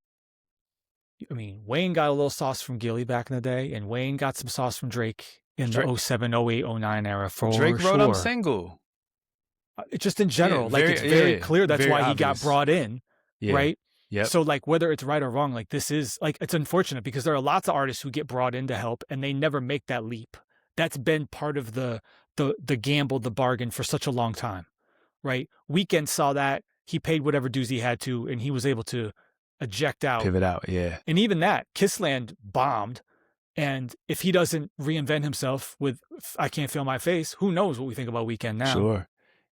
I mean, Wayne got a little sauce from Gilly back in the day, and Wayne got some sauce from Drake in the 07, 08, 09 era for Drake sure. wrote I'm Single. Just in general, it's very clear that's why he got brought in, right? Yep. So, like, whether it's right or wrong, like, this is, like, it's unfortunate because there are lots of artists who get brought in to help and they never make that leap. That's been part of the gamble, the bargain for such a long time, right? Weeknd saw that he paid whatever dues he had to, and he was able to eject out. Pivot out, yeah. And even that, Kissland bombed. And if he doesn't reinvent himself with I Can't Feel My Face, who knows what we think about Weeknd now. Sure.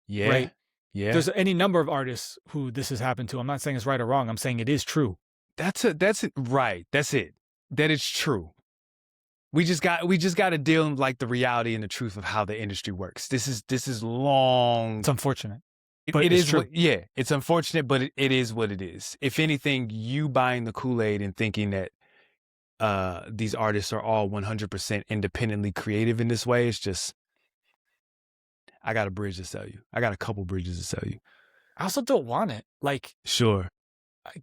Yeah. Right? Yeah. There's any number of artists who this has happened to. I'm not saying it's right or wrong. I'm saying it is true. That's it. Right. That's it. That is true. We just got to deal with like the reality and the truth of how the industry works. This is long. It's unfortunate. But it is true. Yeah, it's unfortunate, but it is what it is. If anything, you buying the Kool-Aid and thinking that these artists are all 100% independently creative in this way, it's just, I got a bridge to sell you. I got a couple bridges to sell you. I also don't want it. Like, sure.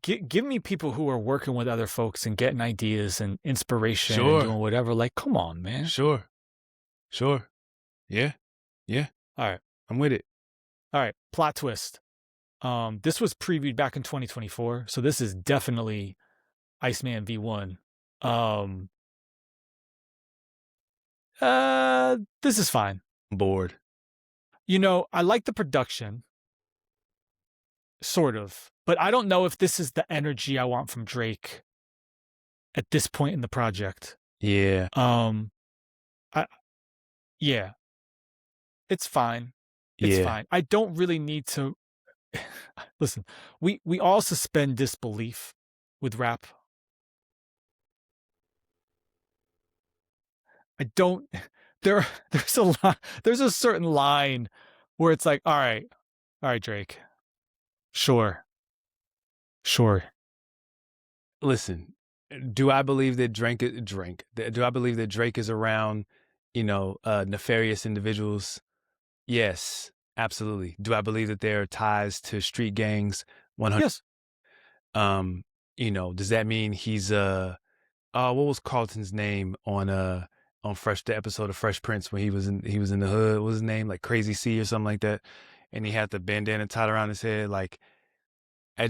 Give me people who are working with other folks and getting ideas and inspiration and doing whatever. Like, come on, man. Sure. Yeah. All right. I'm with it. All right. Plot twist. This was previewed back in 2024. So this is definitely ICEMAN V1. This is fine. I'm bored. You know, I like the production. Sort of. But I don't know if this is the energy I want from Drake at this point in the project. Yeah. Yeah. It's fine. It's fine. I don't really need to listen. We all suspend disbelief with rap. I don't there's a certain line where it's like, all right, Drake. Sure. Listen, do I believe that do I believe that Drake is around, nefarious individuals? Yes, absolutely. Do I believe that there are ties to street gangs? 100. Yes. Does that mean he's what was Carlton's name on the episode of Fresh Prince when he was in the hood? What was his name? Like Crazy C or something like that. And he had the bandana tied around his head. Like, I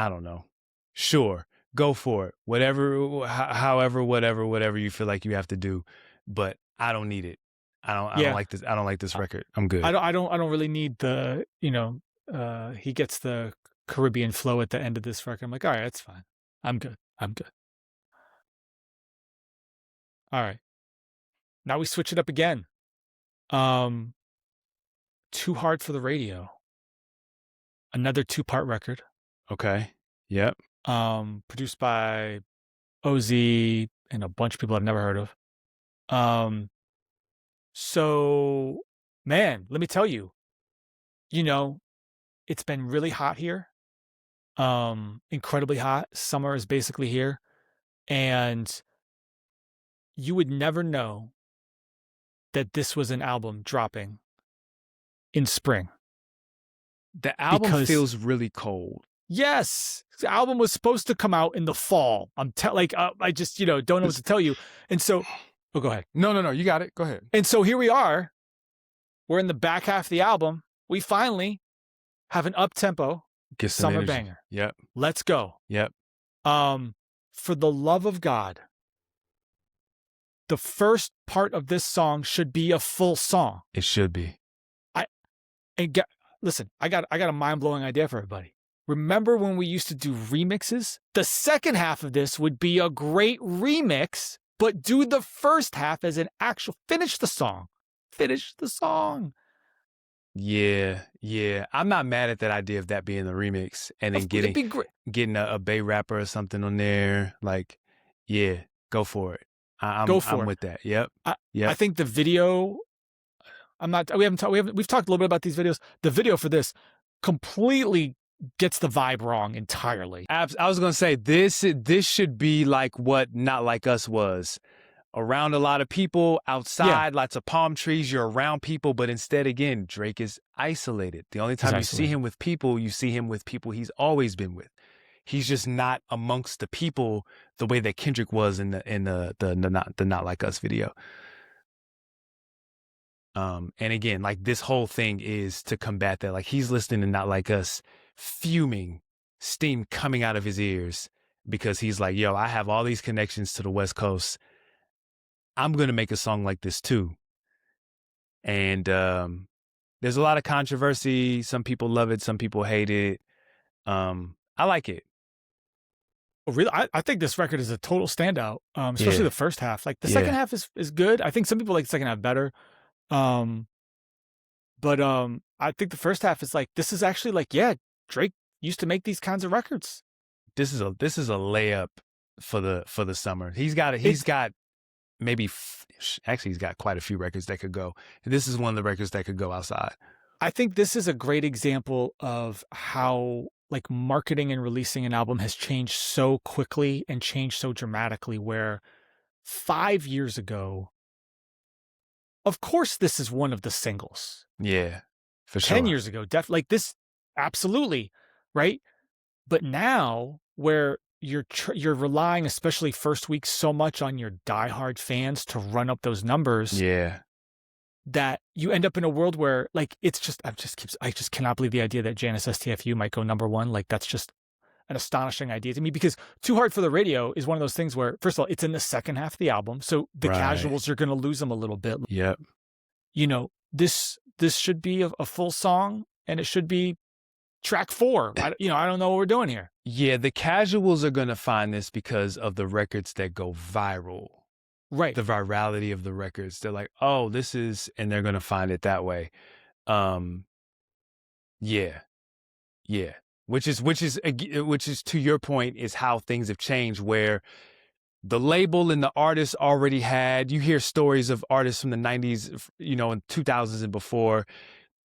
don't know. Sure, go for it. Whatever, however, whatever you feel like you have to do. But I don't need it. I don't like this. I don't like this record. I'm good. I don't really need the, he gets the Caribbean flow at the end of this record. I'm like, all right, that's fine. I'm good. All right. Now we switch it up again. Too Hard for the Radio. Another 2-part record. Okay. Yep. Produced by OZ and a bunch of people I've never heard of. So, man, let me tell you, it's been really hot here. Incredibly hot. Summer is basically here. And you would never know that this was an album dropping in spring. The album feels really cold. Yes. The album was supposed to come out in the fall. I just, don't know what to tell you. And so, go ahead. No, you got it. Go ahead. And so here we are. We're in the back half of the album. We finally have an up-tempo summer banger. Yep. Let's go. Yep. For the love of God, the first part of this song should be a full song. It should be. Listen, I got a mind-blowing idea for everybody. Remember when we used to do remixes? The second half of this would be a great remix, but do the first half as an actual finish the song. Yeah. I'm not mad at that idea of that being the remix and then getting a Bay rapper or something on there. Like, yeah, go for it. I'm with that. Yep. I think the video. We've talked a little bit about these videos. The video for this completely gets the vibe wrong entirely. I was gonna say this should be like what Not Like Us was. Around a lot of people, outside, lots of palm trees, you're around people, but instead, again, Drake is isolated. The only time you see him with people, he's always been with. He's just not amongst the people the way that Kendrick was in the Not Like Us video. And again, like this whole thing is to combat that. Like he's listening to Not Like Us, fuming, steam coming out of his ears because he's like, yo, I have all these connections to the West Coast. I'm going to make a song like this too. And There's a lot of controversy. Some people love it, some people hate it. I like it. Oh, really, I think this record is a total standout, especially Yeah. the first half. Like the second half is good. I think some people like the second half better. But I think the first half is like, this is actually like, yeah, Drake used to make these kinds of records. This is a layup for the summer. He's got maybe actually he's got quite a few records that could go. This is one of the records that could go outside. I think this is a great example of how like marketing and releasing an album has changed so quickly and changed so dramatically, where 5 years ago, of course, this is one of the singles. Yeah, for sure. 10 years ago, definitely like this, absolutely, right? But now, where you're relying, especially first week, so much on your diehard fans to run up those numbers. Yeah. That you end up in a world where like it's just I just cannot believe the idea that Janice STFU might go #1. Like that's just an astonishing idea to me, because Too Hard for the Radio is one of those things where, first of all, it's in the second half of the album, so the casuals are going to lose them a little bit. Yep. You know, this should be a full song, and it should be track 4. I don't know what we're doing here. Yeah, the casuals are going to find this because of the records that go viral. Right. The virality of the records. They're like, oh, this is, and they're going to find it that way. Yeah. Which is to your point, is how things have changed, where the label and the artist already had, you hear stories of artists from the 90s, in 2000s and before.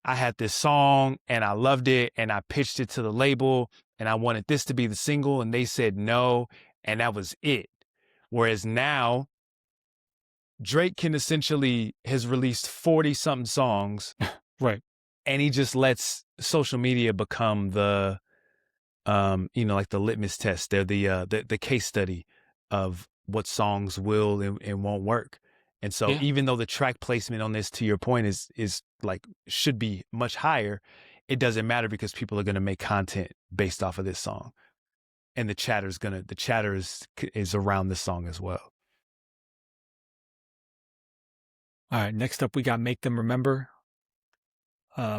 I had this song and I loved it and I pitched it to the label and I wanted this to be the single and they said no, and that was it. Whereas now, Drake has released 40-something songs. Right. And he just lets social media become the, like the litmus test. They're the case study of what songs will and won't work. And so even though the track placement on this, to your point, is like, should be much higher, it doesn't matter because people are going to make content based off of this song. And the chatter is around this song as well. All right, next up we got Make Them Remember,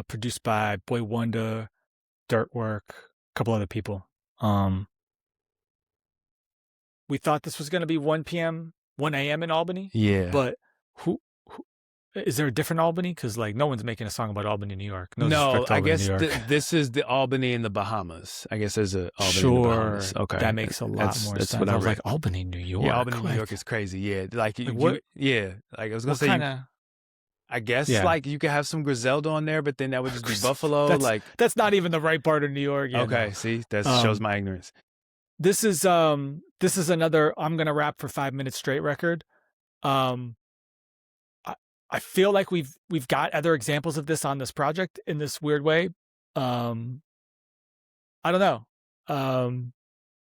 produced by Boy Wonder, Dirtwork, a couple other people. We thought this was going to be 1 a.m. in Albany. Yeah. But who is there a different Albany? Because like no one's making a song about Albany, New York. No, I guess this is the Albany in the Bahamas. I guess there's a Albany in the Bahamas. Okay, that makes a lot more sense. What I was like, Albany, New York. Yeah, Albany, New York is crazy. Yeah, like what? Like I was gonna say. I guess like you could have some Griselda on there, but then that would just be Buffalo. That's not even the right part of New York. Yeah, okay, see, that shows my ignorance. This is another I'm gonna rap for 5 minutes straight record. I feel like we've got other examples of this on this project in this weird way. I don't know.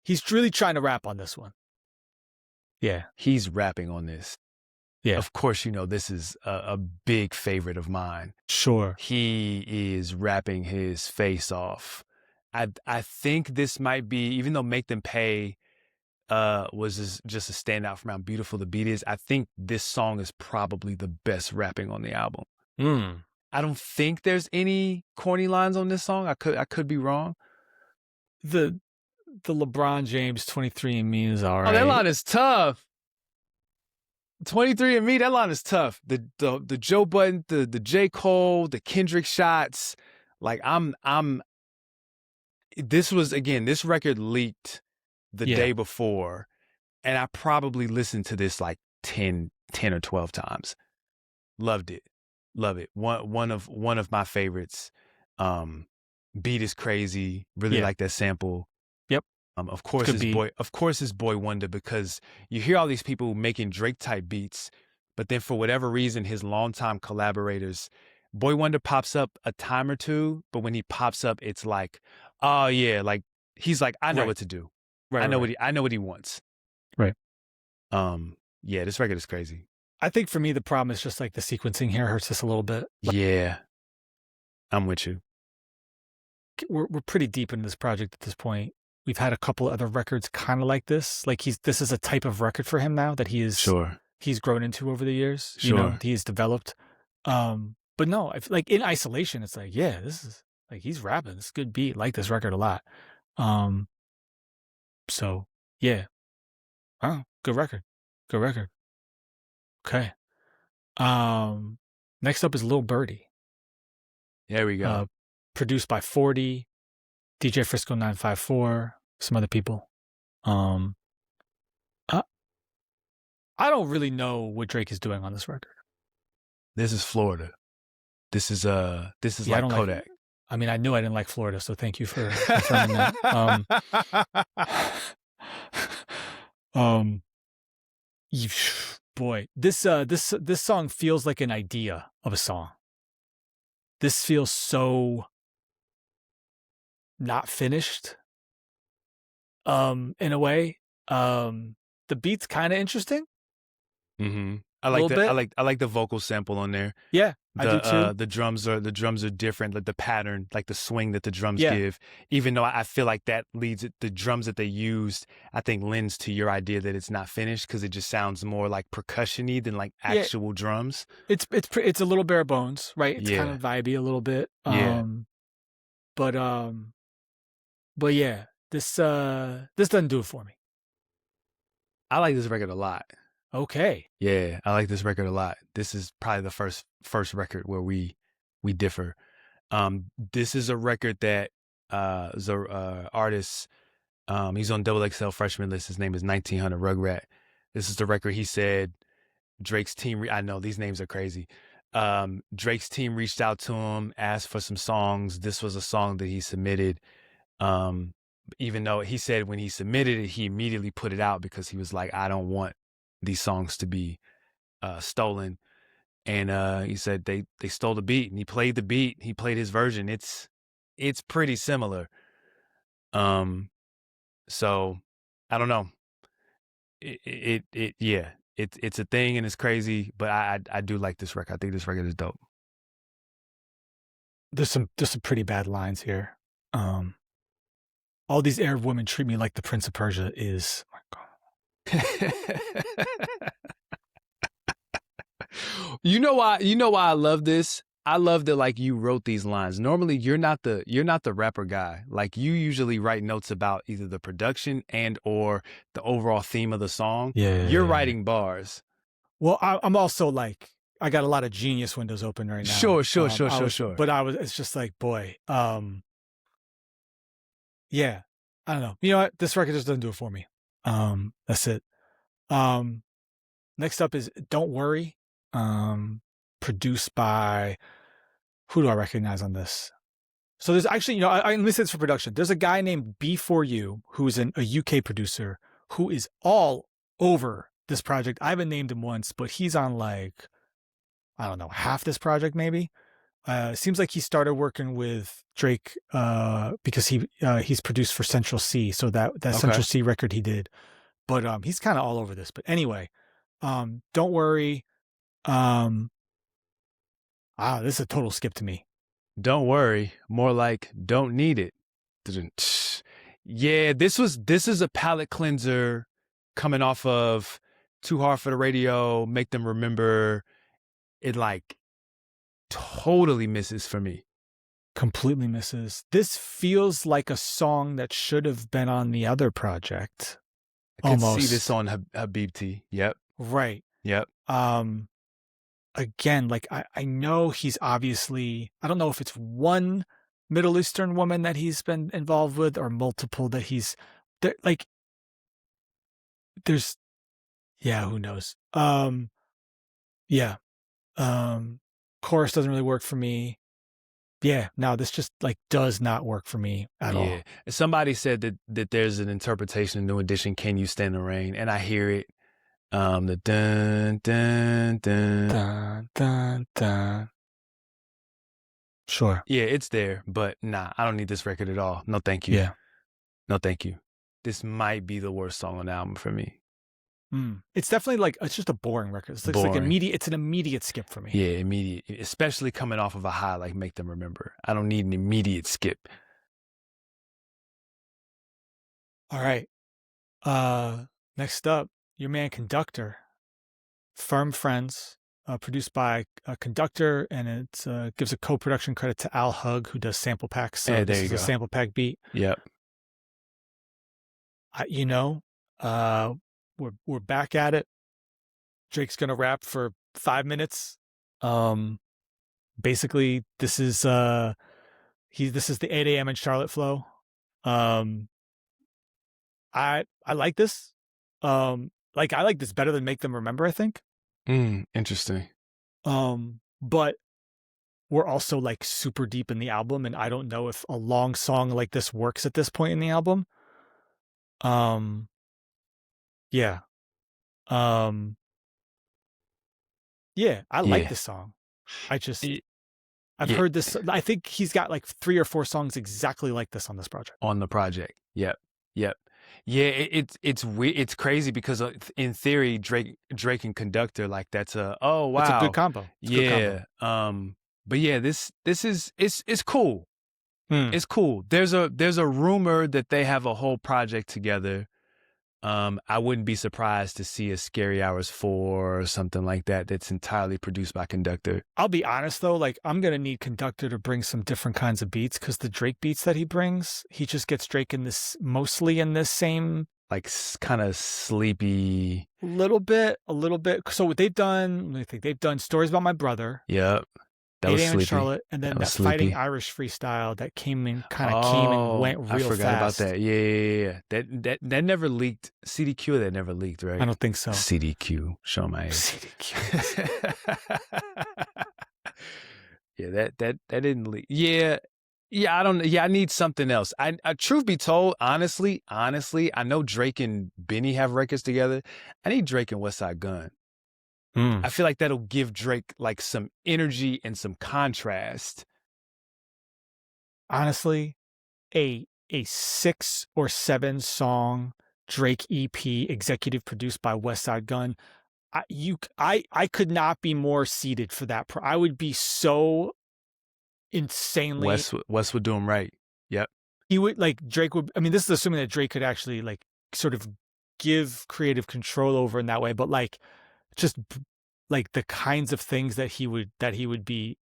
He's really trying to rap on this one. Yeah, he's rapping on this. Yeah. Of course, this is a big favorite of mine. Sure. He is rapping his face off. I think this might be, even though Make Them Pay was just a standout from how beautiful the beat is, I think this song is probably the best rapping on the album. I don't think there's any corny lines on this song. I could be wrong. The LeBron James 23andMe is all right. Oh, that line is tough. 23andMe, that line is tough. The Joe Budden, the J. Cole, the Kendrick shots. Like this record leaked the day before, and I probably listened to this like 10 or 12 times. Loved it. Love it. One of my favorites. Beat is crazy. Really like that sample. Yep. Of course it's Boy Wonder, because you hear all these people making Drake type beats, but then for whatever reason, his longtime collaborators, Boy Wonder pops up a time or two, but when he pops up, it's like, oh yeah, like he's like, I know what to do. Right. I know what he wants. Right. Yeah, this record is crazy. I think for me the problem is just like the sequencing here hurts us a little bit. Yeah. I'm with you. We're pretty deep into this project at this point. We've had a couple other records kind of like this. Like this is a type of record for him now that he's grown into over the years. Sure. He's developed. but no, like in isolation, it's like, yeah, this is like he's rapping. It's a good beat. Like this record a lot. So yeah, oh, good record, good record. Okay. Next up is Lil Birdie. There we go. Produced by 40, DJ Frisco 954, some other people. Uh, I don't really know what Drake is doing on this record. This is Florida. This is Yeah, like Kodak. I mean, I knew I didn't like Florida, so thank you for confirming that. Boy, this song feels like an idea of a song. This feels so not finished. In a way. The beat's kind of interesting. Mm-hmm. I like the vocal sample on there. Yeah, I do too. The drums are different, like the pattern, like the swing that the drums give. Even though I feel like that leads the drums that they used, I think lends to your idea that it's not finished because it just sounds more like percussion-y than like actual drums. It's a little bare bones, right? It's kind of vibey a little bit. But yeah, this doesn't do it for me. I like this record a lot. Okay. Yeah, I like this record a lot. This is probably the first record where we differ. This is a record that is a artist. He's on XXL freshman list. His name is 1900 Rugrat. This is the record he said Drake's team. I know these names are crazy. Drake's team reached out to him, asked for some songs. This was a song that he submitted. Even though he said when he submitted it, he immediately put it out because he was like, I don't want these songs to be stolen. And he said they stole the beat, and he played the beat. He played his version. It's pretty similar. So I don't know. It's a thing and it's crazy, but I do like this record. I think this record is dope. There's some pretty bad lines here. All these Arab women treat me like the Prince of Persia is. Oh my God. You know why I love this? I love that like you wrote these lines. Normally you're not the rapper guy. Like you usually write notes about either the production and or the overall theme of the song. You're writing bars. Well, I'm also like I got a lot of Genius windows open right now. Sure. But it's just like, boy, yeah, I don't know. You know what? This record just doesn't do it for me. That's it. Next up is Don't Worry. Produced by, who do I recognize on this? So there's actually, let me say this for production. There's a guy named B4U who's a UK producer who is all over this project. I haven't named him once, but he's on like, I don't know, half this project maybe. Seems like he started working with Drake because he's produced for Central C, so that Central C record he did. But he's kind of all over this. But anyway, Don't Worry. This is a total skip to me. Don't worry, more like don't need it. Yeah, this is a palate cleanser coming off of Too Hard for the Radio, Make Them Remember. It like totally misses for me. Completely misses. This feels like a song that should have been on the other project. I could see this on Habibti. Yep. Right. Yep. Again, like I know he's obviously, I don't know if it's one Middle Eastern woman that he's been involved with or multiple that he's there. Like there's, who knows? Chorus doesn't really work for me. Yeah, no, this just like does not work for me at all. Somebody said that there's an interpretation of New Edition, Can You Stand the Rain? And I hear it. The dun dun dun dun dun dun. Sure. Yeah, it's there, but nah, I don't need this record at all. No, thank you. Yeah. No, thank you. This might be the worst song on the album for me. It's definitely like, it's just a boring record. It's like it's an immediate skip for me. Yeah, immediate, especially coming off of a high like Make Them Remember. I don't need an immediate skip. All right. Next up, your man Conductor, Firm Friends, produced by a Conductor, and it gives a co-production credit to Al Hug, who does sample packs. So There this you is go. a sample pack beat. Yep. We're back at it. Drake's gonna rap for 5 minutes. Basically, this is the 8 a.m. in Charlotte flow. I like this. I like this better than Make Them Remember, I think. Interesting. But we're also like super deep in the album, and I don't know if a long song like this works at this point in the album. Yeah. Yeah, I like this song. I've heard this. I think he's got like 3 or 4 songs exactly like this on this project. On the project. Yep. Yeah, it's weird. It's crazy because in theory, Drake and Conductor, like that's a wow. It's a good combo. Good combo. But yeah, this is it's cool. It's cool. There's a rumor that they have a whole project together. I wouldn't be surprised to see a Scary Hours 4 or something like that that's entirely produced by Conductor. I'll be honest though, like I'm gonna need Conductor to bring some different kinds of beats, because the Drake beats that he brings, he just gets Drake mostly in this same like kind of sleepy. A little bit. So what they've done, let me think, they've done Stories About My Brother. Yep. That was sleepy. Charlotte, and then that Fighting Irish freestyle that came and went real fast. I forgot about that. Yeah. That never leaked. CDQ, that never leaked, right? I don't think so. CDQ, show my age. CDQ. Yeah, that didn't leak. Yeah, I don't. Yeah, I need something else. I truth be told, honestly, I know Drake and Benny have records together. I need Drake and Westside Gunn. I feel like that'll give Drake like some energy and some contrast. Honestly, a 6 or 7 song Drake EP, executive produced by Westside Gunn. I could not be more seated for that. I would be so insanely. Wes would do him right. Yep. He would, like, Drake would. I mean, this is assuming that Drake could actually like sort of give creative control over in that way, but like just like the kinds of things that he would be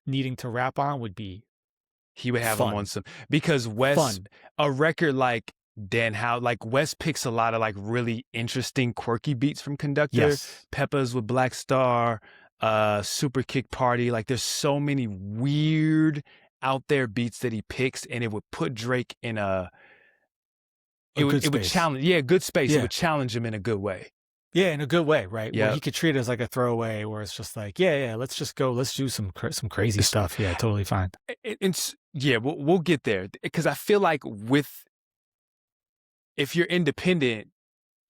needing to rap on would be. He would have him on some, because Wes, a record like Dan Howe, like Wes picks a lot of like really interesting, quirky beats from Conductor. Yes. Peppers with Black Star, Super Kick Party. Like there's so many weird out there beats that he picks, and it would put Drake in it would challenge. Yeah, good space. Yeah. It would challenge him in a good way. Yeah, in a good way, right? Yeah. Where he could treat it as like a throwaway, where it's just like, let's just go, let's do some crazy stuff. Yeah, totally fine. We'll get there, because I feel like if you're independent,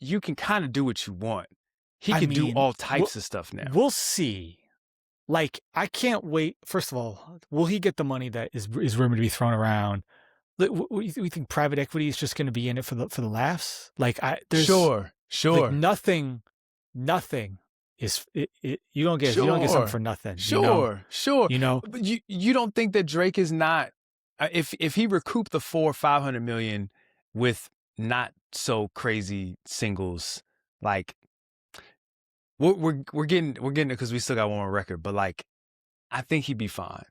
you can kind of do what you want. He can do all types of stuff now. We'll see. Like, I can't wait. First of all, will he get the money that is rumored to be thrown around? We think private equity is just going to be in it for the laughs? Like, there's sure. Like nothing is you don't get something for nothing. Sure. You know, but you don't think that Drake is not, if he recouped the $400-500 million with not so crazy singles, like we're getting it because we still got one more record, but like I think he'd be fine.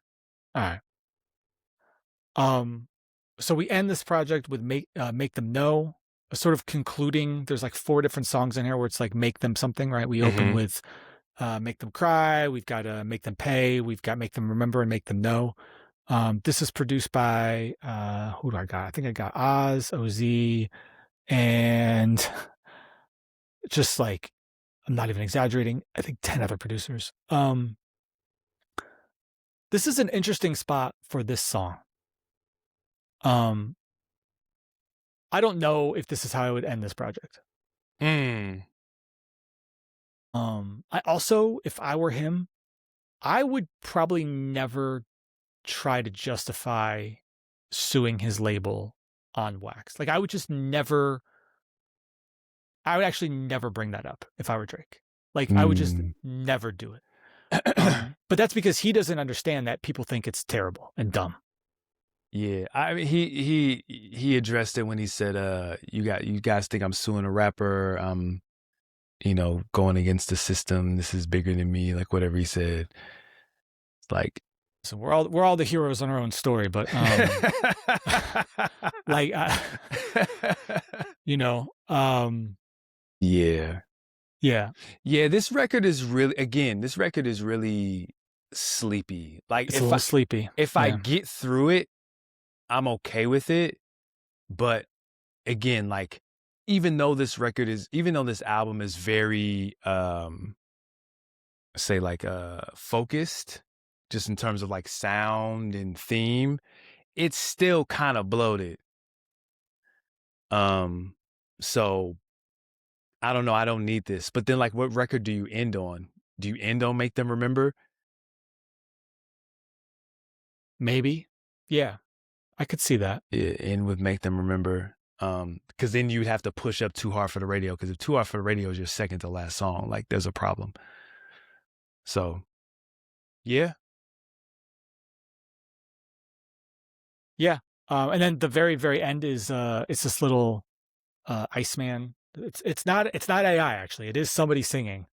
All right. So we end this project with Make Them Know. Sort of concluding, there's like 4 different songs in here where it's like make them something, right? We open with Make Them Cry, we've got Make Them Pay, we've got Make Them Remember, and Make Them Know. This is produced by who do I got? I think I got Oz, OZ, and just like, I'm not even exaggerating, I think 10 other producers. This is an interesting spot for this song. I don't know if this is how I would end this project. I also, if I were him, I would probably never try to justify suing his label on wax. Like, I would actually never bring that up if I were Drake. Like, I would just never do it. But that's because he doesn't understand that people think it's terrible and dumb. Yeah, I mean, he addressed it when he said, "You guys think I'm suing a rapper? going against the system. This is bigger than me, like whatever he said. It's like, so we're all the heroes on our own story, but like yeah. Yeah. Yeah, this record is really sleepy. Like It's a little sleepy. If I get through it, I'm okay with it. But again, like even though this album is very say like focused just in terms of like sound and theme, it's still kind of bloated. So I don't know, I don't need this. But then like what record do you end on? Do you end on Make Them Remember? Maybe. Yeah. I could see that. Yeah, end with Make Them Remember. Because then you'd have to push up Too Hard for the Radio. Because if Too Hard for the Radio is your second to last song, like there's a problem. So, yeah. Yeah. And then the very, very end is it's this little ICEMAN. It's not AI actually. It is somebody singing.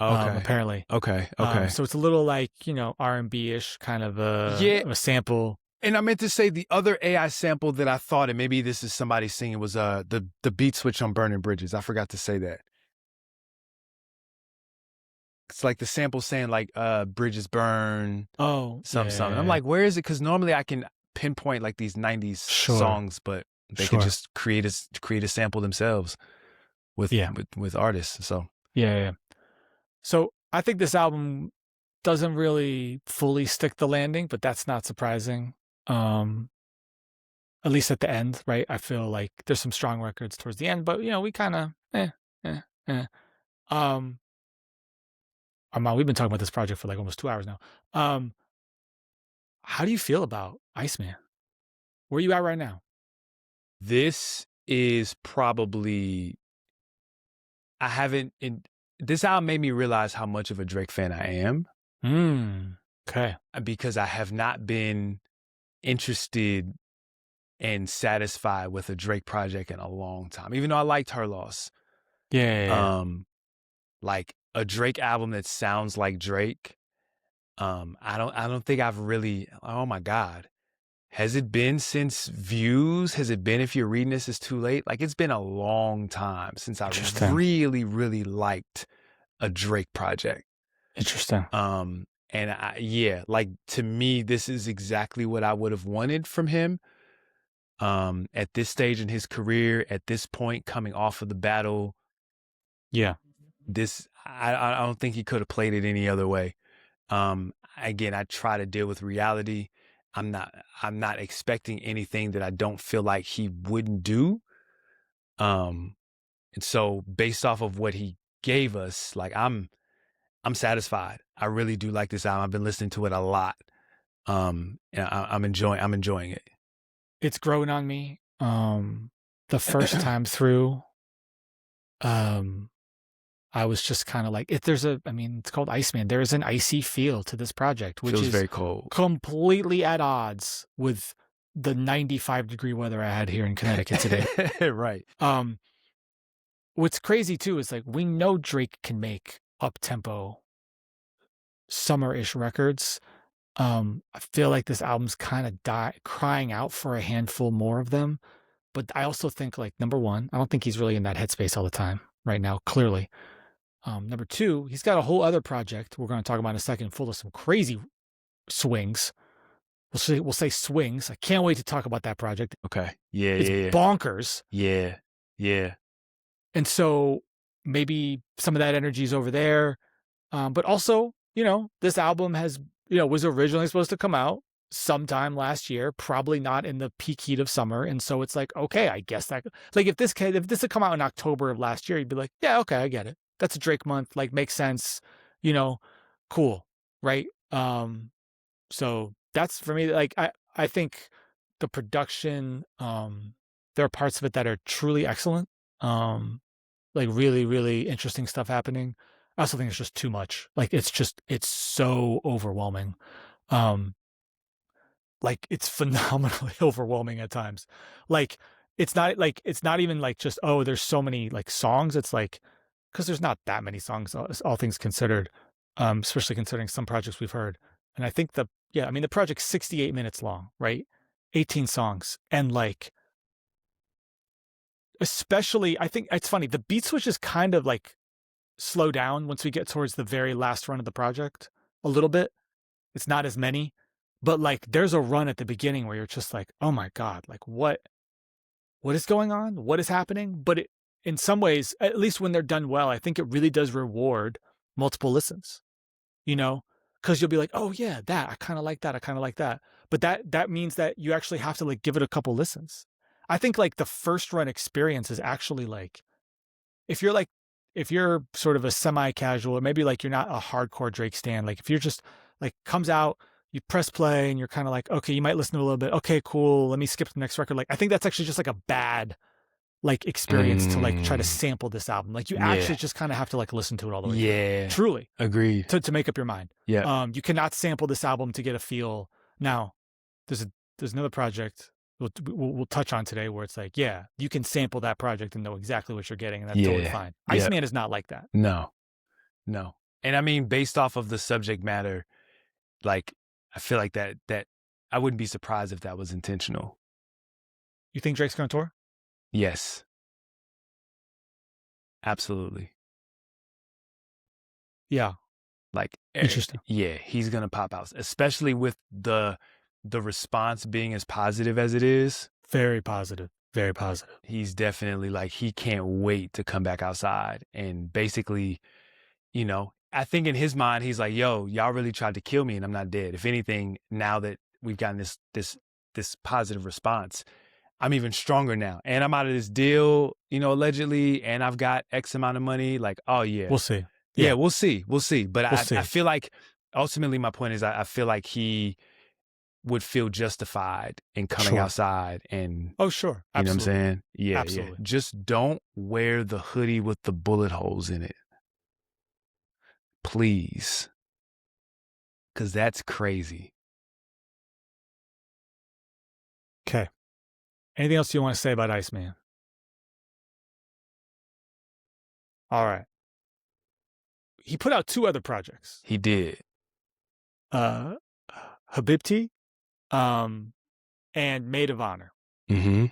Okay. Apparently. Okay. So it's a little like, R&B-ish kind of a sample. And I meant to say the other AI sample that I thought, and maybe this is somebody singing, was the beat switch on Burning Bridges. I forgot to say that. It's like the sample saying like bridges burn. Oh, something. I'm like, where is it? Because normally I can pinpoint like these 90s songs, but they can just create a sample themselves with artists. So yeah. So I think this album doesn't really fully stick the landing, but that's not surprising. At least at the end, right? I feel like there's some strong records towards the end, but we kind of Armand, we've been talking about this project for like almost 2 hours now. How do you feel about ICEMAN? Where are you at right now? This is probably this album made me realize how much of a Drake fan I am. Okay. Because I have not been interested and satisfied with a Drake project in a long time, even though I liked Her Loss. Yeah. Like a Drake album that sounds like Drake. I don't think I've really, oh my God. Has it been since Views? Has it been If You're Reading This Is Too Late? Like it's been a long time since I really, really liked a Drake project. Interesting. And like to me, this is exactly what I would have wanted from him. At this stage in his career, at this point, coming off of the battle. Yeah. I don't think he could have played it any other way. Again, I try to deal with reality. I'm not expecting anything that I don't feel like he wouldn't do. And so based off of what he gave us, like I'm satisfied. I really do like this album. I've been listening to it a lot. And I'm enjoying it. It's grown on me. The first time through, I was just kind of like, it's called ICEMAN. There is an icy feel to this project, which is very cold, completely at odds with the 95-degree weather I had here in Connecticut today. Right. What's crazy too is like we know Drake can make up-tempo, summer-ish records. I feel like this album's kind of crying out for a handful more of them. But I also think, like, number one, I don't think he's really in that headspace all the time right now, clearly. Number two, he's got a whole other project we're going to talk about in a second, full of some crazy swings. We'll say swings. I can't wait to talk about that project. Okay. Yeah, it's bonkers. Yeah. And so maybe some of that energy is over there. But also, this album was originally supposed to come out sometime last year, probably not in the peak heat of summer. And so it's like, okay, I guess that, like, if this had come out in October of last year, you'd be like, yeah, okay, I get it. That's a Drake month, like, makes sense, cool, right? So that's, for me, like, I think the production, there are parts of it that are truly excellent, like really, really interesting stuff happening. I also think it's just too much. Like, it's so overwhelming. Like, it's phenomenally overwhelming at times. Like, it's not even like just, oh, there's so many like songs. It's like, because there's not that many songs, all things considered, especially considering some projects we've heard. And I think the project's 68 minutes long, right? 18 songs, and like, especially, I think it's funny. The beat switches kind of like slow down once we get towards the very last run of the project a little bit. It's not as many, but like there's a run at the beginning where you're just like, oh my God, like what is going on? What is happening? But in some ways, at least when they're done well, I think it really does reward multiple listens, because you'll be like, oh yeah, that, I kind of like that. I kind of like that. But that means that you actually have to like give it a couple listens. I think like the first run experience is actually like, if you're sort of a semi-casual, or maybe like you're not a hardcore Drake stan, like if you're just like comes out, you press play and you're kind of like, okay, you might listen to a little bit. Okay, cool. Let me skip to the next record. Like, I think that's actually just like a bad like experience to like try to sample this album. Like you actually just kind of have to like listen to it all the way. Yeah. Through. Truly. Agreed. To make up your mind. Yeah. You cannot sample this album to get a feel. Now, there's another project we'll touch on today where it's like, yeah, you can sample that project and know exactly what you're getting, and that's totally fine. ICEMAN is not like that. No. And I mean, based off of the subject matter, like I feel like that I wouldn't be surprised if that was intentional. You think Drake's going to tour? Yes. Absolutely. Yeah. Like, interesting. Yeah, he's going to pop out, especially with the response being as positive as it is. Very positive. Very positive. He's definitely like, he can't wait to come back outside. And basically, I think in his mind, he's like, yo, y'all really tried to kill me and I'm not dead. If anything, now that we've gotten this positive response, I'm even stronger now. And I'm out of this deal, allegedly, and I've got X amount of money. Like, oh yeah. We'll see. Yeah, we'll see. But I feel like ultimately my point is I feel like he would feel justified in coming outside and oh sure. Absolutely. You know what I'm saying? Yeah. Absolutely. Yeah. Just don't wear the hoodie with the bullet holes in it. Please. Cause that's crazy. Okay. Anything else you want to say about ICEMAN? All right. He put out 2 other projects. He did. Habibti, and Maid of Honor. Mm-hmm.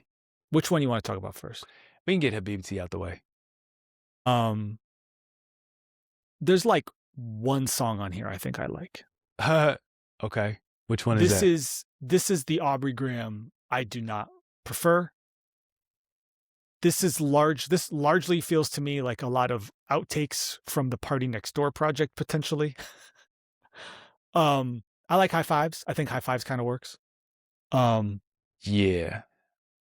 Which one you want to talk about first? We can get Habibti out the way. There's like one song on here I think I like. Okay. Which one is that? This is the Aubrey Graham I do not prefer. This largely feels to me like a lot of outtakes from the Party Next Door project, potentially. I like High Fives. I think High Fives kind of works. Yeah.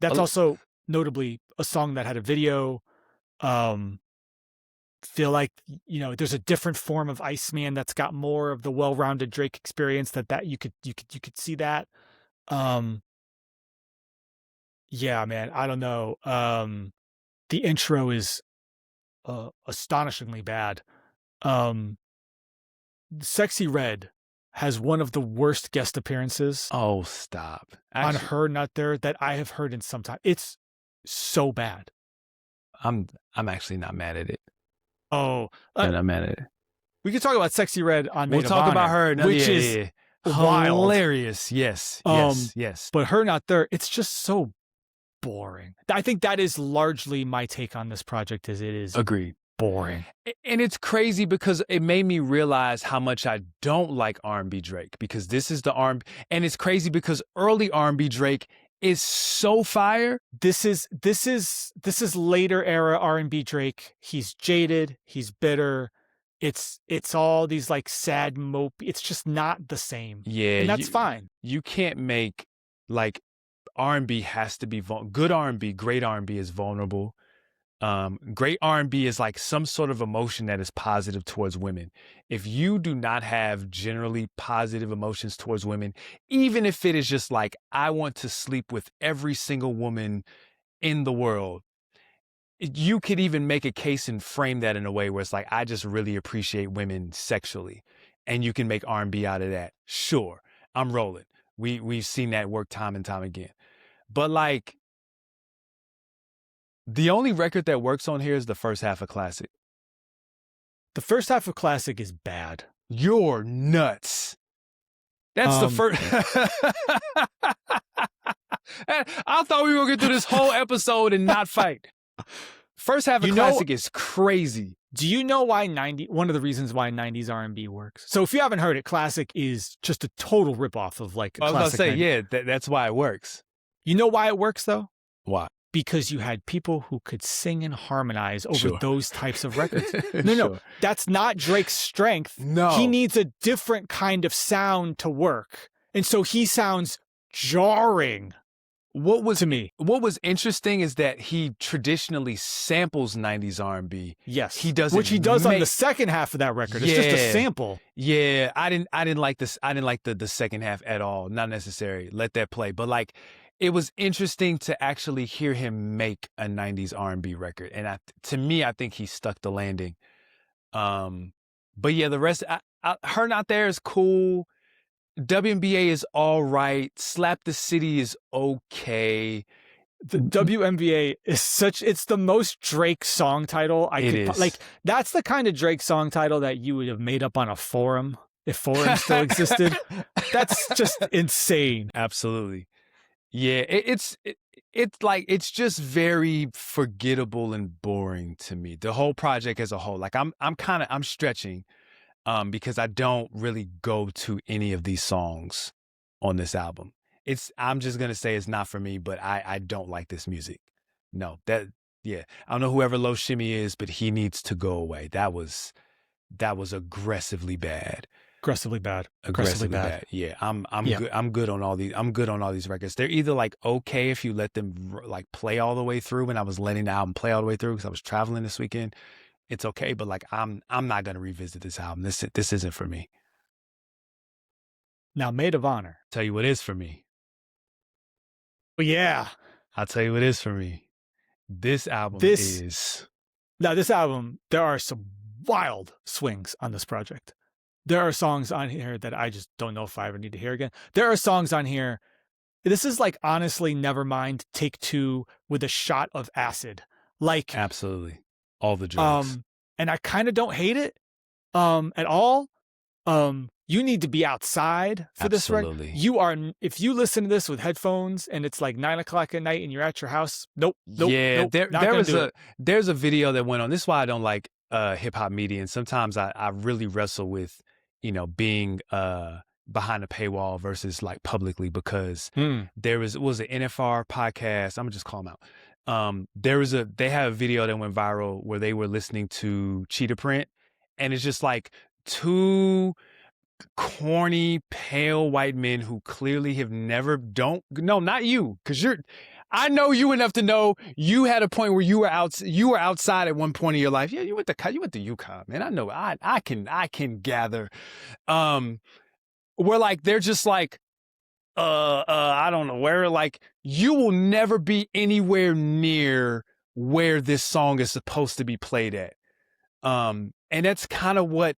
That's also notably a song that had a video. Feel like, there's a different form of ICEMAN that's got more of the well-rounded Drake experience that you could see that. Yeah, man, I don't know. The intro is astonishingly bad. Sexy Red has one of the worst guest appearances. Oh, stop. On Her Not There that I have heard in some time. It's so bad. I'm actually not mad at it. Oh, I'm not mad at it. We could talk about Sexy Red on Maid We'll of talk Honor, about her, which is wild. Hilarious. Yes. But Her Not There, it's just so boring. I think that is largely my take on this project. Is it is agreed boring, and it's crazy because it made me realize how much I don't like R&B Drake, because this is the R&B, and it's crazy because early R&B Drake is so fire. This is later era R&B Drake. He's jaded. He's bitter. It's all these like sad mope. It's just not the same. Yeah, and that's fine. You can't make like R&B has to be good R&B. Great R&B is vulnerable. Great R&B is like some sort of emotion that is positive towards women. If you do not have generally positive emotions towards women, even if it is just like, I want to sleep with every single woman in the world, you could even make a case and frame that in a way where it's like, I just really appreciate women sexually, and you can make R&B out of that. Sure, I'm rolling. We've seen that work time and time again. But like, the only record that works on here is the first half of Classic. The first half of Classic is bad. You're nuts. That's the first. I thought we were going to do this whole episode and not fight. First half of Classic is crazy. Do you know why one of the reasons why 90s R&B works? So if you haven't heard it, Classic is just a total ripoff of like a I was classic. About to say, yeah, that's why it works. You know why it works though? Why? Because you had people who could sing and harmonize over those types of records. No, that's not Drake's strength. No. He needs a different kind of sound to work. And so he sounds jarring. What was interesting is that he traditionally samples 90s R&B. Yes. He does, which he does on the second half of that record. It's just a sample. Yeah. I didn't like this. I didn't like the second half at all. Not necessary. Let that play. But like, it was interesting to actually hear him make a 90s R&B record. And to me, I think he stuck the landing. But yeah, the rest, Her Not There is cool. WNBA is all right. Slap the City is okay. The WNBA is it's the most Drake song title like. That's the kind of Drake song title that you would have made up on a forum if forums still existed. That's just insane. Absolutely. Yeah, it's just very forgettable and boring to me. The whole project as a whole. Like I'm stretching. Because I don't really go to any of these songs on this album. I'm just going to say it's not for me, but I don't like this music. No, I don't know whoever Low Shimmy is, but he needs to go away. That was aggressively bad. Aggressively bad. Yeah, I'm good on all these. I'm good on all these records. They're either like okay if you let them like play all the way through, and I was letting the album play all the way through because I was traveling this weekend. It's okay, but like I'm not gonna revisit this album. This isn't for me. Now, Maid of Honor. Tell you what is for me. Well, yeah, I'll tell you what is for me. This album is. Now, this album, there are some wild swings on this project. There are songs on here that I just don't know if I ever need to hear again. There are songs on here. This is like honestly, Nevermind, Take Two with a shot of acid. Like absolutely. All the drugs. And I kind of don't hate it at all. You need to be outside for this record. If you listen to this with headphones and it's like 9 o'clock at night and you're at your house, nope. Yeah, there's a video that went on. This is why I don't like hip hop media. And sometimes I really wrestle with, being behind a paywall versus like publicly because there was an NFR podcast. I'm gonna just call them out. They have a video that went viral where they were listening to Cheetah Print, and it's just like two corny, pale white men who clearly have not you, because I know you enough to know you had a point where you were outside at one point in your life. Yeah, you went to UConn, man. I know. I can gather. Where like they're just like. I don't know where, like, you will never be anywhere near where this song is supposed to be played at. And that's kind of what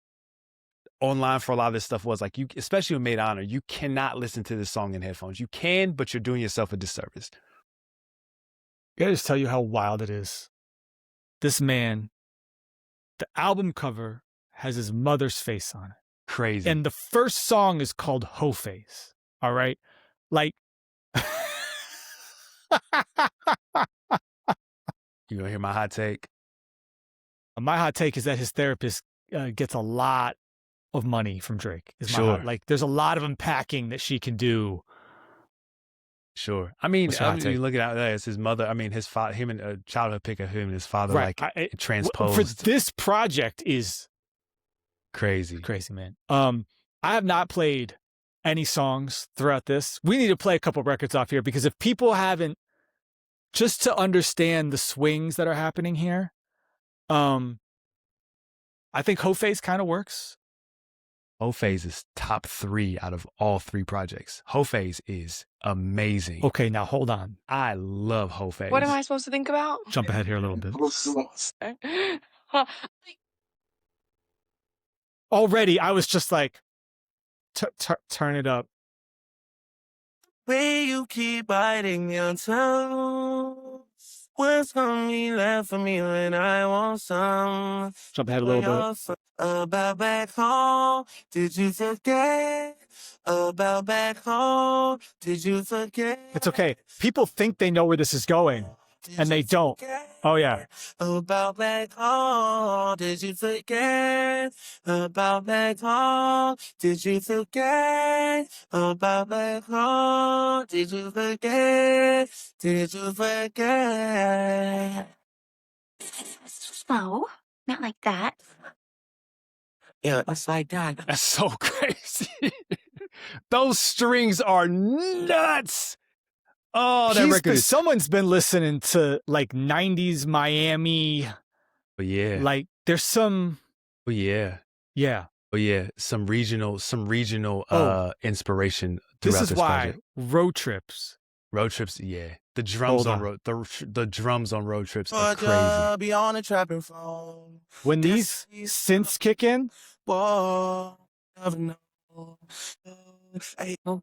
online for a lot of this stuff was like, especially with Made Honor, you cannot listen to this song in headphones. You can, but you're doing yourself a disservice. I gotta just tell you how wild it is. This man, the album cover has his mother's face on it. Crazy. And the first song is called Ho Face. All right. Like, you gonna hear my hot take? My hot take is that his therapist gets a lot of money from Drake. Sure. Like, there's a lot of unpacking that she can do. Sure. I mean, you look at it, it's his mother. I mean, his father, him and a childhood pic of him and his father, right. Transposed. For this project is crazy, man. I have not played any songs throughout this. We need to play a couple records off here because if people haven't, just to understand the swings that are happening here, I think Ho Face kind of works. Ho Face is top 3 out of all 3 projects. Ho Face is amazing. Okay, now hold on. I love Ho Face. What am I supposed to think about? Jump ahead here a little bit. Already, I was just like, turn it up. Way you keep biting your toes. What's gonna be left for me when I want some? Jump ahead a little bit. About back home, did you forget? About back home, did you forget? It's okay. People think they know where this is going, and they don't. Oh, yeah. About back home, did you forget? About back home, did you forget? About back home, did you forget? Did you forget? No, not like that. Yeah, it's like that. That's so crazy. Those strings are nuts. Oh, that record is... Someone's been listening to like 90s Miami. Oh, yeah. Like there's some... Oh, yeah. Yeah. Oh, yeah. Some regional inspiration throughout this project. Road trips. Road trips, yeah. The drums on the drums on road trips are crazy. Be on the trapping phone. When these synths kick in, whoa, never know.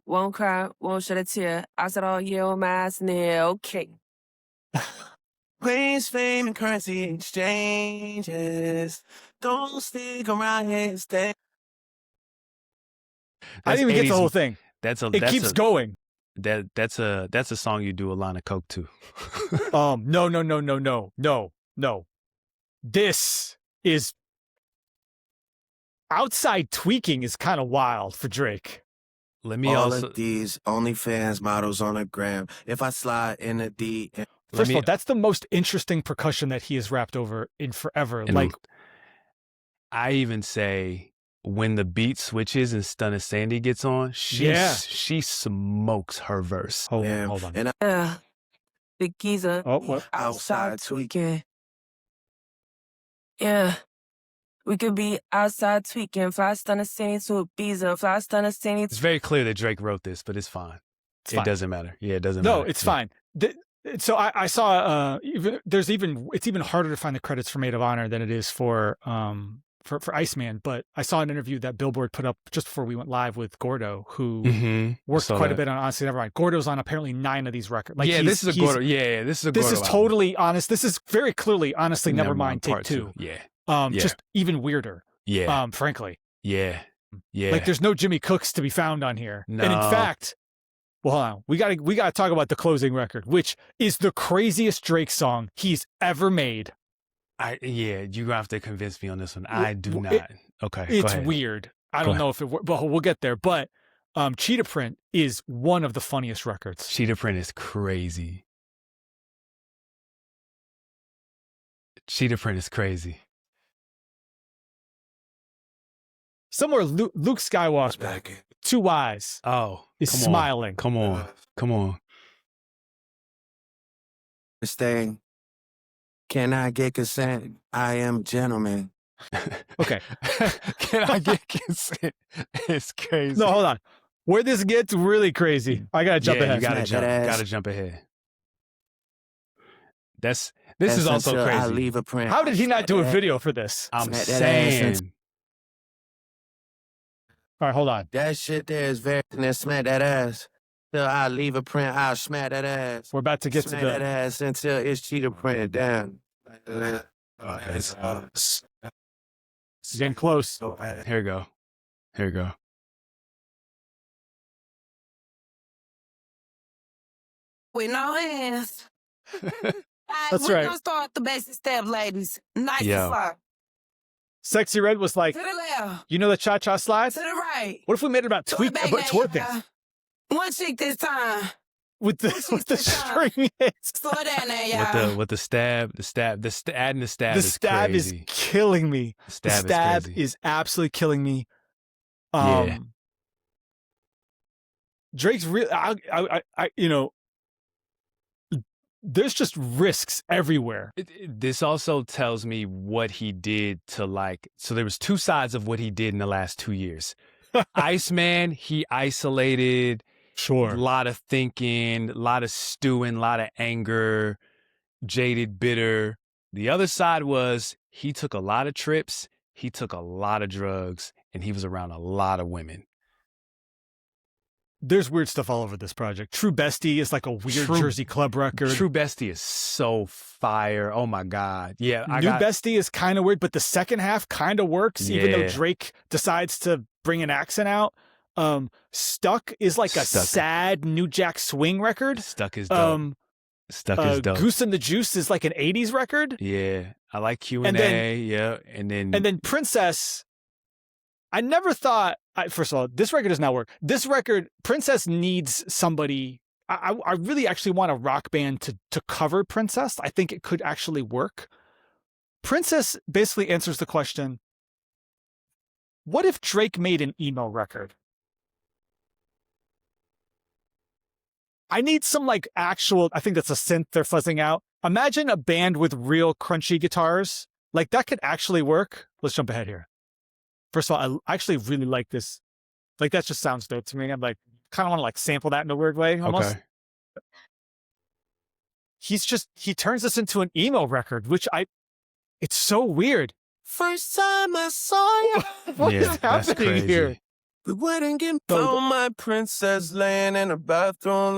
Won't cry, won't shed a tear. I said all year on my ass near. Okay. Praise, fame, and currency exchanges. Don't stick around here and stay. I didn't even get the whole thing. It keeps going. That's a song you do a line of coke to. No. This is outside tweaking is kind of wild for Drake. Let me all of these OnlyFans models on the gram. If I slide in the D. First of all, that's the most interesting percussion that he has rapped over in forever. And like, I even say when the beat switches and Stunna Sandy gets on, she smokes her verse. Hold on. And Big geezer. Oh, what? Outside tweaking. Yeah. We could be outside tweaking. Fly Stunna Sandy to Ibiza. Fly Stunna Sandy. It's very clear that Drake wrote this, but it's fine. It doesn't matter. Yeah, it doesn't matter. No, it's fine. So I saw it's even harder to find the credits for Maid of Honor than it is for ICEMAN, but I saw an interview that Billboard put up just before we went live with Gordo, who worked quite a bit on Honestly Nevermind. Gordo's on apparently 9 of these records. Like this is a Gordo. Yeah, this is a Gordo. This is totally honest. This is very clearly Honestly Nevermind Take 2. Yeah. Just even weirder. Yeah. Frankly. Yeah. Like there's no Jimmy Cooks to be found on here. No. And in fact, well, hold on. We gotta talk about the closing record, which is the craziest Drake song he's ever made. You're gonna have to convince me on this one. I do not. Okay. It's weird. I don't know if it works, but we'll get there. But Cheetah Print is one of the funniest records. Cheetah Print is crazy. Cheetah Print is crazy. Somewhere Luke Skywalker, 2 eyes. Oh, is smiling. Come on. This thing. Can I get consent? I am a gentleman. Okay. Can I get consent? It's crazy. No, hold on. Where this gets really crazy, I gotta jump ahead. You gotta jump ahead. This is also crazy. I leave a print. How did he not do a video for this? I'm saying. All right, hold on. That shit there is very... And smack that ass. Till I leave a print, I'll smack that ass. We're about to get smack to that ass until it's cheetah printed down. It's getting close. Here we go. With no hands. That's We're right. gonna start the basic step, ladies. Nice and slow. Sexy Red was like, to the left. You know the cha-cha slides? To the right. What if we made it about twerking? One cheek this time. With the string hits. Slow down there, y'all. With the stab, adding the stab. The stab is killing me. The stab is absolutely killing me. Drake's real. There's just risks everywhere. This also tells me what he did to so there was 2 sides of what he did in the last 2 years. ICEMAN, he isolated. Sure. A lot of thinking, a lot of stewing, a lot of anger, jaded, bitter. The other side was he took a lot of trips, he took a lot of drugs, and he was around a lot of women. there's weird stuff all over this project. True Bestie is like a weird Jersey Club record. True Bestie is so fire. Oh my God. Yeah. Bestie is kind of weird, but the second half kind of works, even though Drake decides to bring an accent out. Stuck is like a sad New Jack Swing record. Stuck is dope. Stuck is dope. Goose and the Juice is like an 80s record. Yeah. I like Q&A. Yeah. And then Princess, I never thought, first of all, this record does not work. This record, Princess needs somebody. I really actually want a rock band to cover Princess. I think it could actually work. Princess basically answers the question, what if Drake made an emo record? I need some like actual, I think that's a synth they're fuzzing out. Imagine a band with real crunchy guitars. Like that could actually work. Let's jump ahead here. First of all, I actually really like this. Like that just sounds dope to me. I'm like, kind of want to like sample that in a weird way almost. Okay. He turns this into an emo record, which it's so weird. First time I saw you. What is happening here? We wouldn't get on my princess laying in a bathroom.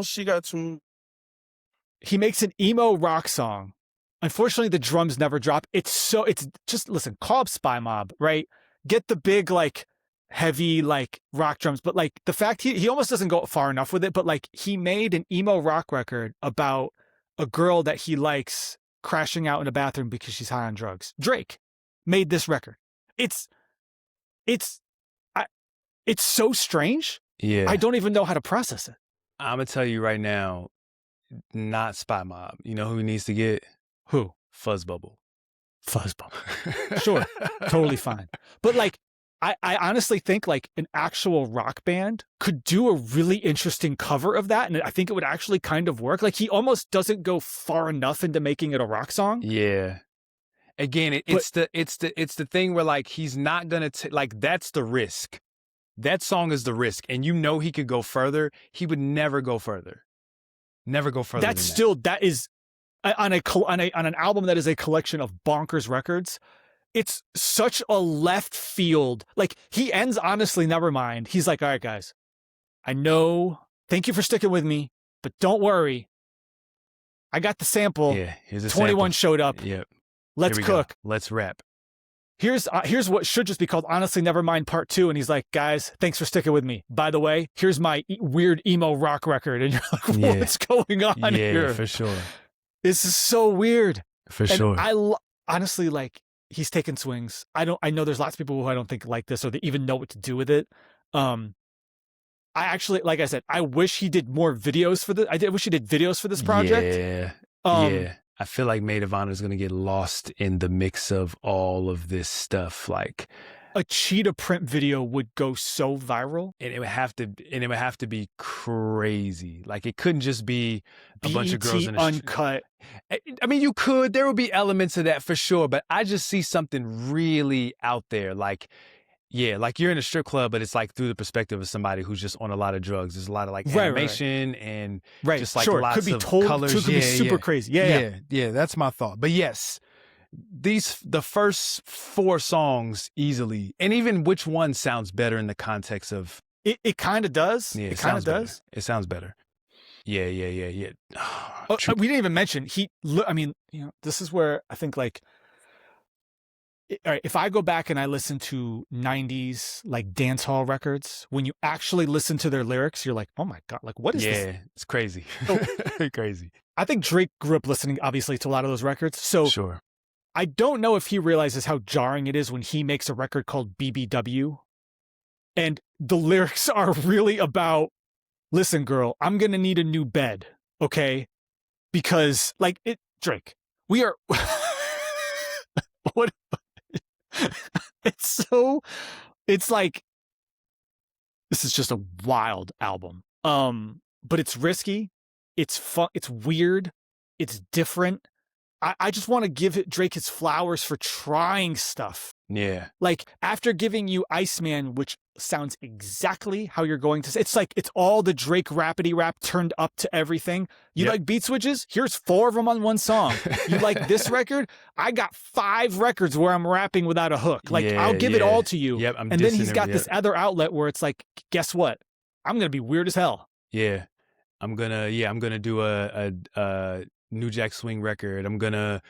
She got some. He makes an emo rock song. Unfortunately, the drums never drop. It's just, listen, call up Spy Mob, right? Get the big, like, heavy, like, rock drums. But, like, the fact he almost doesn't go far enough with it, but, like, he made an emo rock record about a girl that he likes crashing out in a bathroom because she's high on drugs. Drake made this record. It's so strange. Yeah. I don't even know how to process it. I'm going to tell you right now, not Spy Mob. You know who he needs to get? Who? Fuzzbubble. Sure. Totally fine. But like, I honestly think like an actual rock band could do a really interesting cover of that. And I think it would actually kind of work. Like he almost doesn't go far enough into making it a rock song. Yeah. Again, it's the thing where like, he's not going to like, that's the risk. That song is the risk. And you know, he could go further. He would never go further. Never go further. That's still, that is, on an album that is a collection of bonkers records, it's such a left field. Like he ends, honestly, never mind. He's like, all right, guys, I know, thank you for sticking with me, but don't worry. I got the sample. Yeah, here's a 21 sample. showed up. Yep. Let's cook. Go. Let's rap. Here's what should just be called Honestly Nevermind Part 2. And he's like, guys, thanks for sticking with me. By the way, here's my weird emo rock record. And you're like, what's going on here? Yeah, for sure. This is so weird. For sure. I honestly, like, he's taking swings. I know there's lots of people who I don't think like this or they even know what to do with it. I actually, like I said, I wish he did more videos for I wish he did videos for this project. Yeah. Yeah. I feel like Maid of Honor is going to get lost in the mix of all of this stuff. Like a cheetah print video would go so viral, and it would have to be crazy. Like it couldn't just be a bunch of girls in a uncut. I mean, there would be elements of that for sure, but I just see something really out there. Like, yeah, like you're in a strip club, but it's like through the perspective of somebody who's just on a lot of drugs. There's a lot of like animation and just like lots of colors. Could be super crazy. Yeah. That's my thought. But yes, the first 4 songs easily, and even which one sounds better in the context of it kind of does. Yeah, it kind of does. It sounds better. Yeah. We didn't even mention I mean, you know, this is where I think like. All right, if I go back and I listen to 90s like dance hall records, when you actually listen to their lyrics, you're like, oh my God, like what is this? Yeah, it's crazy. Crazy. I think Drake grew up listening obviously to a lot of those records. So sure. I don't know if he realizes how jarring it is when he makes a record called BBW. And the lyrics are really about, listen, girl, I'm going to need a new bed. Okay. Because like Drake, we are, what? It's like, this is just a wild album. But it's risky. It's fun. It's weird. It's different. I just want to give Drake his flowers for trying stuff. Yeah. Like after giving you ICEMAN, which sounds exactly how you're going to say. It's like, it's all the Drake rapidy rap turned up to everything. You like beat switches? Here's 4 of them on one song. You like this record? I got 5 records where I'm rapping without a hook. Like, I'll give it all to you. Yep, and then he's got this other outlet where it's like, guess what? I'm going to be weird as hell. Yeah. I'm gonna do a New Jack Swing record. I'm gonna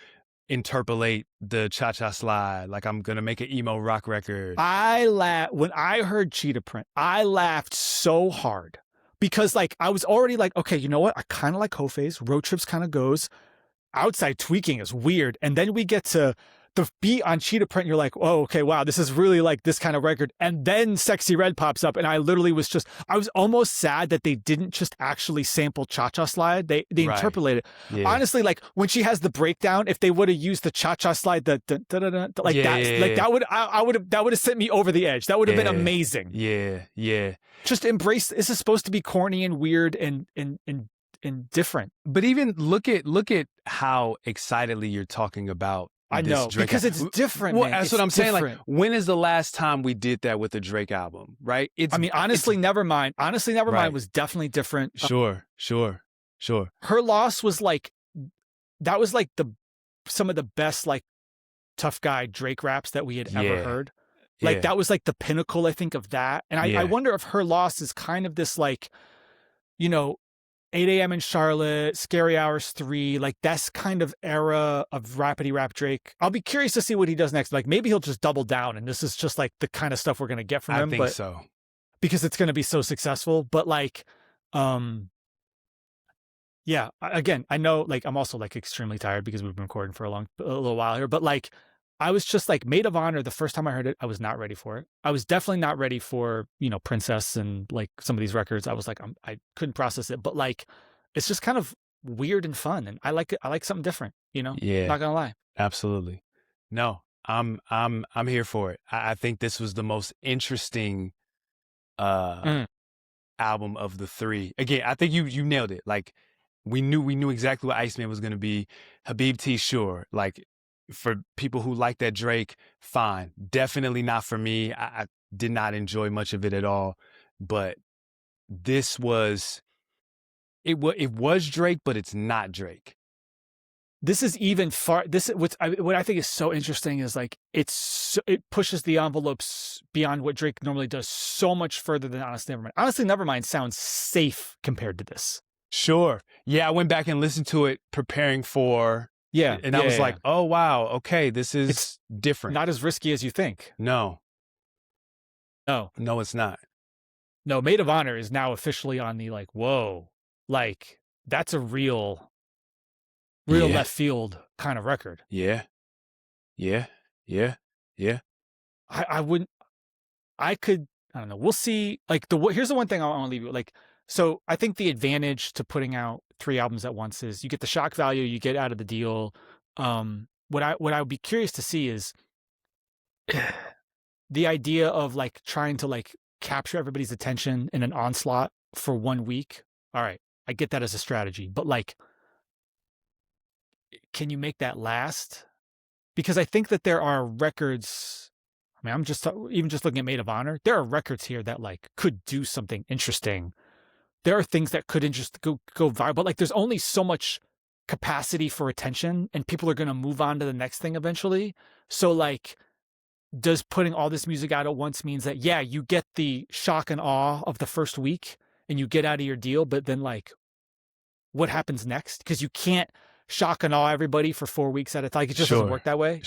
interpolate the cha-cha slide. Like, I'm gonna make an emo rock record. I laughed when I heard Cheetah Print. I laughed so hard because, like, I was already like, okay, you know what? I kind of like Koface. Road Trips kind of goes. Outside Tweaking is weird. And then we get to the beat on Cheetah Print. You're like, oh, okay, wow, this is really like this kind of record. And then Sexy Red pops up. And I literally was I was almost sad that they didn't just actually sample Cha-Cha Slide. They interpolated it. Yeah. Honestly, like, when she has the breakdown, if they would have used the Cha-Cha Slide, that would have sent me over the edge. That would have been amazing. Yeah. Just embrace, this is supposed to be corny and weird and different. But even look at how excitedly you're talking about I know, Drake because it's different. Well, man. that's it's what I'm saying. different. Like, when is the last time we did that with a Drake album? Right? Honestly, Nevermind. Honestly, Nevermind was definitely different. Sure. Her Loss was like, that was like some of the best, like, tough guy Drake raps that we had ever heard. Like, that was like the pinnacle, I think, of that. And I wonder if Her Loss is kind of this, like, 8 a.m. in Charlotte, Scary Hours 3, like, that's kind of era of rapidy rap Drake. I'll be curious to see what he does next. Like, maybe he'll just double down and this is just like the kind of stuff we're going to get from him. I think so. Because it's going to be so successful. But, like, again, I know, like, I'm also, like, extremely tired because we've been recording for a little while here, but, like, I was just like, Maid of Honor, the first time I heard it, I was not ready for it. I was definitely not ready for, Princess and, like, some of these records. I was like, I couldn't process it, but, like, it's just kind of weird and fun. And I like it. I like something different, Yeah. Not gonna lie. Absolutely. No, I'm here for it. I think this was the most interesting album of the 3. Again, I think you nailed it. Like, we knew exactly what Iceman was going to be. Habib T, sure. Like, for people who like that Drake, fine. Definitely not for me. I did not enjoy much of it at all. But this was, it was Drake, but it's not Drake. This is even far. What I think is so interesting is, like, it pushes the envelopes beyond what Drake normally does so much further than Honestly Nevermind. Honestly Nevermind sounds safe compared to this. Sure. Yeah, I went back and listened to it preparing for. Yeah. And I was like, oh, wow. Okay, it's different. Not as risky as you think. No, it's not. No, Maid of Honor is now officially on the, like, whoa, like, that's a real left field kind of record. Yeah. I don't know. We'll see. Like, here's the one thing I want to leave you with. Like, so I think the advantage to putting out 3 albums at once is you get the shock value you get out of the deal. What I would be curious to see is the idea of, like, trying to, like, capture everybody's attention in an onslaught for 1 week. All right, I get that as a strategy, but, like, can you make that last? Because I think that there are records. I mean, I'm just even just looking at Maid of Honor. There are records here that, like, could do something interesting. There are things that could go viral, but, like, there's only so much capacity for attention, and people are going to move on to the next thing eventually. So, like, does putting all this music out at once means that, yeah, you get the shock and awe of the first week and you get out of your deal, but then, like, what happens next? Because you can't shock and awe everybody for 4 weeks at a time. Like, it just doesn't work that way.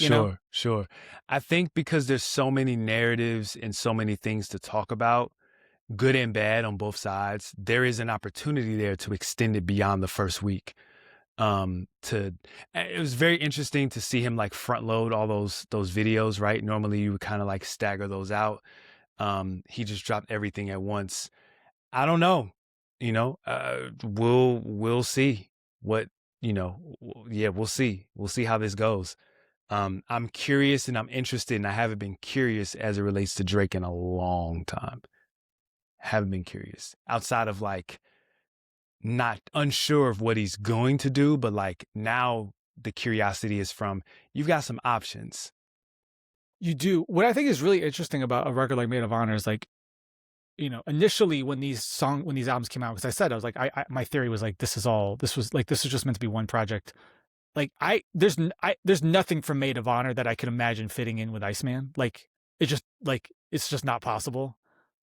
Sure. I think because there's so many narratives and so many things to talk about, good and bad on both sides, there is an opportunity there to extend it beyond the first week. It was very interesting to see him, like, front load all those videos, right? Normally you would kind of, like, stagger those out. He just dropped everything at once. I don't know, we'll see what, we'll see how this goes. I'm curious and I'm interested, and I haven't been curious as it relates to Drake in a long time. Haven't been curious outside of, like, not unsure of what he's going to do, but, like, now the curiosity is from, you've got some options. You do. What I think is really interesting about a record like Maid of Honor is, like, initially when these albums came out, because I said, I was like, my theory was like, this was just meant to be one project. Like there's nothing from Maid of Honor that I could imagine fitting in with Iceman. Like it's just not possible.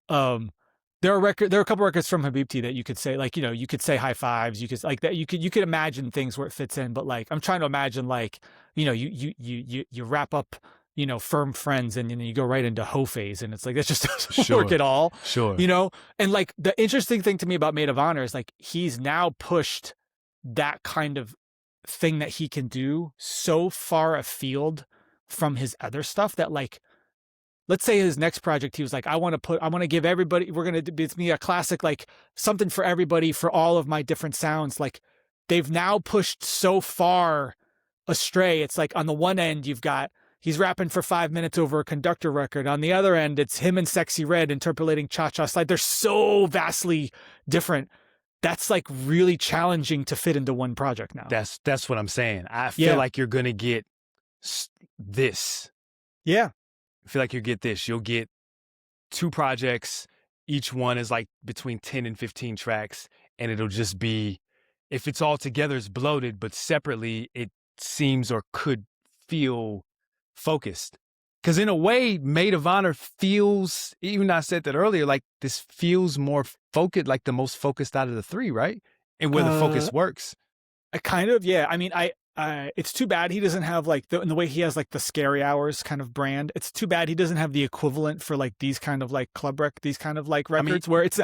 There are a couple records from Habibti that you could say, like, you could say High Fives, you could like that, you could imagine things where it fits in, but like I'm trying to imagine, like, you wrap up, Firm Friends, and then you go right into Ho phase, and it's like that just doesn't work at all. Sure. And like the interesting thing to me about Maid of Honor is like he's now pushed that kind of thing that he can do so far afield from his other stuff that, like, let's say his next project, he was like, I want to give everybody, it's me a classic, like something for everybody for all of my different sounds. Like they've now pushed so far astray. It's like on the one end, he's rapping for 5 minutes over a Conductor record. On the other end, it's him and Sexy Red interpolating Cha-Cha Slide. They're so vastly different. That's like really challenging to fit into one project now. That's what I'm saying. I feel like you're going to get this. Yeah. I feel like you get this. You'll get 2 projects. Each one is like between 10 and 15 tracks. And it'll just be, if it's all together, it's bloated, but separately, it seems or could feel focused. Because in a way, Maid of Honor feels, even I said that earlier, like this feels more focused, like the most focused out of the 3, right? And where the focus works. Kind of, yeah. I mean, it's too bad he doesn't have like in the way he has like the Scary Hours kind of brand. It's too bad he doesn't have the equivalent for like these kind of like these kind of like records where it's.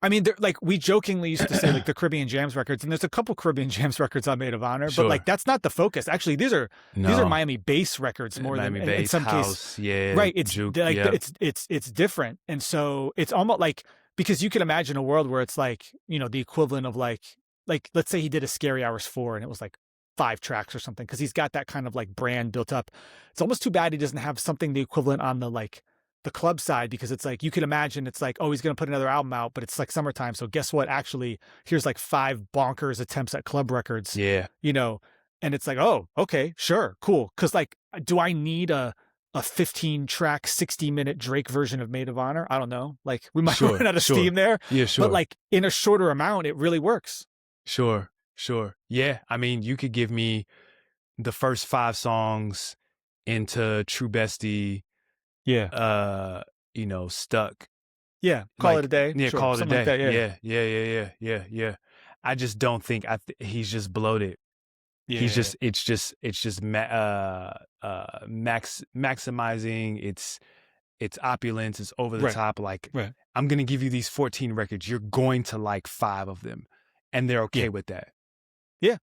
I mean, like we jokingly used to say like the Caribbean Jams records, and there's a couple Caribbean Jams records on Maid of Honor, but like that's not the focus. Actually, these are Miami bass records more Miami than bass, in some house, case. Right. It's juke, like it's different, and so it's almost like, because you can imagine a world where it's like, the equivalent of like let's say he did a Scary Hours 4 and it was like 5 tracks or something, because he's got that kind of like brand built up. It's almost too bad he doesn't have something the equivalent on the like the club side, because it's like you can imagine it's like, oh, he's going to put another album out, but it's like summertime, so guess what, actually here's like 5 bonkers attempts at club records, and it's like, oh, okay, sure, cool, because like, do I need a 15 track 60-minute Drake version of Maid of Honor? I don't know, like we might run out of steam there, but like in a shorter amount it really works. Sure. Yeah, I mean, you could give me the first 5 songs into True Bestie, Stuck. Yeah, call it a day. Yeah, sure, call it a day. Like that, yeah. I just don't think he's just bloated. Yeah. He's just it's just maximizing its opulence. It's over the top. Like, I'm gonna give you these 14 records. You're going to like 5 of them, and they're okay with that. Yeah.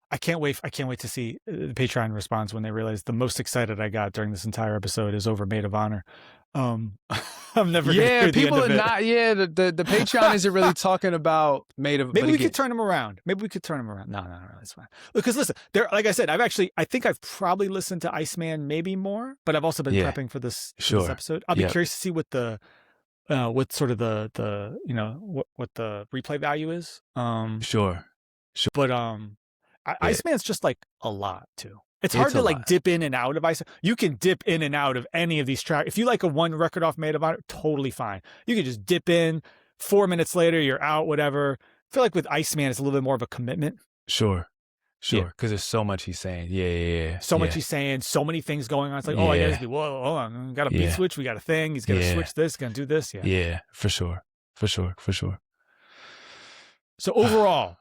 I can't wait to see the Patreon response when they realize the most excited I got during this entire episode is over Maid of Honor. I'm never gonna hear the end of it. The Patreon isn't really talking about Maid of. Maybe we could turn them around. No, it's fine. Because listen, like I said, I think I've probably listened to Iceman maybe more, but I've also been prepping for this episode. I'll be curious to see what the what sort of the what the replay value is. Sure. But Iceman's just like a lot too. It's hard to like dip in and out of Iceman. You can dip in and out of any of these tracks. If you like a one record off Maid of Honor, totally fine. You can just dip in, 4 minutes later you're out, whatever. I feel like with Iceman it's a little bit more of a commitment. Sure. Because there's so much he's saying. Yeah. So much he's saying, so many things going on. It's like, I gotta be, whoa, hold on, got a beat switch, we got a thing, he's gonna switch this, gonna do this. Yeah, for sure. So overall,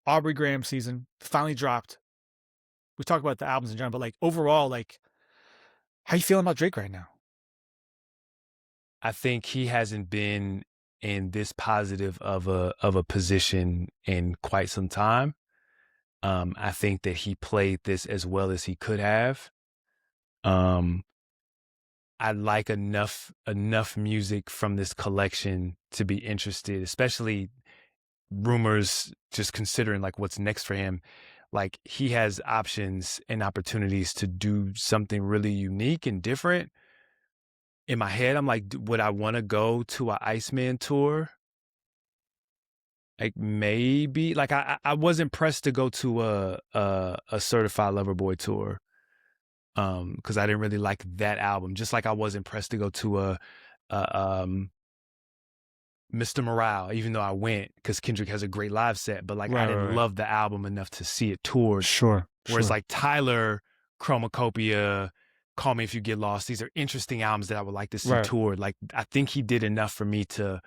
Aubrey Graham season finally dropped. We talked about the albums in general, but like overall, like, how you feeling about Drake right now? I think he hasn't been in this positive of a position in quite some time. I think that he played this as well as he could have. I like enough music from this collection to be interested, especially rumors, just considering like what's next for him. Like, he has options and opportunities to do something really unique and different. In my head, I'm like, would I want to go to an Iceman tour? Like, maybe. Like, I wasn't pressed to go to a Certified Lover Boy tour, because I didn't really like that album. Just like I wasn't pressed to go to Mr. Morale, even though I went because Kendrick has a great live set, but like I didn't love the album enough to see it toured. Sure. Whereas like Tyler, Chromacopia, Call Me If You Get Lost, these are interesting albums that I would like to see toured. Like I think he did enough for me to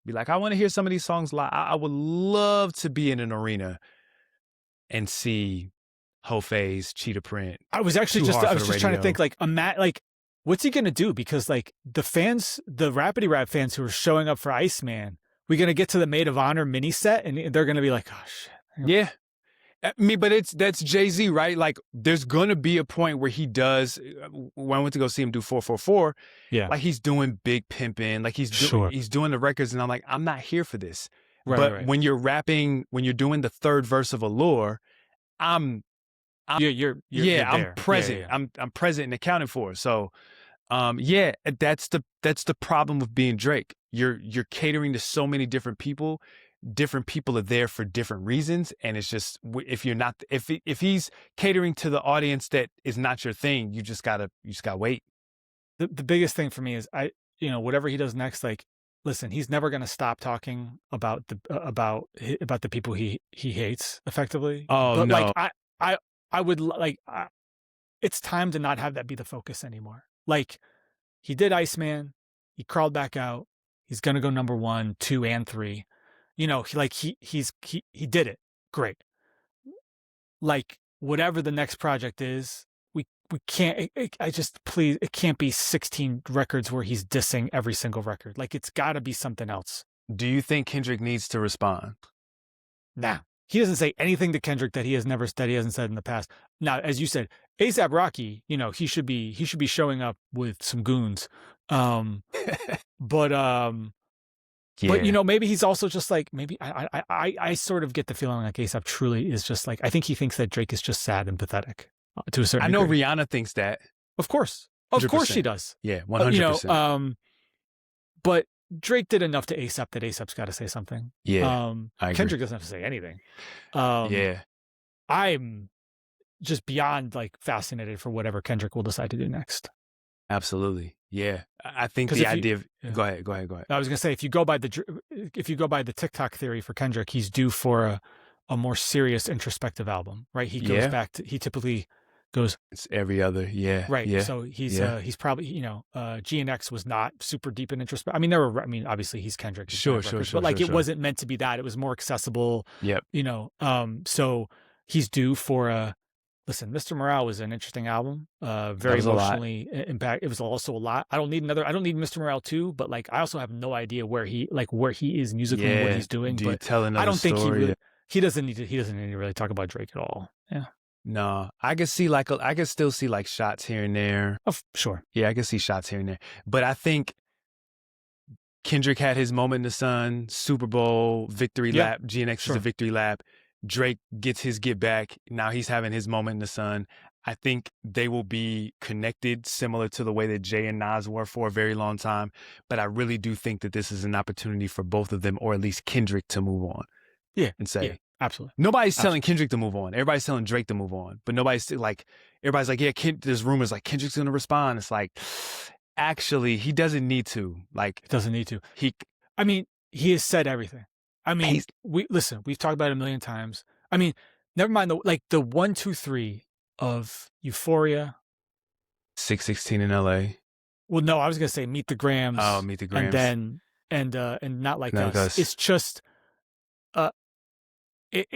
be like, I want to hear some of these songs live. I would love to be in an arena and see Whole Phase, Cheetah Print. I was actually just trying to think like what's he gonna do? Because like the fans, the Rapidy Rap fans who are showing up for ICEMAN, we're gonna get to the Maid of Honor mini set and they're gonna be like, oh shit. Yeah. I mean, but that's Jay-Z, right? Like there's gonna be a point where he does, when I went to go see him do 444, like he's doing Big Pimpin', like he's doing the records, and I'm like, I'm not here for this. When you're rapping, when you're doing the third verse of Allure, I'm you're present. Yeah. I'm present and accounted for. So that's the problem with being Drake. You're catering to so many different people. Different people are there for different reasons, and it's just if he's catering to the audience that is not your thing, you just gotta wait. The biggest thing for me is whatever he does next, like listen, he's never gonna stop talking about the people he hates effectively. Oh, but no. like I would like it's time to not have that be the focus anymore. Like he did Iceman, he crawled back out, he's gonna go number 1, 2, and 3. He did it. Great. Like whatever the next project is, we can't, please, it can't be 16 records where he's dissing every single record. Like it's gotta be something else. Do you think Kendrick needs to respond? Nah. He doesn't say anything to Kendrick that he hasn't said in the past. Now, as you said, A$AP Rocky, he should be showing up with some goons. But maybe he's also just like, maybe I sort of get the feeling like A$AP truly is just like, I think he thinks that Drake is just sad and pathetic to a certain degree. I know Rihanna thinks that. Of course. 100%. Of course she does. Yeah, 100%. But Drake did enough to A$AP that A$AP's got to say something. Yeah, Kendrick doesn't have to say anything. I'm just beyond like fascinated for whatever Kendrick will decide to do next. Absolutely. Yeah. I think the idea of go ahead. I was going to say, if you go by the TikTok theory for Kendrick, he's due for a more serious introspective album, right? He goes back to, he typically goes, it's every other. Yeah. Right. Yeah. So he's probably, GNX was not super deep in introspect. Obviously he's Kendrick. Sure. But like, it wasn't meant to be that. It was more accessible. Yep. So he's due for listen, Mr. Morale was an interesting album. Very emotionally impact. It was also a lot. I don't need Mr. Morale 2, but like I also have no idea where he is musically and what he's doing. Do you tell another I don't think story? he doesn't need to really talk about Drake at all. Yeah. No, I could still see like shots here and there. Oh, sure. Yeah, I can see shots here and there. But I think Kendrick had his moment in the sun, Super Bowl, victory lap, GNX is a victory lap. Drake gets his get back. Now he's having his moment in the sun. I think they will be connected similar to the way that Jay and Nas were for a very long time. But I really do think that this is an opportunity for both of them, or at least Kendrick, to move on. Yeah. And say, yeah, absolutely. Nobody's telling Kendrick to move on. Everybody's telling Drake to move on. But everybody's like, yeah, there's rumors like Kendrick's going to respond. It's like, actually, he doesn't need to. Like, he doesn't need to. He has said everything. We've talked about it a million times. Never mind the 1, 2, 3 of Euphoria. 616 in LA. Well, no, I was gonna say Meet the Grams. Oh, Meet the Grams. And then and Not Like Us. It's just even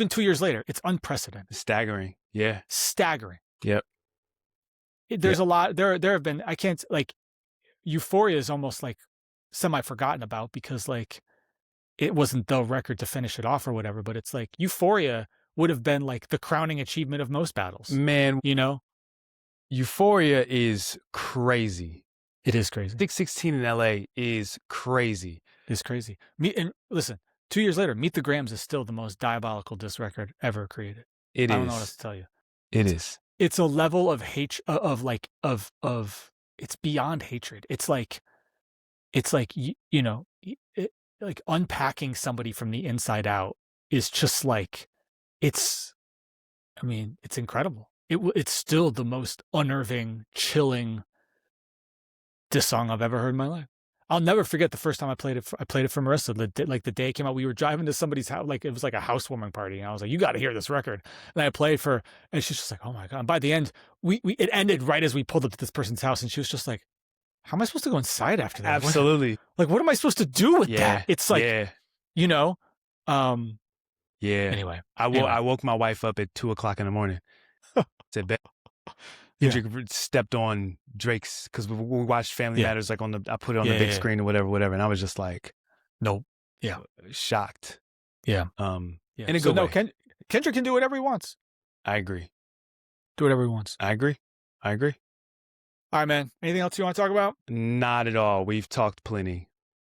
2 years later, it's unprecedented. Staggering. Yeah. Staggering. Yep. There's a lot. There have been. I can't like. Euphoria is almost like semi-forgotten about because like it wasn't the record to finish it off or whatever, but it's like Euphoria would have been like the crowning achievement of most battles. Man, Euphoria is crazy. It is crazy. 616 in LA is crazy. It's crazy. Listen, 2 years later, Meet the Grams is still the most diabolical diss record ever created. I don't know what else to tell you. Is. It's a level of hate of it's beyond hatred. It's like like unpacking somebody from the inside out is just like, it's incredible. It's still the most unnerving, chilling this song I've ever heard in my life. I'll never forget the first time I played it for Marissa. The day it came out, we were driving to somebody's house, like it was like a housewarming party, and I was like, "You got to hear this record." And I played for, and she's just like, "Oh my god!" And by the end, it ended right as we pulled up to this person's house, and she was just like, "How am I supposed to go inside after that? Absolutely. What am I supposed to do with that?" It's like, you know, Anyway, I woke my wife up at 2:00 in the morning. Said, "Bet." Kendrick stepped on Drake's, because we watched Family Matters, like I put it on the big screen or whatever, and I was just like, nope, shocked. In a good way. Kendrick can do whatever he wants. I agree. Do whatever he wants. I agree. All right, man. Anything else you want to talk about? Not at all. We've talked plenty.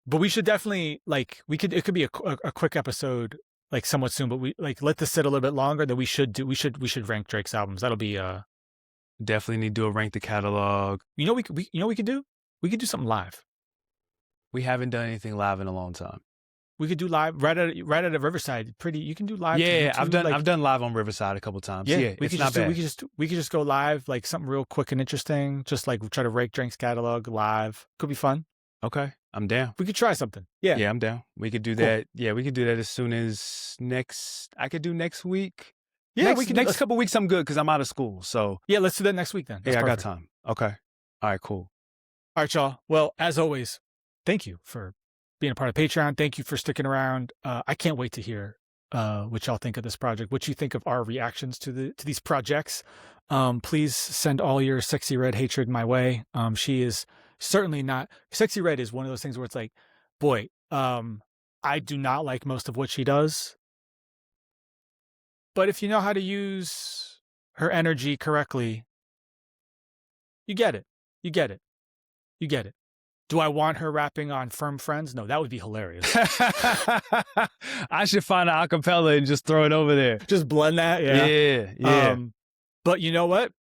But we should definitely it could be a quick episode, like somewhat soon. But we let this sit a little bit longer. That we should rank Drake's albums. That'll be definitely need to do a rank the catalog. You know we could do? We could do something live. We haven't done anything live in a long time. We could do live right at Riverside. You can do live. Yeah, I've done live on Riverside a couple times. Yeah, it's not bad. We could just go live, like something real quick and interesting. Just like try to rank Drake's catalog live. Could be fun. Okay, I'm down. We could try something. Yeah, I'm down. We could do that. Yeah, we could do that as soon as I could do next week. Yeah, next couple weeks I'm good because I'm out of school. So yeah, let's do that next week then. That's perfect. I got time. Okay. All right, cool. All right, y'all. Well, as always, thank you for being a part of Patreon. Thank you for sticking around. I can't wait to hear what y'all think of this project, what you think of our reactions to these projects. Please send all your Sexy Red hatred my way. She is certainly not. Sexy Red is one of those things where it's like, boy, I do not like most of what she does. But if you know how to use her energy correctly, you get it. Do I want her rapping on Firm Friends? No, that would be hilarious. I should find an acapella and just throw it over there. Just blend that. Yeah. But you know what?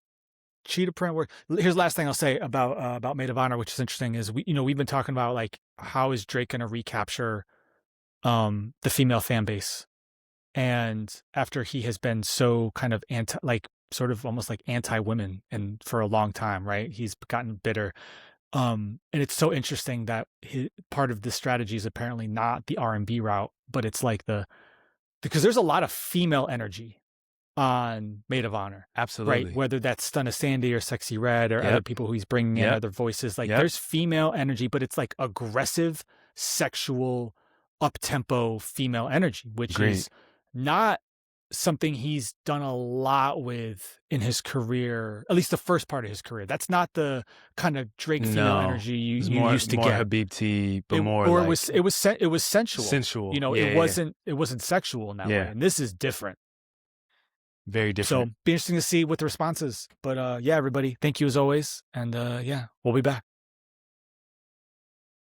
Cheetah print work. Here's the last thing I'll say about Maid of Honor, which is interesting, is we've been talking about like how is Drake going to recapture the female fan base. And after he has been so kind of sort of almost like anti-women and for a long time, right? He's gotten bitter. And it's so interesting that part of the strategy is apparently not the R&B route, but it's like because there's a lot of female energy on Maid of Honor. Absolutely. Right? Whether that's Stunna Sandy or Sexy Red or other people who he's bringing in, other voices. Like there's female energy, but it's like aggressive, sexual, up-tempo female energy, which is not something he's done a lot with in his career, at least the first part of his career. That's not the kind of Drake female energy you used to more get. Habibti, but more or like it was sensual. Sensual. You know, it wasn't sexual in that way. And this is different. Very different. So be interesting to see what the response is. But everybody, thank you as always. And we'll be back.